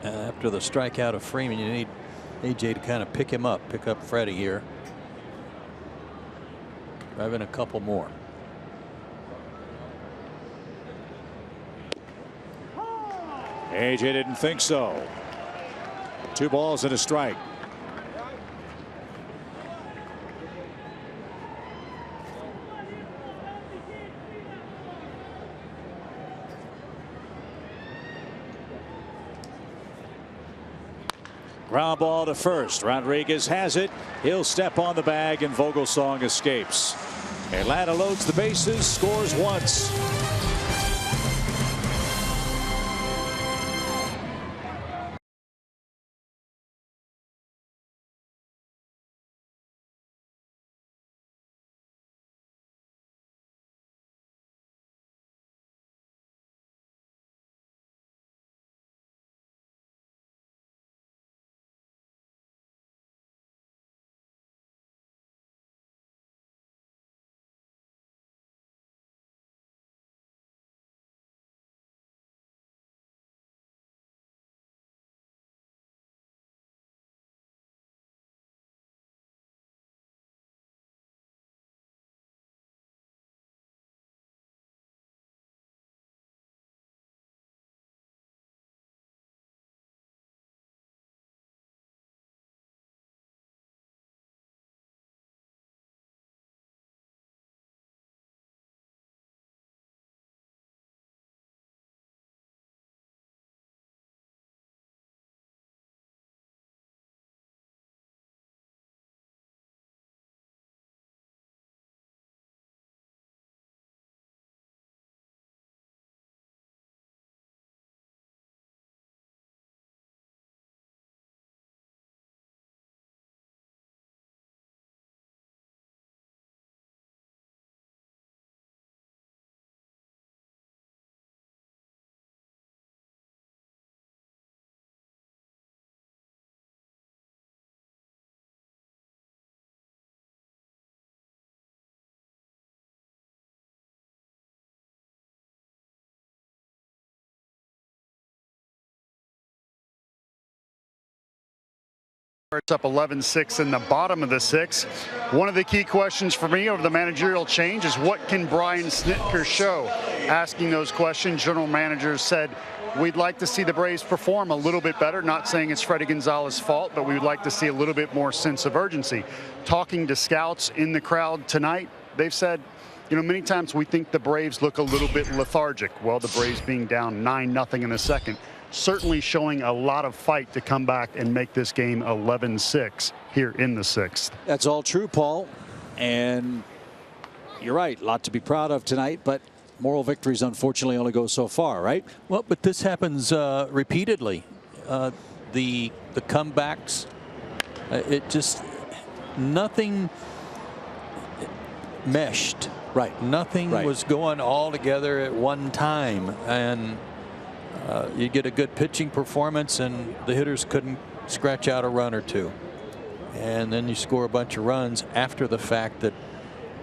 After the strikeout of Freeman, you need A.J. to kind of pick him up, pick up Freddie here. Driving a couple more. A.J. didn't think so. 2 balls and a strike. Ground ball to first. Rodriguez has it. He'll step on the bag, and Vogelsong escapes. Atlanta loads the bases, scores once. It's up 11-6 in the bottom of the sixth. One of the key questions for me over the managerial change is what can Brian Snitker show? Asking those questions, general managers said, we'd like to see the Braves perform a little bit better. Not saying it's Freddie Gonzalez's fault, but we would like to see a little bit more sense of urgency. Talking to scouts in the crowd tonight, they've said, you know, many times we think the Braves look a little bit lethargic. Well, the Braves being down 9-0 in the second. Certainly showing a lot of fight to come back and make this game 11-6 here in the sixth. That's all true, Paul. And you're right, a lot to be proud of tonight, but moral victories unfortunately only go so far, right? Well, but this happens repeatedly. The comebacks, it just, nothing meshed. Right. Nothing was going all together at one time. And you get a good pitching performance and the hitters couldn't scratch out a run or two. And then you score a bunch of runs after the fact that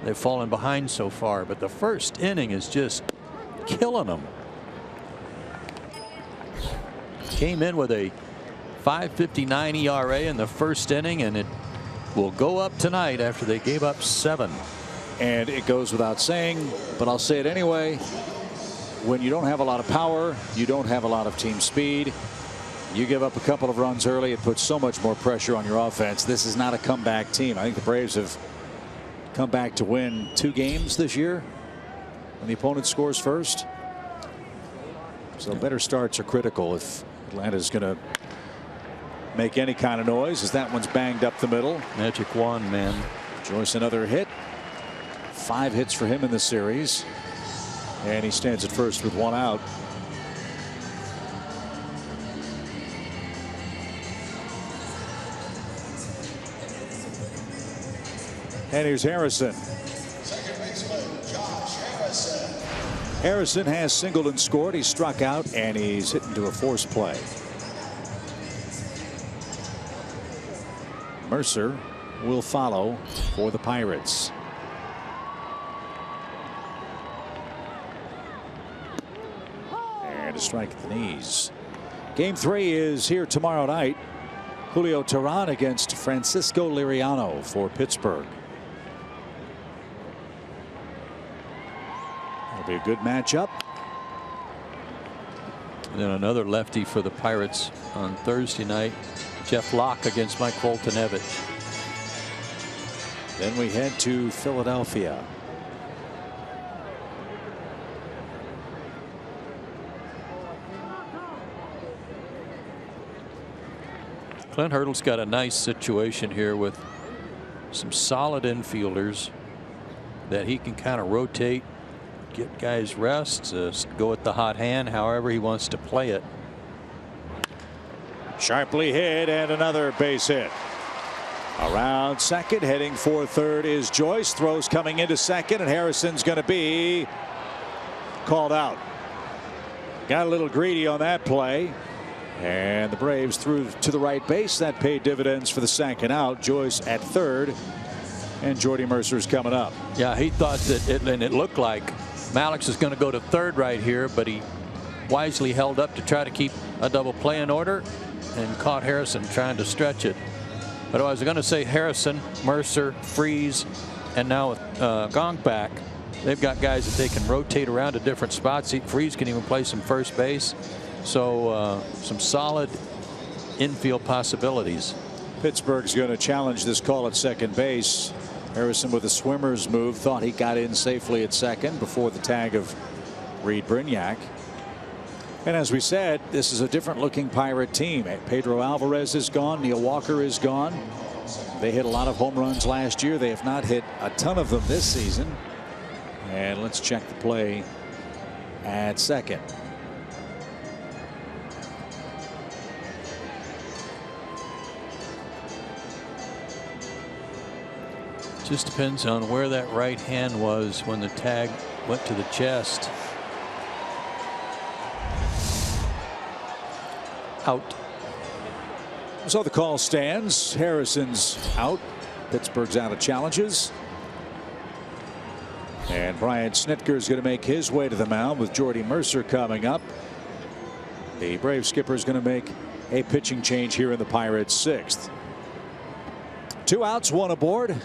they've fallen behind so far. But the first inning is just killing them. Came in with a 5.59 ERA in the first inning, and it will go up tonight after they gave up 7. And it goes without saying, but I'll say it anyway. When you don't have a lot of power, you don't have a lot of team speed, you give up a couple of runs early, it puts so much more pressure on your offense. This is not a comeback team. I think the Braves have come back to win 2 games this year when the opponent scores first. So better starts are critical if Atlanta's going to make any kind of noise, as that one's banged up the middle. Magic wand, man. Joyce another hit. 5 hits for him in the series. And he stands at first with 1 out. And here's Harrison. Harrison has singled and scored. He's struck out and he's hit into a force play. Mercer will follow for the Pirates. A strike at the knees. Game 3 is here tomorrow night. Julio Teheran against Francisco Liriano for Pittsburgh. It'll be a good matchup. And then another lefty for the Pirates on Thursday night. Jeff Locke against Mike Foltynewicz. Then we head to Philadelphia. Clint Hurdle's got a nice situation here with some solid infielders that he can kind of rotate, get guys rest, go with the hot hand, however he wants to play it. Sharply hit and another base hit. Around second, heading for third is Joyce. Throws coming into second, and Harrison's going to be called out. Got a little greedy on that play. And the Braves threw to the right base. That paid dividends for the second out. Joyce at third. And Jordy Mercer's coming up. Yeah, he thought that it looked like Malix is going to go to third right here, but he wisely held up to try to keep a double play in order and caught Harrison trying to stretch it. But I was going to say Harrison, Mercer, Freeze, and now with Gong back, they've got guys that they can rotate around to different spots. Freeze can even play some first base. So some solid infield possibilities. Pittsburgh's going to challenge this call at second base. Harrison with a swimmer's move thought he got in safely at second before the tag of Reed Brignac. And as we said, this is a different looking Pirate team. Pedro Alvarez is gone. Neil Walker is gone. They hit a lot of home runs last year. They have not hit a ton of them this season. And let's check the play at second. Just depends on where that right hand was when the tag went to the chest. Out. So the call stands. Harrison's out. Pittsburgh's out of challenges. And Brian Snitker is going to make his way to the mound with Jordy Mercer coming up. The Brave skipper is going to make a pitching change here in the Pirates' sixth. 2 outs, 1 aboard.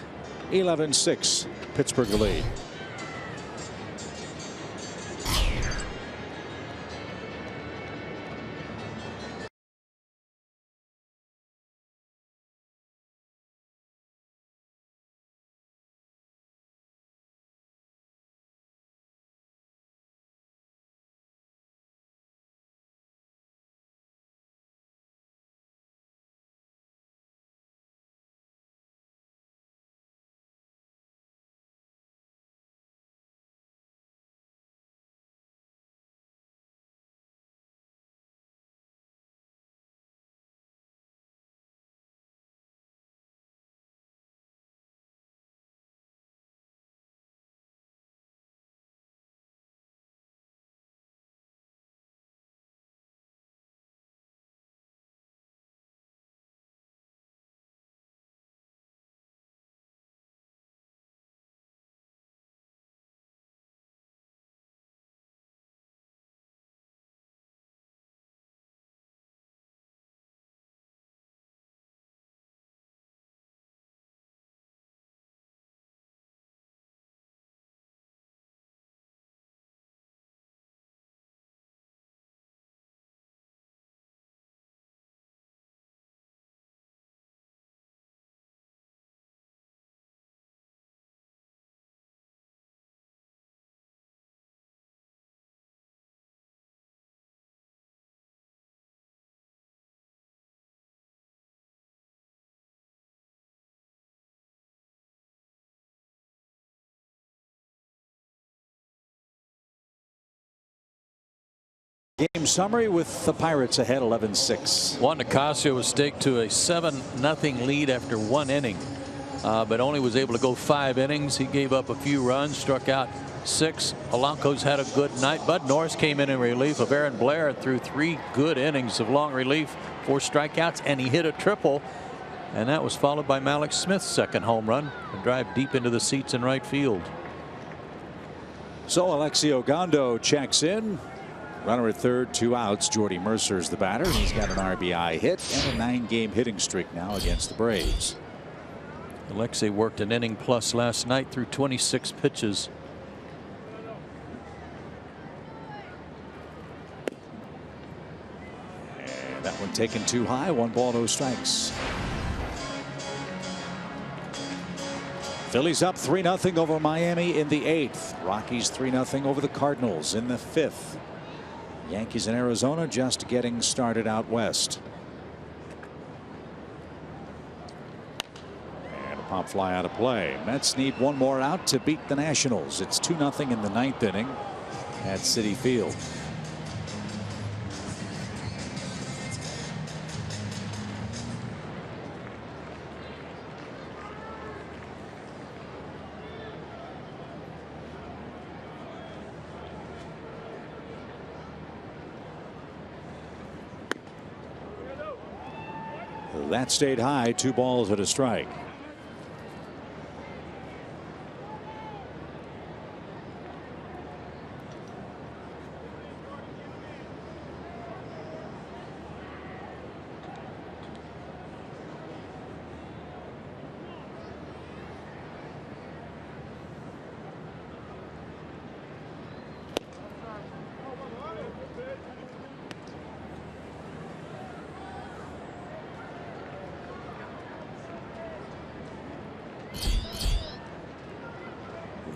11-6. Pittsburgh the lead. Game summary with the Pirates ahead 11-6. Juan Nicasio was staked to a 7-0 lead after 1 inning, but only was able to go 5 innings. He gave up a few runs, struck out 6. Polanco's had a good night. Bud Norris came in relief of Aaron Blair through 3 good innings of long relief, 4 strikeouts, and he hit a triple. And that was followed by Malik Smith's 2nd home run, a drive deep into the seats in right field. So Alexi Ogando checks in. Runner at third, 2 outs. Jordy Mercer's the batter. He's got an RBI hit and a 9-game hitting streak now against the Braves. Alexei worked an inning plus last night through 26 pitches. And that one taken too high. 1 ball, no strikes. Phillies up 3-0 over Miami in the 8th. Rockies 3-0 over the Cardinals in the 5th. Yankees in Arizona just getting started out west. And a pop fly out of play. Mets need 1 more out to beat the Nationals. It's 2-0 in the 9th inning at Citi Field. That stayed high. 2 balls and a strike.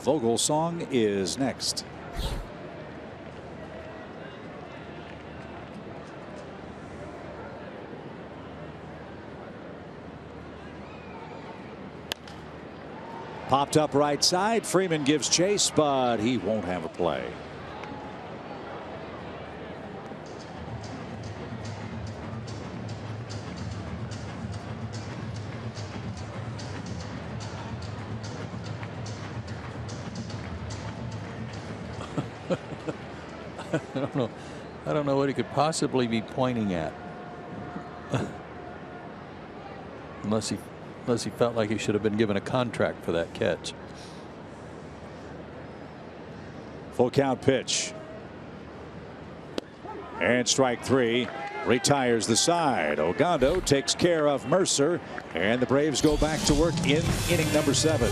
Vogelsong is next. Popped up right side. Freeman gives chase, but he won't have a play. I don't know what he could possibly be pointing at. unless he felt like he should have been given a contract for that catch. Full count pitch. And strike 3. retires the side. Ogando takes care of Mercer, and the Braves go back to work in inning number 7.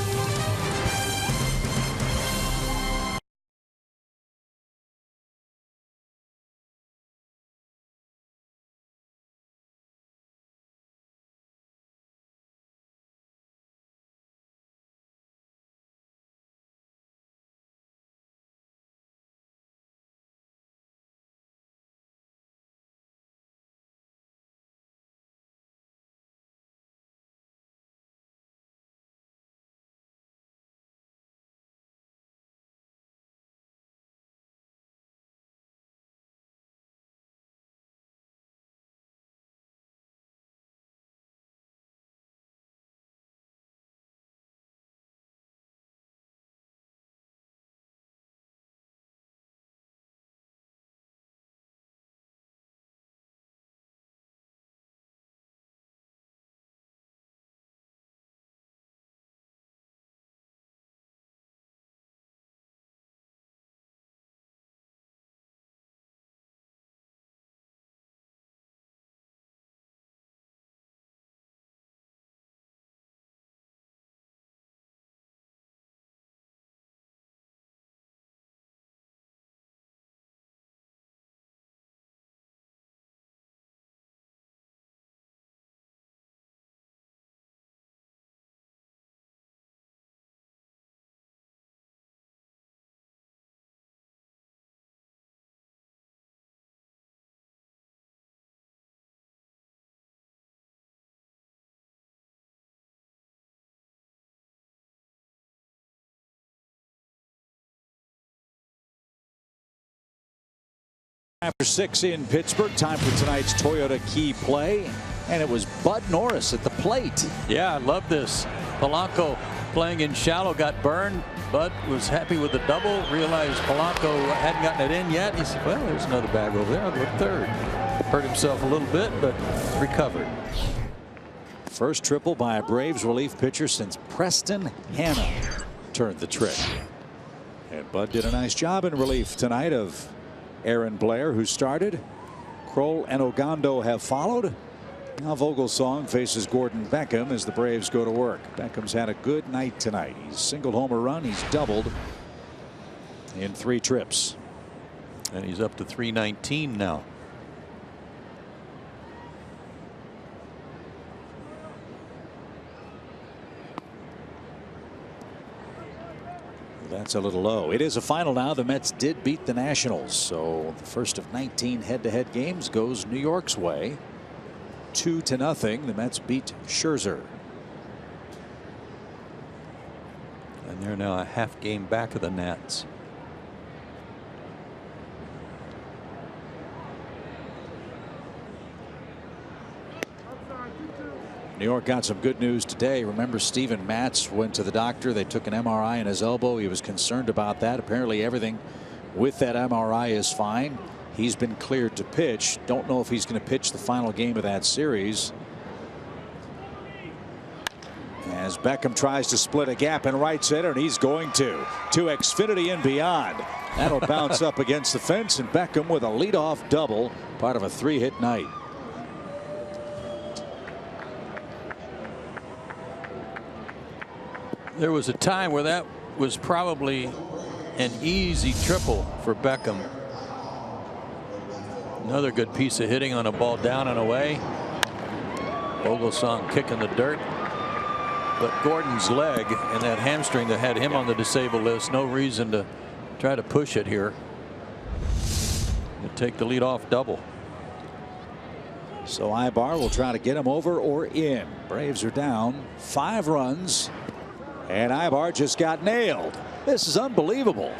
After 6 in Pittsburgh, time for tonight's Toyota Key play, and it was Bud Norris at the plate. Yeah, I love this. Polanco playing in shallow got burned. Bud was happy with the double, realized Polanco hadn't gotten it in yet. He said, well, there's another bag over there. I'll go third. Hurt himself a little bit, but recovered. First triple by a Braves relief pitcher since Preston Hanna turned the trick. And Bud did a nice job in relief tonight of Aaron Blair, who started. Kroll and Ogando have followed. Now Vogelsong faces Gordon Beckham as the Braves go to work. Beckham's had a good night tonight. He's singled home a run. He's doubled in 3 trips. And he's up to 319 now. That's a little low. It is a final now. The Mets did beat the Nationals, so the first of 19 head-to-head games goes New York's way. 2-0. The Mets beat Scherzer. And they're now a half game back of the Nats. New York got some good news today. Remember, Steven Matz went to the doctor. They took an MRI in his elbow. He was concerned about that. Apparently everything with that MRI is fine. He's been cleared to pitch. Don't know if he's going to pitch the final game of that series. As Beckham tries to split a gap in right center, and he's going to Xfinity and beyond. That'll bounce up against the fence, and Beckham with a leadoff double, part of a 3-hit night. There was a time where that was probably an easy triple for Beckham. Another good piece of hitting on a ball down and away. Vogelsong kicking the dirt. But Gordon's leg and that hamstring that had him on the disabled list, no reason to try to push it here. He'll take the leadoff double. So Ibar will try to get him over or in. Braves are down 5 runs. And Ibar just got nailed. This is unbelievable.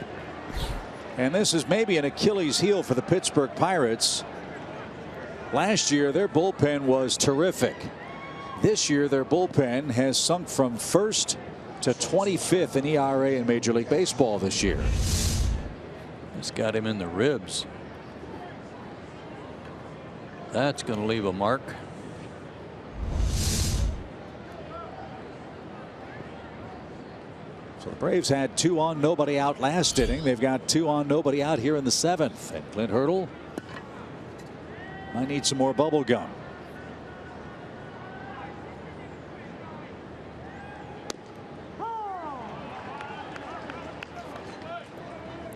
And this is maybe an Achilles heel for the Pittsburgh Pirates. Last year their bullpen was terrific. This year their bullpen has sunk from 1st to 25th in ERA in Major League Baseball this year. It's got him in the ribs. That's going to leave a mark. So the Braves had 2 on, nobody out last inning. They've got 2 on, nobody out here in the 7th. And Clint Hurdle I need some more bubble gum.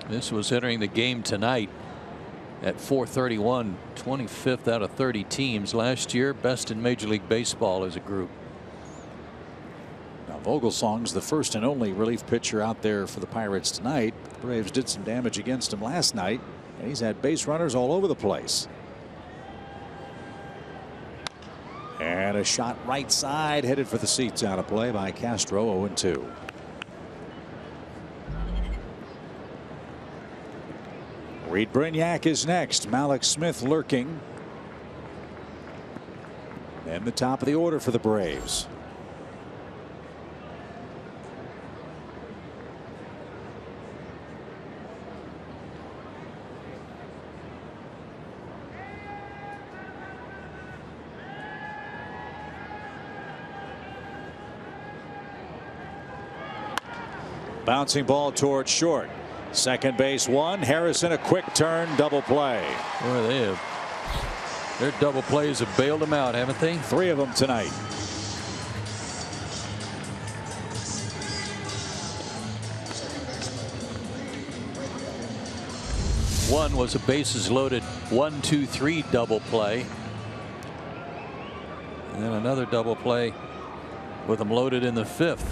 This was entering the game tonight at 431, 25th out of 30 teams. Last year, best in Major League Baseball as a group. Now, Vogelsong's the first and only relief pitcher out there for the Pirates tonight. The Braves did some damage against him last night, and he's had base runners all over the place. And a shot right side headed for the seats, out of play by Castro. 0-2. Reed Brignac is next. Malik Smith lurking. And the top of the order for the Braves. Bouncing ball towards short. Second base one. Harrison, a quick turn, double play. Boy, their double plays have bailed them out, haven't they? 3 of them tonight. One was a bases loaded 1-2-3 double play. And then another double play with them loaded in the 5th.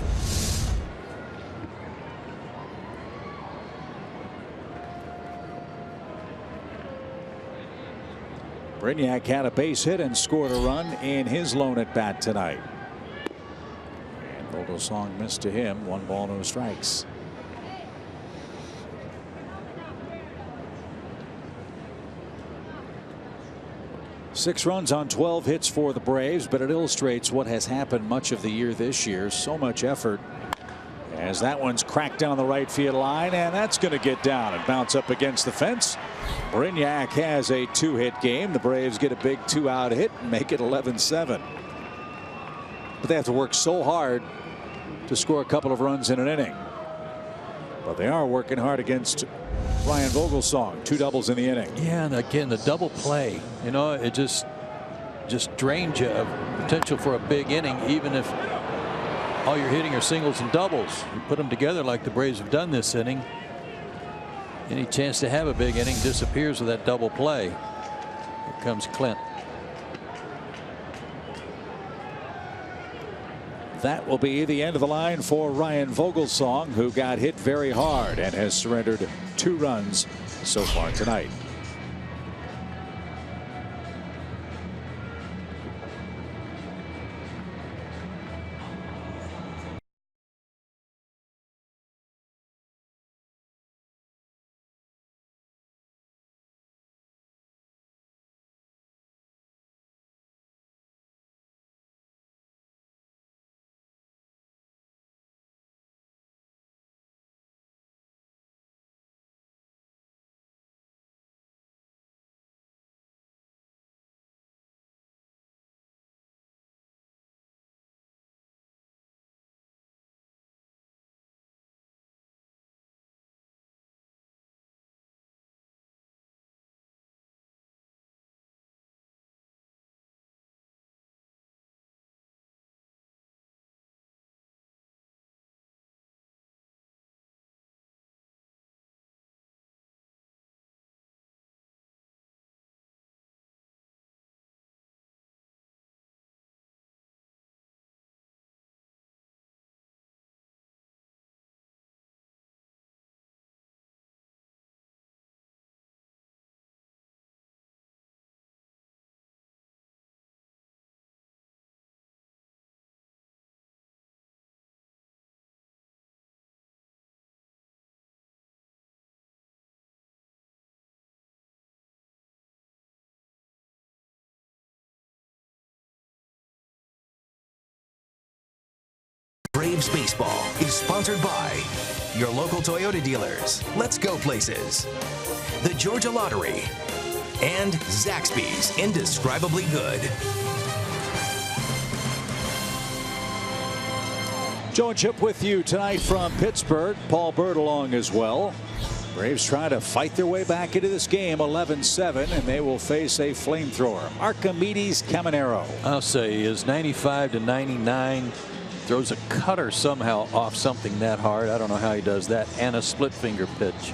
Brignac had a base hit and scored a run in his lone at bat tonight. And Vogelsong missed to him. 1 ball, no strikes. Six runs on 12 hits for the Braves, but it illustrates what has happened much of the year this year. So much effort, as that one's cracked down the right field line, and that's going to get down and bounce up against the fence. Brignac has a 2-hit game. The Braves get a big 2-out hit and make it 11-7. But they have to work so hard to score a couple of runs in an inning. But they are working hard against Ryan Vogelsong. 2 doubles in the inning. Yeah, and again, the double play, you know, it just drains you of potential for a big inning, even if all you're hitting are singles and doubles. You put them together like the Braves have done this inning. Any chance to have a big inning disappears with that double play. Here comes Clint. That will be the end of the line for Ryan Vogelsong, who got hit very hard and has surrendered 2 runs so far tonight. Braves Baseball is sponsored by your local Toyota dealers, Let's Go Places, the Georgia Lottery, and Zaxby's Indescribably Good. Joe and Chip with you tonight from Pittsburgh. Paul Bird along as well. Braves try to fight their way back into this game 11-7, and they will face a flamethrower, Archimedes Caminero. I'll say he is 95 to 99. Throws a cutter somehow off something that hard. I don't know how he does that, and a split finger pitch.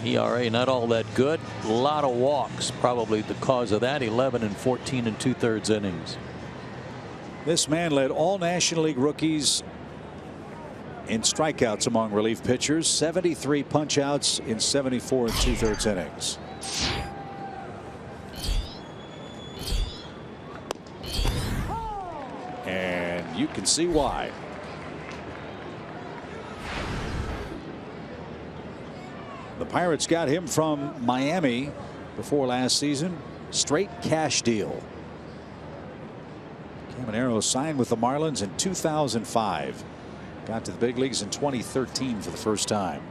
ERA not all that good. A lot of walks, probably the cause of that. 11 and 14 and 2/3 innings. This man led all National League rookies in strikeouts among relief pitchers. 73 punchouts in 74 and 2/3 innings. And you can see why. The Pirates got him from Miami before last season. Straight cash deal. Caminero signed with the Marlins in 2005. Got to the big leagues in 2013 for the first time.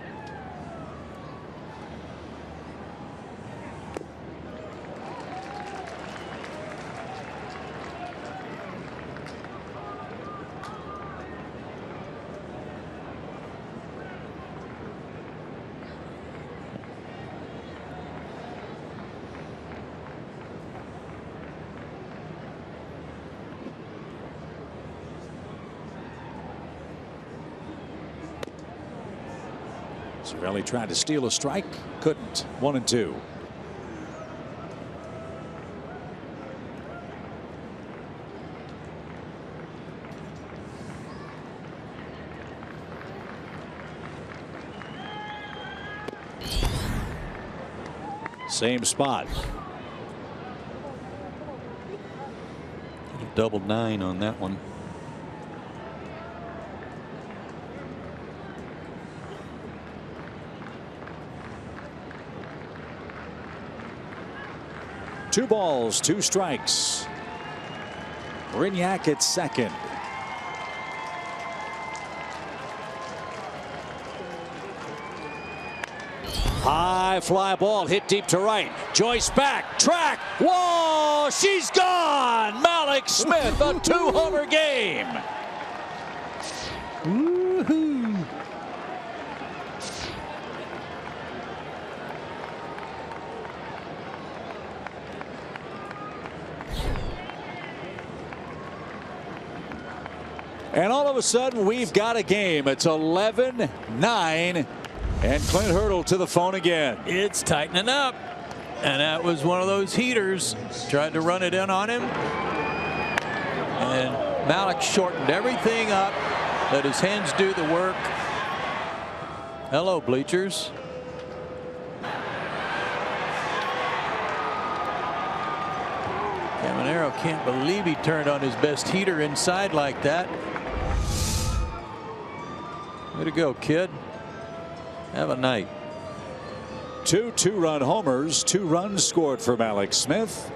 Cervelli tried to steal a strike, couldn't. 1-2. Same spot. Double 9 on that one. Two balls, two strikes. Brignac at second. High fly ball hit deep to right. Joyce back, track, whoa, she's gone. Malik Smith, a 2-homer game. Woohoo. And all of a sudden, we've got a game. It's 11-9. And Clint Hurdle to the phone again. It's tightening up. And that was one of those heaters. Tried to run it in on him. And Malik shortened everything up. Let his hands do the work. Hello, bleachers. Caminero can't believe he turned on his best heater inside like that. Way to go, kid. Have a night. Two two-run homers, 2 runs scored for Malik Smith.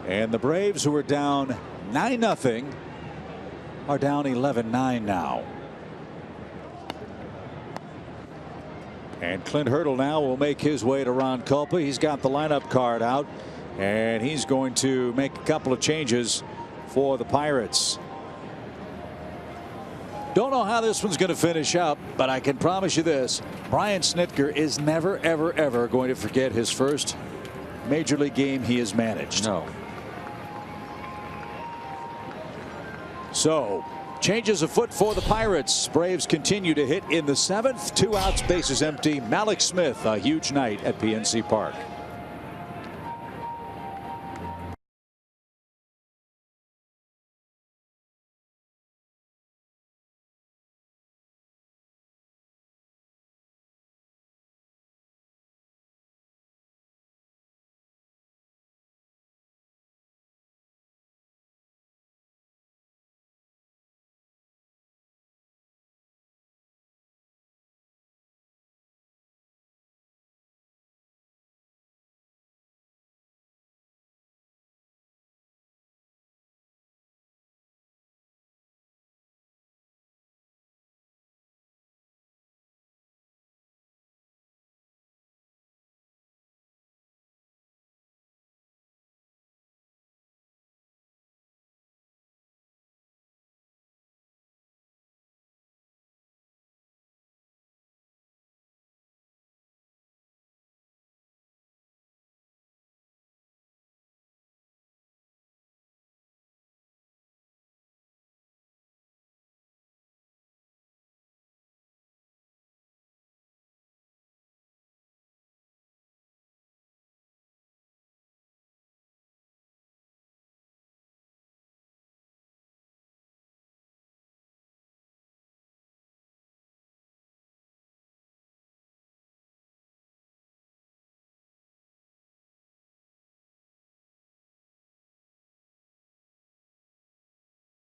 And the Braves, who were down 9-0, are down 11-9 now. And Clint Hurdle now will make his way to Ron Culpa. He's got the lineup card out, and he's going to make a couple of changes for the Pirates. Don't know how this one's going to finish up, but I can promise you this. Brian Snitker is never, ever, ever going to forget his first major league game he has managed. No. So, changes afoot for the Pirates. Braves continue to hit in the 7th. 2 outs, bases empty. Malik Smith, a huge night at PNC Park.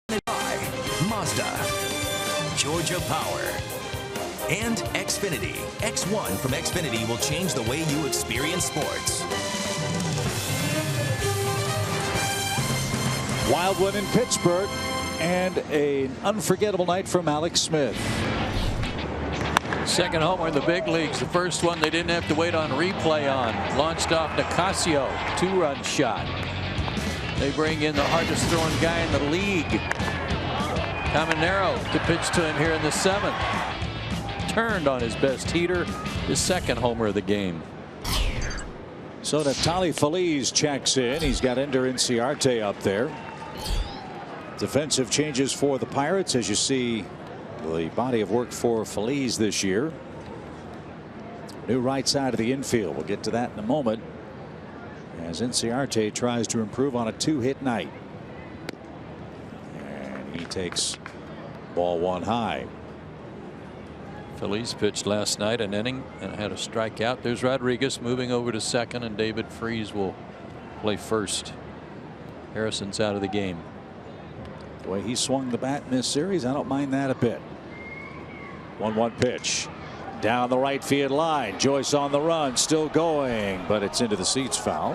Mazda, Georgia Power, and Xfinity. X1 from Xfinity will change the way you experience sports. Wild one in Pittsburgh, and an unforgettable night from Alex Smith. Second homer in the big leagues. The first one they didn't have to wait on replay on. Launched off Nicasio, 2-run shot. They bring in the hardest throwing guy in the league, Caminero, to pitch to him here in the 7th. Turned on his best heater, his second homer of the game. So Neftali Feliz checks in. He's got Ender Inciarte up there. Defensive changes for the Pirates, as you see the body of work for Feliz this year. New right side of the infield. We'll get to that in a moment, as Inciarte tries to improve on a 2-hit night. And he takes ball 1 high. Feliz pitched last night an inning and had a strikeout. There's Rodriguez moving over to second, and David Freese will play first. Harrison's out of the game. The way he swung the bat in this series, I don't mind that a bit. 1-1 pitch down the right field line. Joyce on the run, still going, but it's into the seats, foul.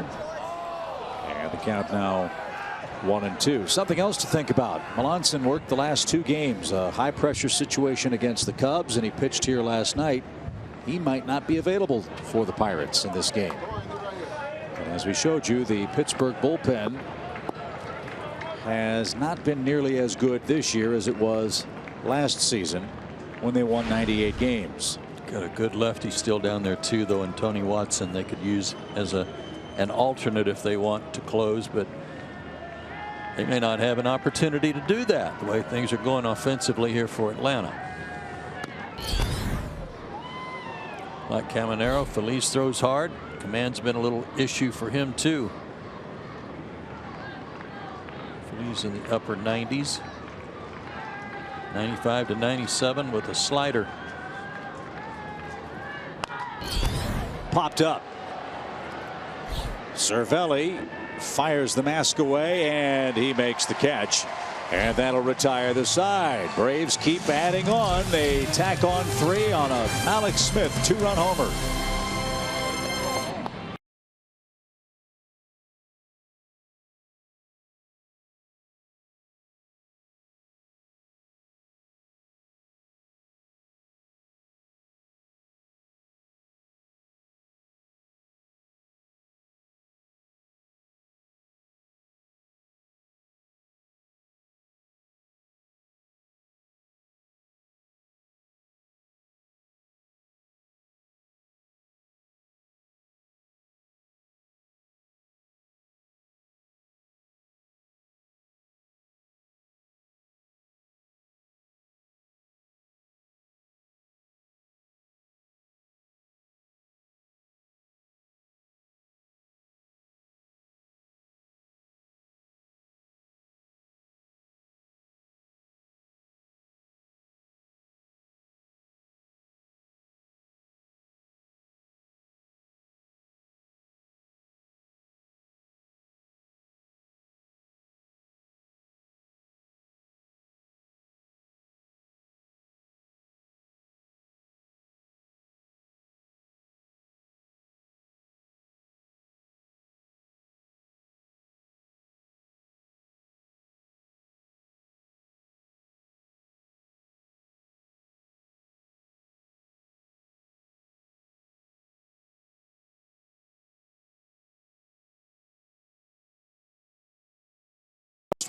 And the count now 1-2. Something else to think about. Melanson worked the last 2 games, a high pressure situation against the Cubs, and he pitched here last night. He might not be available for the Pirates in this game. And as we showed you, the Pittsburgh bullpen has not been nearly as good this year as it was last season when they won 98 games. Got a good lefty still down there too, though, and Tony Watson they could use as an alternate if they want to close, but they may not have an opportunity to do that the way things are going offensively here for Atlanta. Like Caminero, Feliz throws hard. Command's been a little issue for him too. Feliz in the upper 90s. 95 to 97 with a slider. Popped up. Cervelli fires the mask away, and he makes the catch, and that'll retire the side. Braves keep adding on. They tack on 3 on a Alex Smith 2-run homer.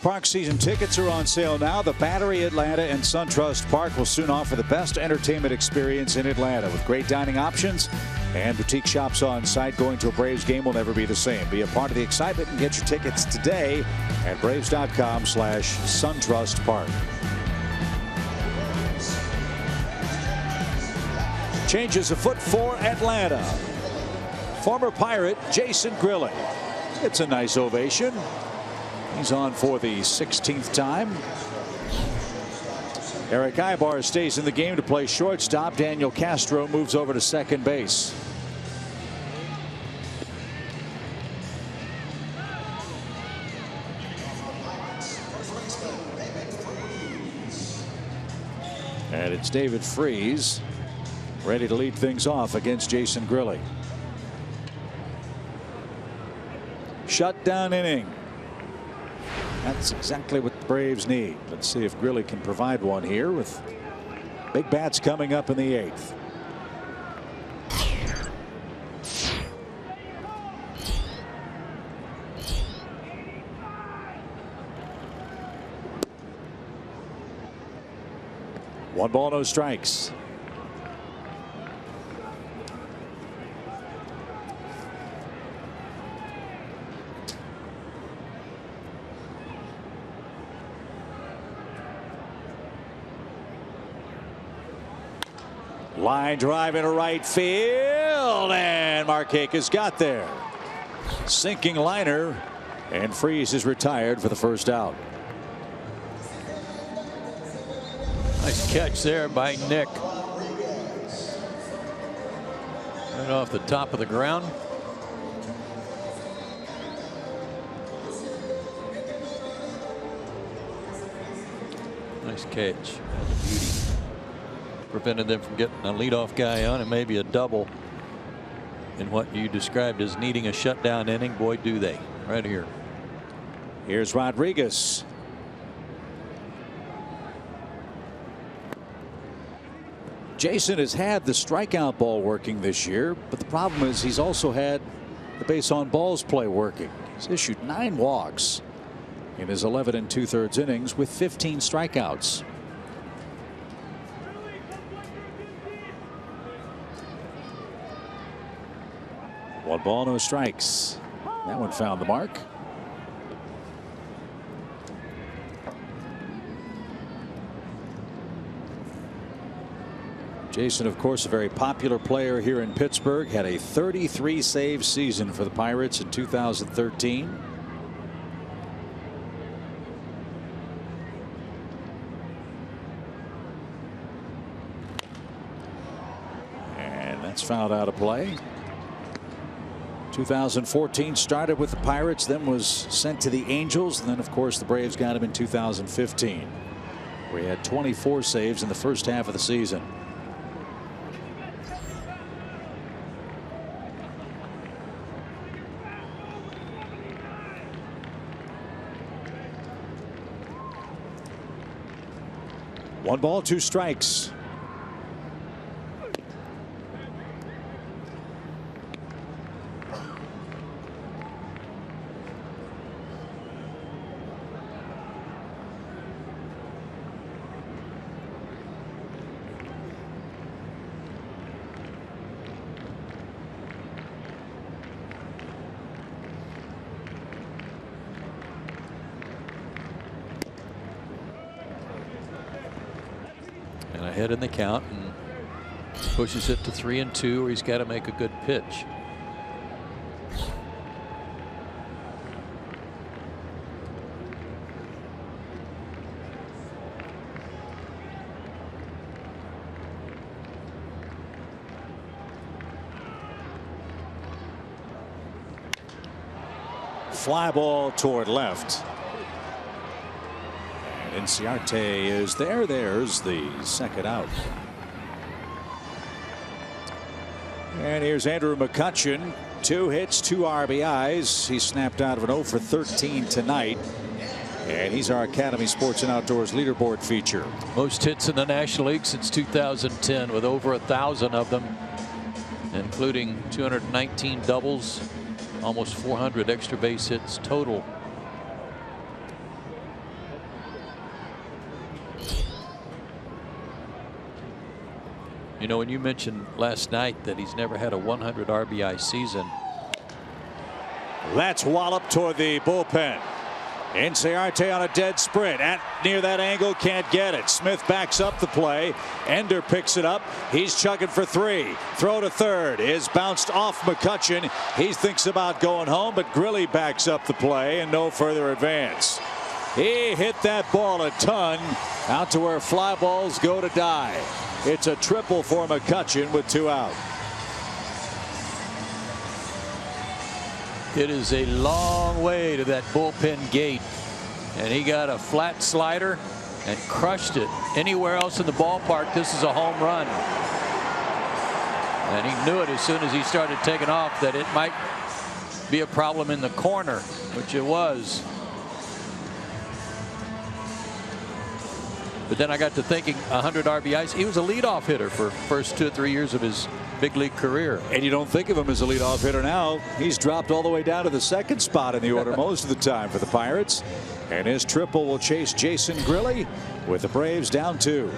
Park season tickets are on sale now. The Battery, Atlanta, and SunTrust Park will soon offer the best entertainment experience in Atlanta with great dining options and boutique shops on site. Going to a Braves game will never be the same. Be a part of the excitement and get your tickets today at Braves.com/SunTrust Park. Changes afoot for Atlanta. Former Pirate Jason Grilling. It's a nice ovation. He's on for the 16th time. Eric Ibar stays in the game to play shortstop. Daniel Castro moves over to second base. And it's David Freese ready to lead things off against Jason Grilli. Shutdown inning. That's exactly what the Braves need. Let's see if Grilli can provide one here with big bats coming up in the 8th. One ball, no strikes. Line drive into right field, and Markakis got there. Sinking liner, and Freese is retired for the first out. Nice catch there by Nick. Right off the top of the ground. Nice catch. Beauty. Prevented them from getting a leadoff guy on and maybe a double in what you described as needing a shutdown inning. Boy, do they. Right here. Here's Rodriguez. Jason has had the strikeout ball working this year, but the problem is he's also had the base on balls play working. He's issued 9 walks in his 11 2/3 innings with 15 strikeouts. One ball, no strikes. That one found the mark. Jason, of course, a very popular player here in Pittsburgh, had a 33 save season for the Pirates in 2013. And that's fouled out of play. 2014 started with the Pirates, then was sent to the Angels, and then of course the Braves got him in 2015, where he had 24 saves in the first half of the season. One ball, 2 strikes. Ahead in the count and pushes it to 3-2, where he's got to make a good pitch. Fly ball toward left. Inciarte is there. There's the second out. And here's Andrew McCutchen. 2 hits, 2 RBIs. He snapped out of an 0 for 13 tonight. And he's our Academy Sports and Outdoors leaderboard feature. Most hits in the National League since 2010, with over 1,000 of them, including 219 doubles, almost 400 extra base hits total. You know, when you mentioned last night that he's never had a 100 RBI season. That's wallop toward the bullpen. Inciarte on a dead sprint at near that angle, can't get it. Smith backs up the play. Ender picks it up. He's chugging for 3. Throw to third is bounced off McCutchen. He thinks about going home, but Grilli backs up the play and no further advance. He hit that ball a ton out to where fly balls go to die. It's a triple for McCutchen with 2 out. It is a long way to that bullpen gate, and he got a flat slider and crushed it. Anywhere else in the ballpark, this is a home run. And he knew it as soon as he started taking off that it might be a problem in the corner, which it was. But then I got to thinking 100 RBIs. He was a leadoff hitter for first 2 or 3 years of his big league career. And you don't think of him as a leadoff hitter now. He's dropped all the way down to the second spot in the order most of the time for the Pirates. And his triple will chase Jason Grilli with the Braves down 2.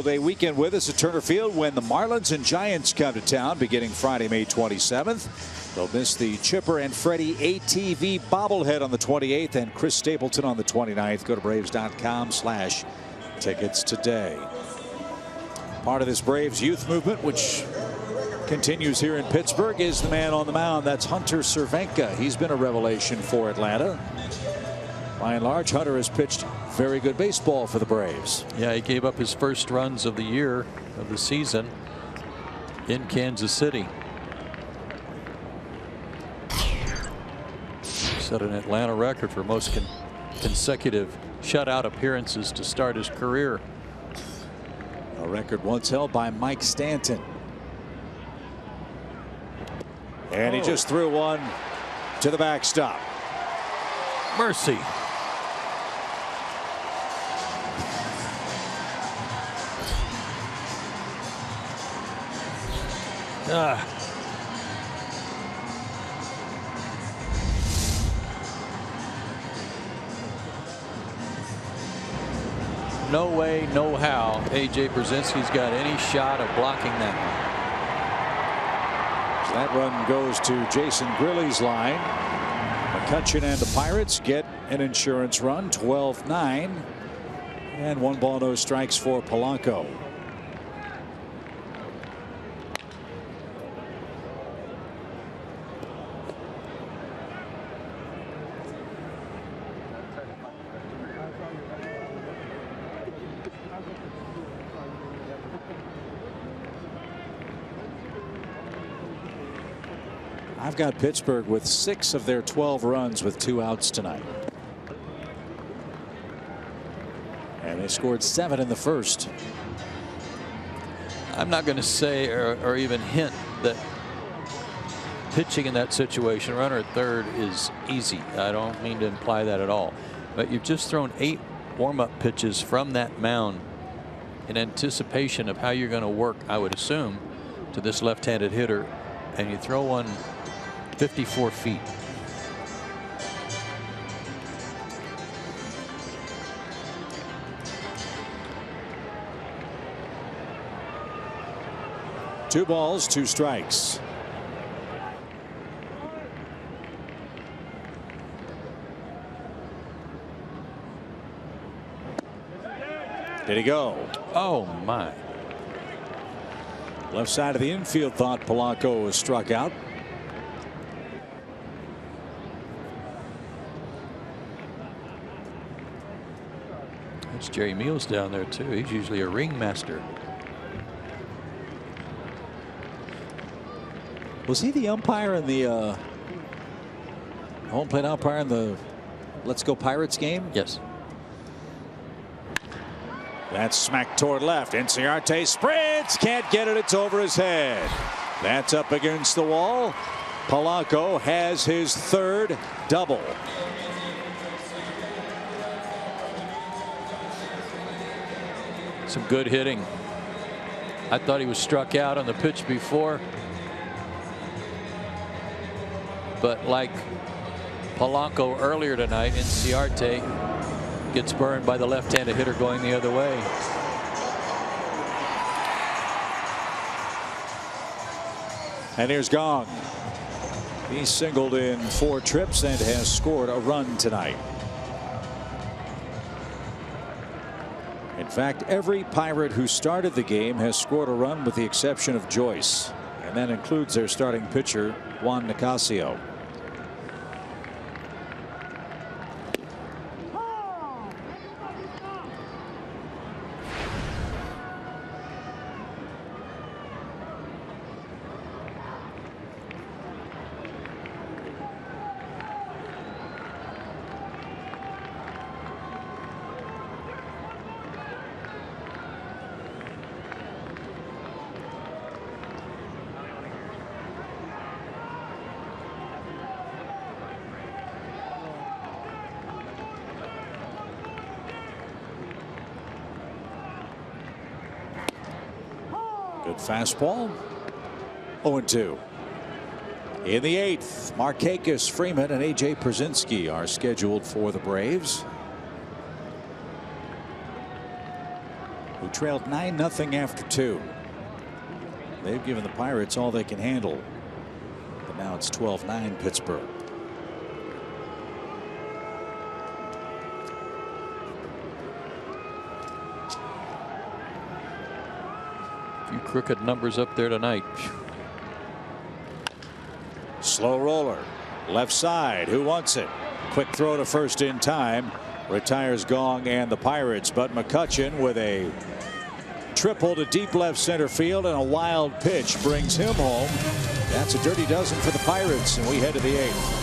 Day weekend with us at Turner Field when the Marlins and Giants come to town beginning Friday, May 27th. They'll miss the Chipper and Freddie ATV bobblehead on the 28th and Chris Stapleton on the 29th. Go to Braves.com/tickets today. Part of this Braves youth movement, which continues here in Pittsburgh, is the man on the mound. That's Hunter Cervenka. He's been a revelation for Atlanta. By and large, Hunter has pitched very good baseball for the Braves. Yeah, he gave up his first runs of the year, of the season, in Kansas City. Set an Atlanta record for most consecutive shutout appearances to start his career. A record once held by Mike Stanton. And he just threw one to the backstop. Mercy. No way, no how A.J. Brzezinski's got any shot of blocking that one. So that run goes to Jason Grilli's line. McCutchen and the Pirates get an insurance run, 12-9. And 1 ball, no strikes for Polanco. I've got Pittsburgh with 6 of their 12 runs with 2 outs tonight. And they scored 7 in the first. I'm not going to say or even hint that pitching in that situation, runner at third, is easy. I don't mean to imply that at all. But you've just thrown 8 warm-up pitches from that mound in anticipation of how you're going to work, I would assume, to this left-handed hitter, and you throw one 54 feet. Two balls, 2 strikes. Did he go? Oh my. Left side of the infield thought Polanco was struck out. That's Jerry Meals down there too. He's usually a ringmaster. Was he the umpire in the home plate umpire in the Let's Go Pirates game? Yes. That's smacked toward left. Inciarte sprints, can't get it. It's over his head. That's up against the wall. Polanco has his third double. Some good hitting. I thought he was struck out on the pitch before. But like Polanco earlier tonight, Inciarte gets burned by the left-handed hitter going the other way. And here's Gong. He's singled in 4 trips and has scored a run tonight. In fact, every Pirate who started the game has scored a run with the exception of Joyce. And that includes their starting pitcher, Juan Nicasio. Good fastball. 0-2. In the 8th, Markakis, Freeman, and A.J. Pierzynski are scheduled for the Braves, who trailed 9-0 after 2. They've given the Pirates all they can handle. But now it's 12-9 Pittsburgh. Crooked numbers up there tonight. Slow roller. Left side. Who wants it? Quick throw to first in time. Retires Gong and the Pirates. But McCutchen with a triple to deep left center field and a wild pitch brings him home. That's a dirty dozen for the Pirates, and we head to the 8th.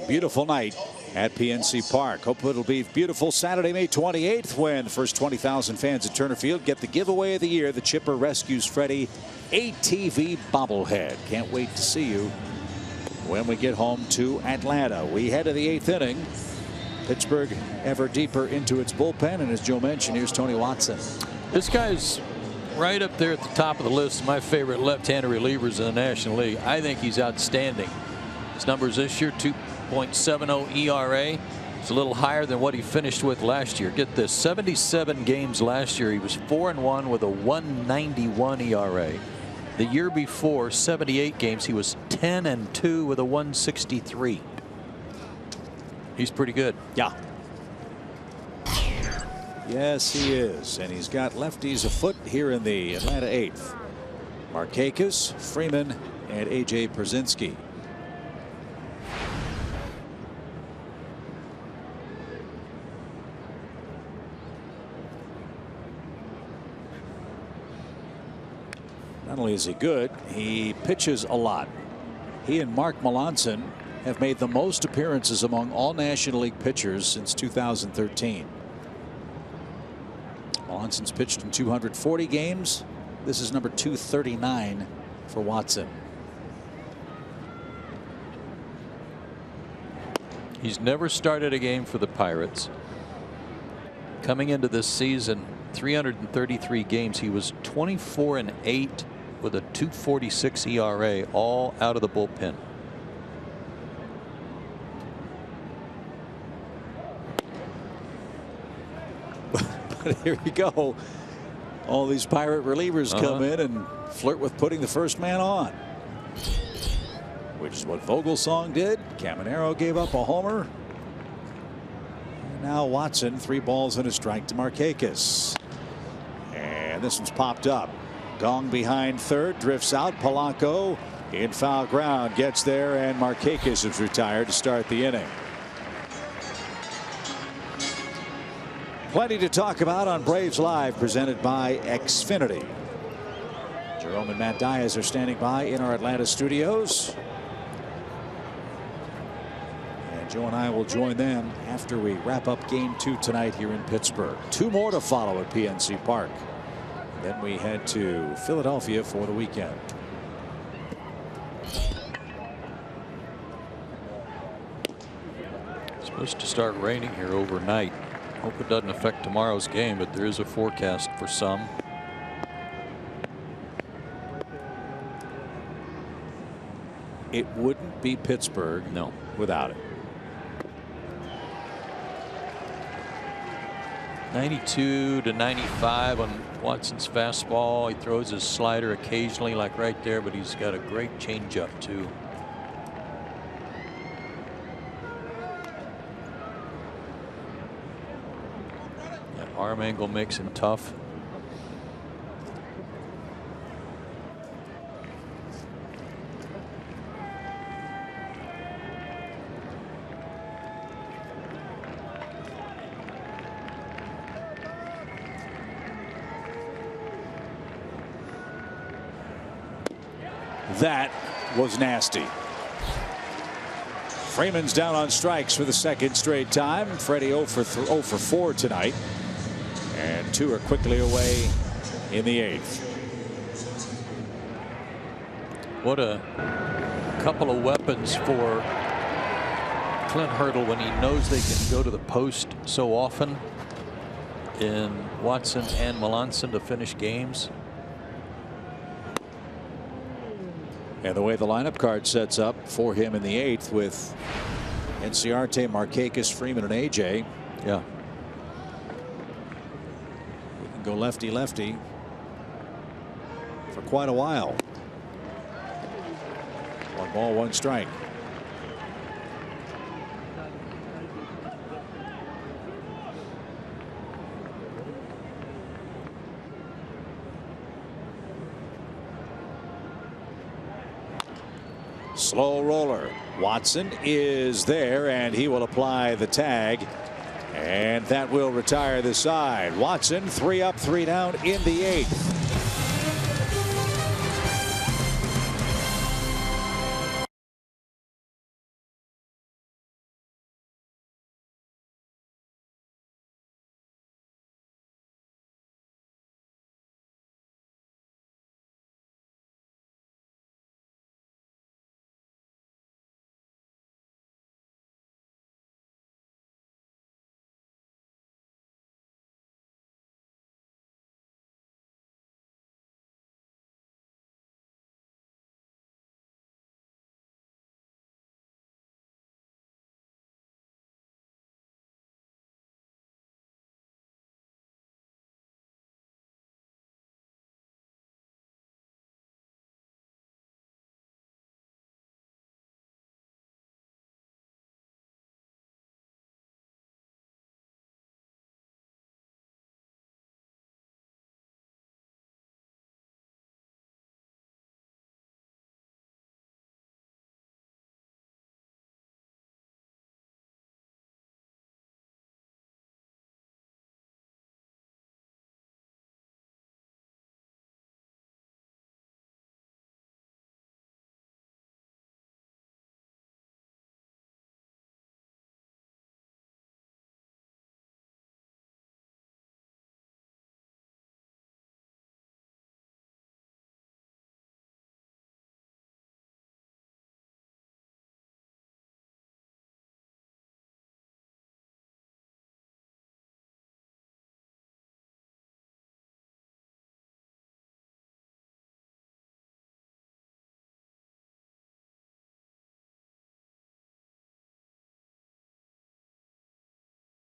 Beautiful night at PNC Park. Hope it'll be beautiful Saturday, May 28th, when the first 20,000 fans at Turner Field get the giveaway of the year, the Chipper Rescues Freddy ATV bobblehead. Can't wait to see you when we get home to Atlanta. We head to the 8th inning. Pittsburgh ever deeper into its bullpen, and as Joe mentioned, here's Tony Watson. This guy's right up there at the top of the list of my favorite left-handed relievers in the National League. I think he's outstanding. His numbers this year, 2.70 ERA. It's a little higher than what he finished with last year. Get this, 77 games last year. He was 4-1 with a 1.91 ERA. The year before, 78 games, he was 10-2 with a 1.63. He's pretty good. Yeah. Yes, he is. And he's got lefties afoot here in the Atlanta eighth. Markakis, Freeman, and A.J. Pierzynski. Not only is he good, he pitches a lot. He and Mark Melanson have made the most appearances among all National League pitchers since 2013. Melanson's pitched in 240 games. This is number 239 for Watson. He's never started a game for the Pirates. Coming into this season, 333 games, he was 24-8 with a 2.46 ERA, all out of the bullpen. But here you go. All these Pirate relievers come in and flirt with putting the first man on, which is what Vogelsong did. Caminero gave up a homer. And now Watson, 3 balls and a strike to Markakis. And this one's popped up. Gong behind third, drifts out. Polanco in foul ground, gets there, and Markakis is retired to start the inning. Plenty to talk about on Braves Live, presented by Xfinity. Jerome and Matt Diaz are standing by in our Atlanta studios. And Joe and I will join them after we wrap up Game 2 tonight here in Pittsburgh. 2 more to follow at PNC Park. Then we head to Philadelphia for the weekend. It's supposed to start raining here overnight. Hope it doesn't affect tomorrow's game, but there is a forecast for some. It wouldn't be Pittsburgh, no, without it. 92-95 on Watson's fastball. He throws his slider occasionally, like right there, but he's got a great changeup too. That arm angle makes him tough. That was nasty. Freeman's down on strikes for the second straight time. Freddie 0 for 4 tonight. And 2 are quickly away in the 8th. What a couple of weapons for Clint Hurdle when he knows they can go to the post so often in Watson and Melanson to finish games. And the way the lineup card sets up for him in the 8th with Enciarte, Markakis, Freeman, and AJ. Yeah. We can go lefty lefty for quite a while. 1 ball, 1 strike. Slow roller. Watson is there, and he will apply the tag, and that will retire the side. Watson 3 up, 3 down in the 8th.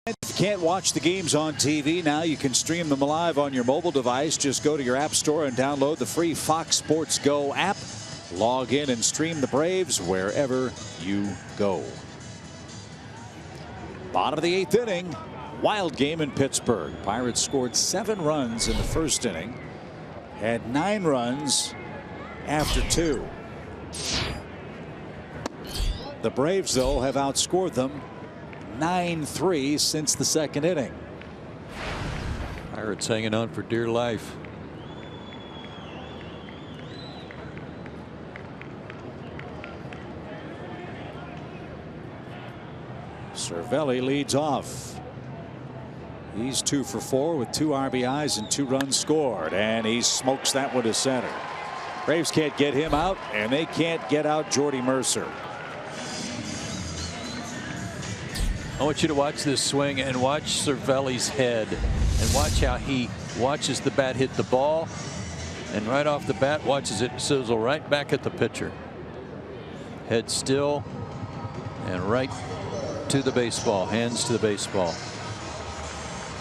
If you can't watch the games on TV now, you can stream them live on your mobile device. Just go to your app store and download the free Fox Sports Go app. Log in and stream the Braves wherever you go. Bottom of the 8th inning. Wild game in Pittsburgh. Pirates scored 7 runs in the first inning. Had 9 runs after 2. The Braves, though, have outscored them 9-3 since the second inning. Pirates hanging on for dear life. Cervelli leads off. He's 2 for 4 with 2 RBIs and 2 runs scored, and he smokes that one to center. Braves can't get him out, and they can't get out Jordy Mercer. I want you to watch this swing and watch Cervelli's head and watch how he watches the bat hit the ball, and right off the bat watches it sizzle right back at the pitcher. Head still and right to the baseball, hands to the baseball.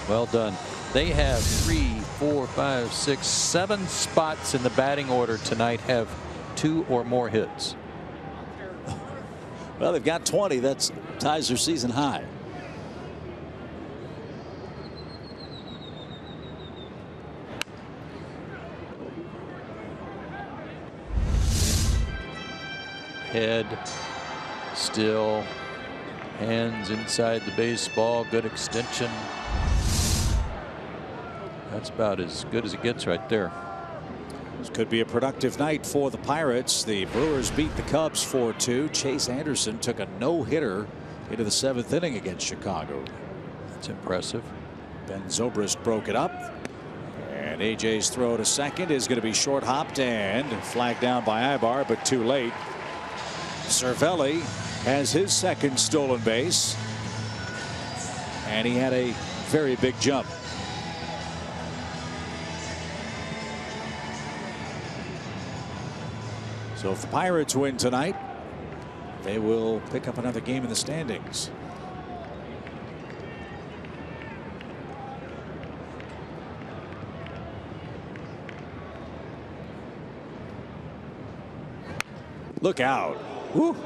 Well done. They have 3, 4, 5, 6, 7 spots in the batting order tonight have 2 or more hits. Well, they've got 20. That's ties their season high. Head still, hands inside the baseball, good extension. That's about as good as it gets right there. This could be a productive night for the Pirates. The Brewers beat the Cubs 4-2. Chase Anderson took a no-hitter into the 7th inning against Chicago. That's impressive. Ben Zobrist broke it up, and AJ's throw to second is going to be short hopped and flagged down by Ibar, but too late. Cervelli has his second stolen base, and he had a very big jump. So if the Pirates win tonight, they will pick up another game in the standings. Look out. Whew.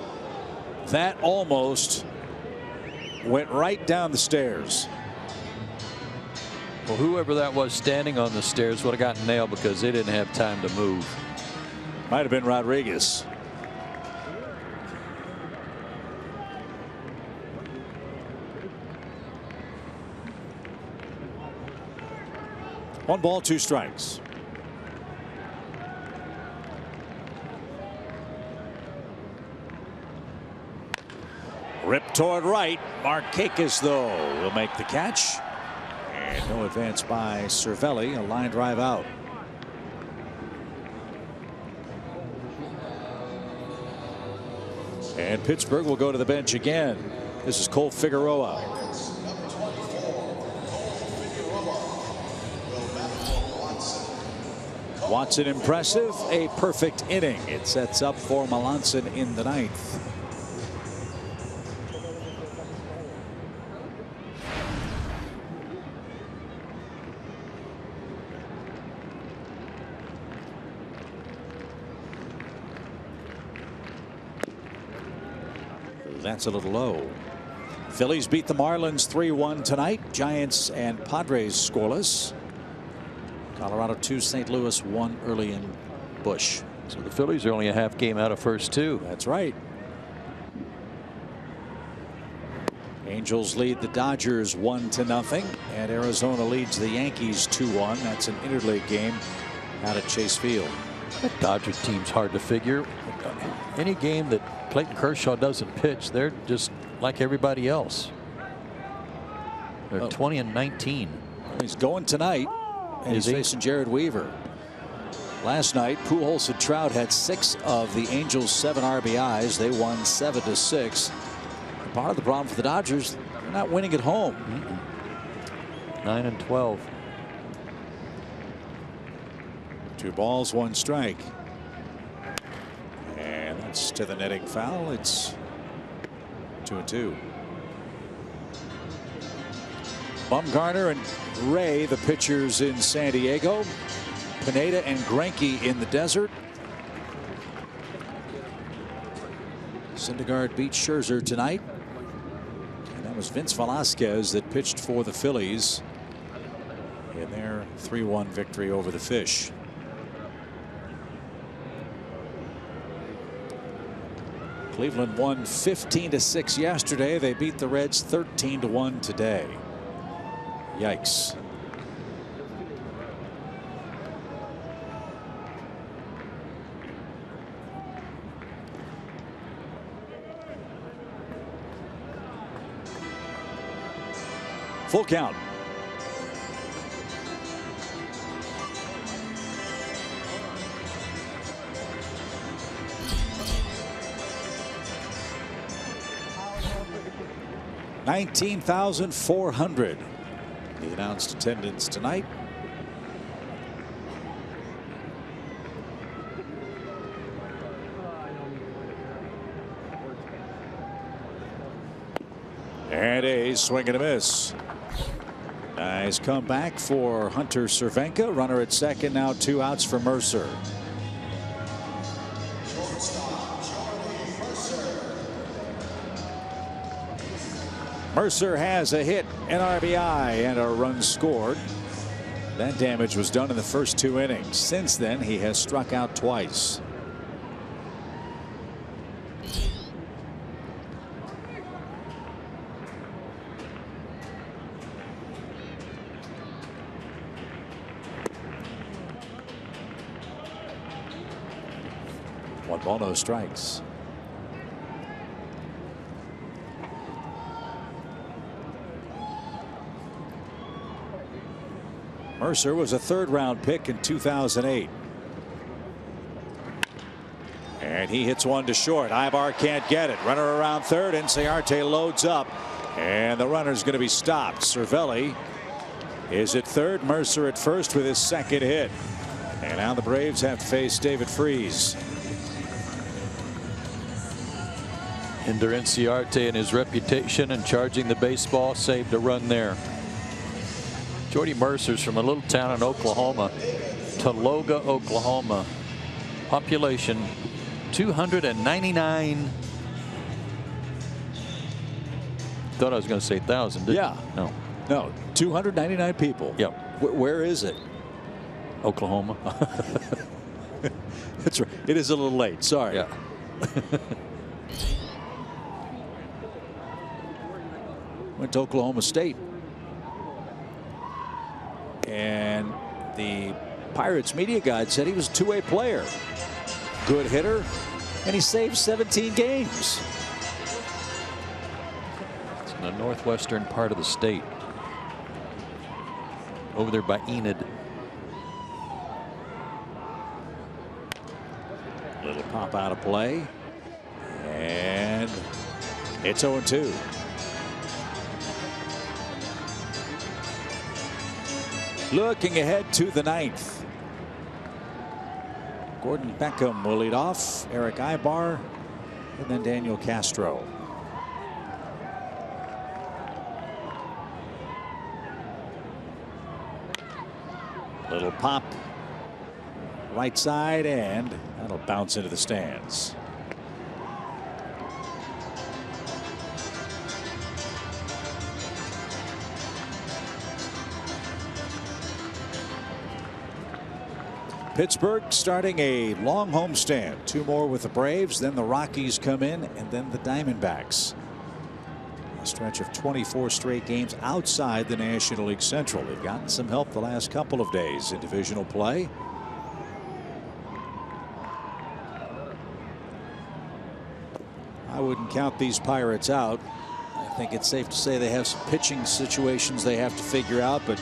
That almost went right down the stairs. Well, whoever that was standing on the stairs would have gotten nailed because they didn't have time to move. Might have been Rodriguez. One ball, 2 strikes. Rip toward right. Markakis, though, will make the catch. And no advance by Cervelli. A line drive out. And Pittsburgh will go to the bench again. This is Cole Figueroa. Watson impressive. A perfect inning. It sets up for Melanson in the 9th. That's a little low. Phillies beat the Marlins 3-1 tonight. Giants and Padres scoreless. Colorado 2, St. Louis 1 early in Busch. So the Phillies are only a half game out of first 2. That's right. Angels lead the Dodgers 1-0, and Arizona leads the Yankees 2-1. That's an interleague game out at Chase Field. That Dodger team's hard to figure. Any game that Clayton Kershaw doesn't pitch, they're just like everybody else. They're 20-19. He's going tonight, and he's facing Jared Weaver. Last night, Pujols and Trout had 6 of the Angels' 7 RBIs. They won 7-6. Part of the problem for the Dodgers, they're not winning at home. 9-12. 2 balls, 1 strike. And that's to the netting foul. It's 2-2. Bumgarner and Ray, the pitchers in San Diego. Pineda and Greinke in the desert. Syndergaard beat Scherzer tonight. And that was Vince Velasquez that pitched for the Phillies in their 3-1 victory over the Fish. Cleveland won 15-6 yesterday. They beat the Reds 13-1 today. Yikes. Full count. $19,400. The announced attendance tonight. And a swing and a miss. Nice comeback for Hunter Cervenka. Runner at second, now 2 outs for Mercer. Mercer has a hit, an RBI, and a run scored. That damage was done in the first 2 innings. Since then, he has struck out twice. One ball, no strikes. Mercer was a 3rd-round pick in 2008. And he hits one to short. Ibar can't get it. Runner around third. Inciarte loads up. And the runner's going to be stopped. Cervelli is at third. Mercer at first with his 2nd hit. And now the Braves have to face David Freese. Ender Inciarte and his reputation and charging the baseball saved a run there. Jordy Mercer's from a little town in Oklahoma, Taloga, Oklahoma. Population 299. Thought I was going to say 1,000. Yeah. No. No. 299 people. Yep. Where is it? Oklahoma. That's right. It is a little late. Sorry. Yeah. Went to Oklahoma State. And the Pirates media guide said he was a 2-way player. Good hitter. And he saved 17 games. It's in the northwestern part of the state. Over there by Enid. Little pop out of play. And it's 0-2. Looking ahead to the 9th. Gordon Beckham will lead off. Eric Ibar. And then Daniel Castro. Little pop. Right side, and that'll bounce into the stands. Pittsburgh starting a long homestand. 2 more with the Braves, then the Rockies come in, and then the Diamondbacks. A stretch of 24 straight games outside the National League Central. They've gotten some help the last couple of days in divisional play. I wouldn't count these Pirates out. I think it's safe to say they have some pitching situations they have to figure out, but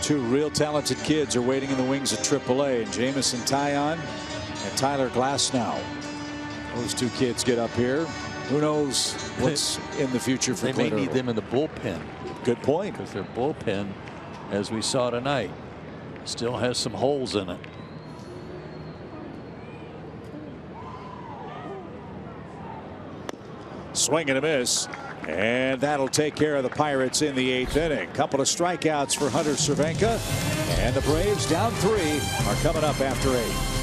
2 real talented kids are waiting in the wings at AAA, and Jamison Taillon and Tyler Glasnow. Those 2 kids get up here. Who knows what's in the future for They may need them in the bullpen. Good point. Because their bullpen, as we saw tonight, still has some holes in it. Swing and a miss. And that'll take care of the Pirates in the 8th inning. Couple of strikeouts for Hunter Cervenka. And the Braves down 3 are coming up after 8.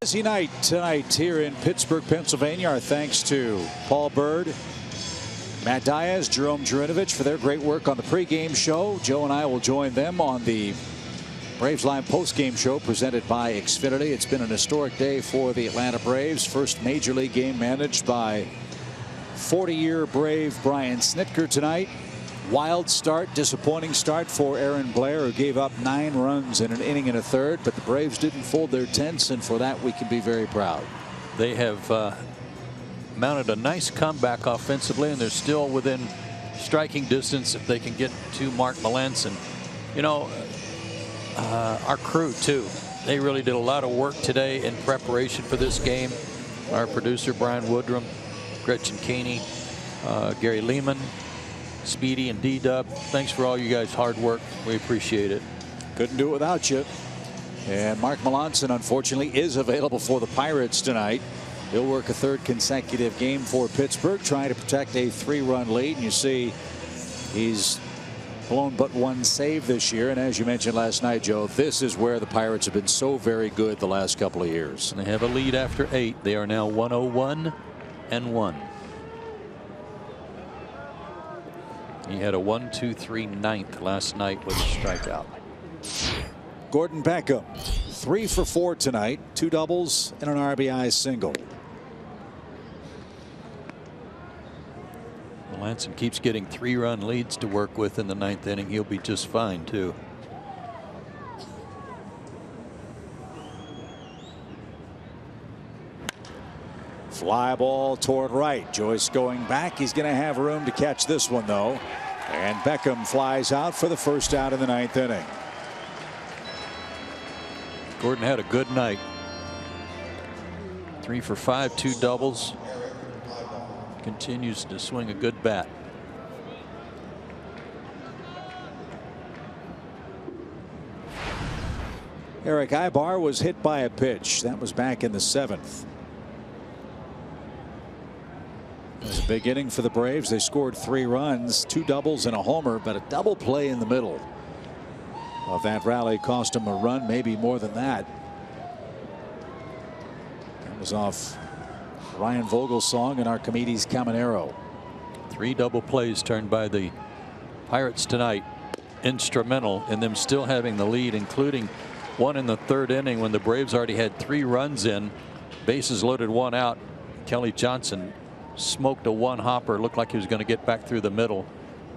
Busy night tonight here in Pittsburgh, Pennsylvania. Our thanks to Paul Bird, Matt Diaz, Jerome Jurinovich for their great work on the pregame show. Joe and I will join them on the Braves Live postgame show presented by Xfinity. It's been an historic day for the Atlanta Braves. First major league game managed by 40-year Brave Brian Snitker tonight. Wild start, disappointing start for Aaron Blair, who gave up 9 runs in an inning and a third, but the Braves didn't fold their tents, and for that we can be very proud. They have mounted a nice comeback offensively, and they're still within striking distance if they can get to Mark Melanson. You know, our crew too, they really did a lot of work today in preparation for this game. Our producer Brian Woodrum, Gretchen Caney, Gary Lehman, Speedy, and D-Dub, thanks for all you guys' hard work. We appreciate it. Couldn't do it without you. And Mark Melanson, unfortunately, is available for the Pirates tonight. He'll work a 3rd consecutive game for Pittsburgh, trying to protect a 3-run lead. And you see he's blown but 1 save this year. And as you mentioned last night, Joe, this is where the Pirates have been so very good the last couple of years. And they have a lead after 8. They are now 101-1. He had a 1-2-3 ninth last night with a strikeout. Gordon Beckham, 3 for 4 tonight, 2 doubles and an RBI single. Melanson keeps getting 3-run leads to work with in the 9th inning. He'll be just fine too. Fly ball toward right. Joyce going back. He's going to have room to catch this one, though. And Beckham flies out for the first out in the 9th inning. Gordon had a good night. 3 for 5, 2 doubles. Continues to swing a good bat. Eric Ibar was hit by a pitch. That was back in the 7th. It was a big inning for the Braves. They scored 3 runs, 2 doubles and a homer, but a double play in the middle of that rally cost them a run, maybe more than that. That was off Ryan Vogel's song and Archimedes Caminero. 3 double plays turned by the Pirates tonight, instrumental in them still having the lead, including one in the 3rd inning when the Braves already had 3 runs in, bases loaded, 1 out. Kelly Johnson smoked a 1-hopper, looked like he was going to get back through the middle,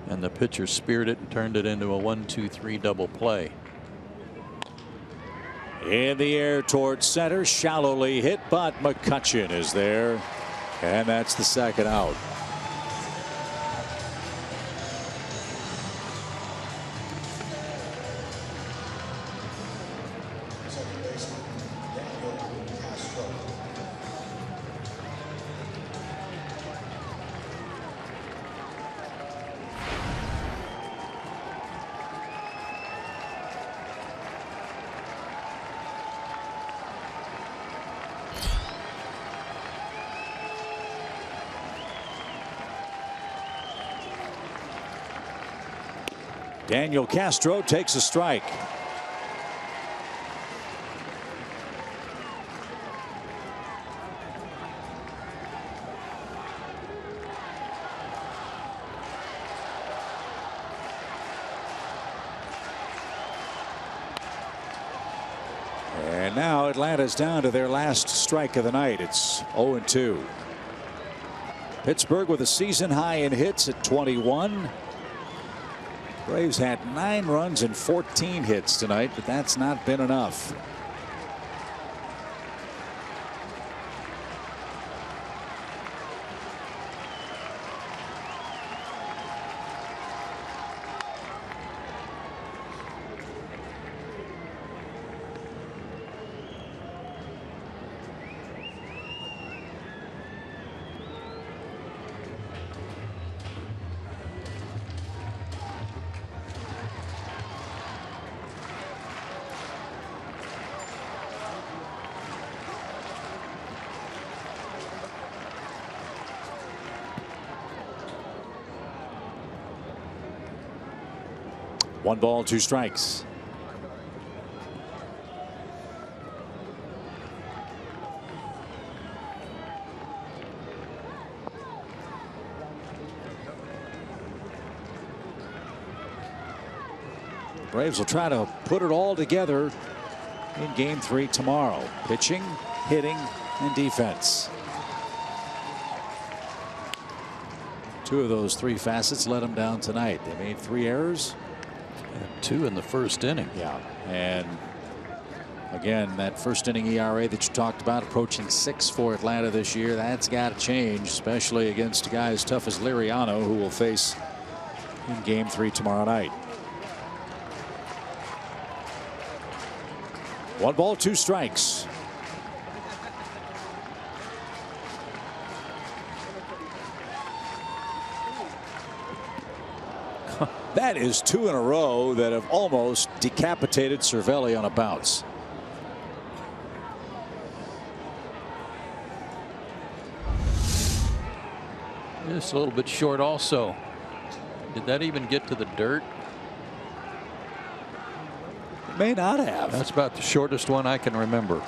and the pitcher speared it and turned it into a 1-2-3 double play. In the air towards center, shallowly hit, but McCutchen is there, and that's the 2nd out. Daniel Castro takes a strike. And now Atlanta's down to their last strike of the night. It's 0-2. Pittsburgh with a season high in hits at 21. Braves had 9 runs and 14 hits tonight, but that's not been enough. One ball, 2 strikes. Braves will try to put it all together in Game 3 tomorrow. Pitching, hitting, and defense. 2 of those 3 facets let them down tonight. They made 3 errors. And 2 in the first inning. Yeah. And again, that first inning ERA that you talked about, approaching 6 for Atlanta this year, that's got to change, especially against a guy as tough as Liriano, who will face in Game 3 tomorrow night. 1 ball, 2 strikes. That is 2 in a row that have almost decapitated Cervelli on a bounce. Just a little bit short also. Did that even get to the dirt? It may not have. That's about the shortest one I can remember.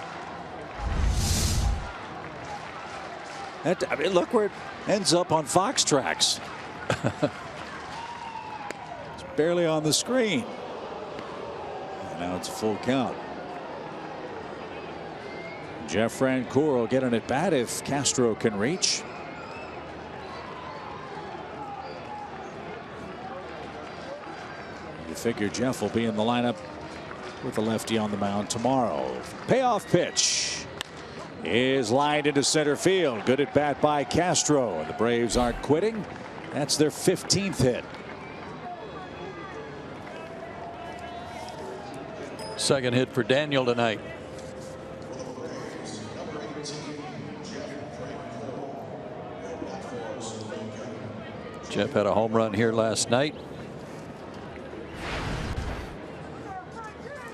I mean, look where it ends up on Fox tracks. Barely on the screen. And now it's a full count. Jeff Francoeur will get an at bat if Castro can reach. You figure Jeff will be in the lineup with the lefty on the mound tomorrow. Payoff pitch is lined into center field. Good at bat by Castro, and the Braves aren't quitting. That's their 15th hit. Second hit for Daniel tonight. Jeff had a home run here last night.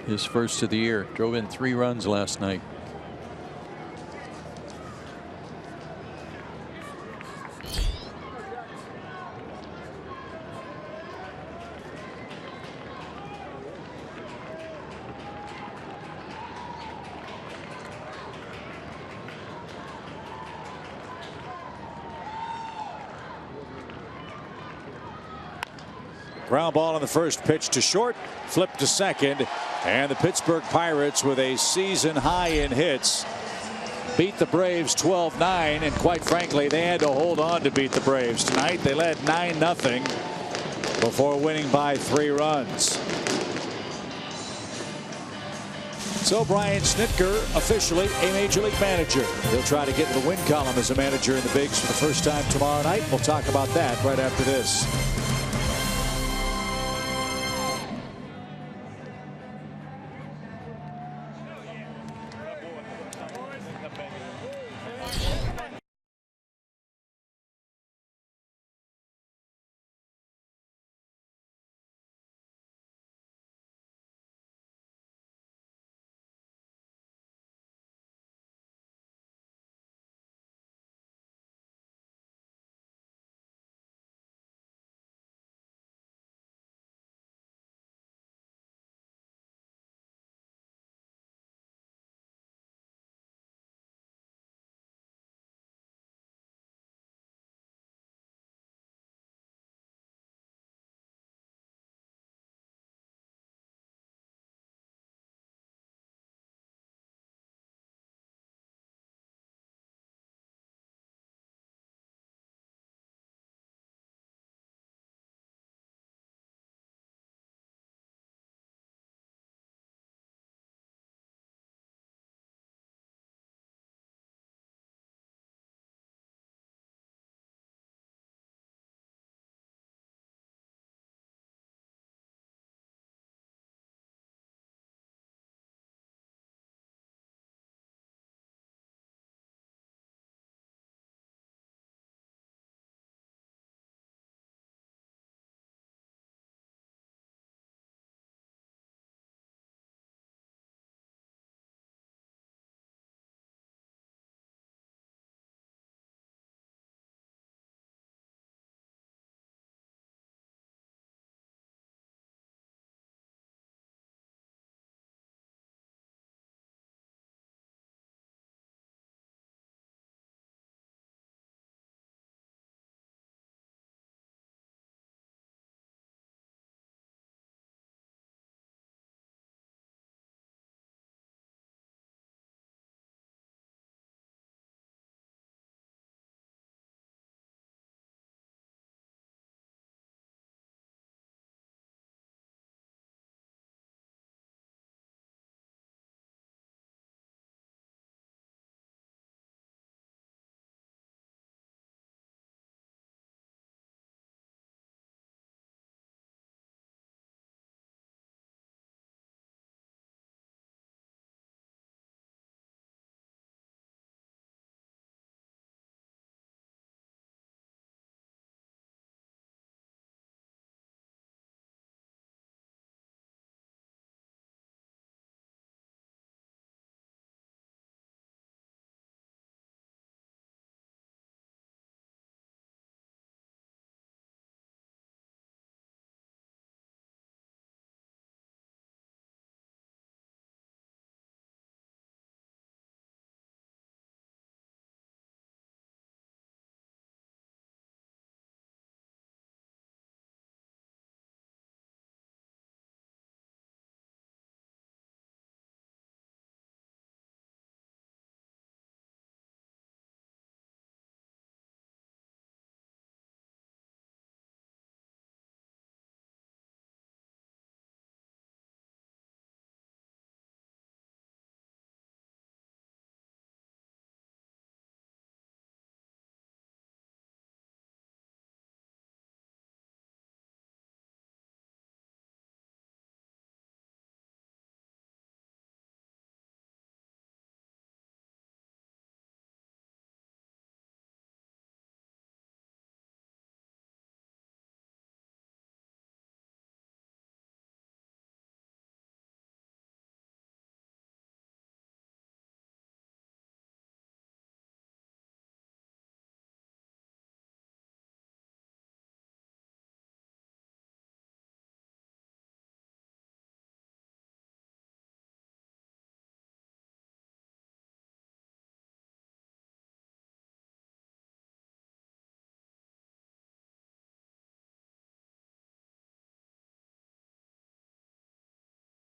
His first of the year. Drove in 3 runs last night. Ground ball on the first pitch to short, flip to second, and the Pittsburgh Pirates, with a season high in hits, beat the Braves 12-9, and quite frankly they had to hold on to beat the Braves tonight. They led 9-0 before winning by 3 runs. So Brian Snitker officially a Major League manager. He'll try to get in the win column as a manager in the bigs for the first time tomorrow night. We'll talk about that right after this.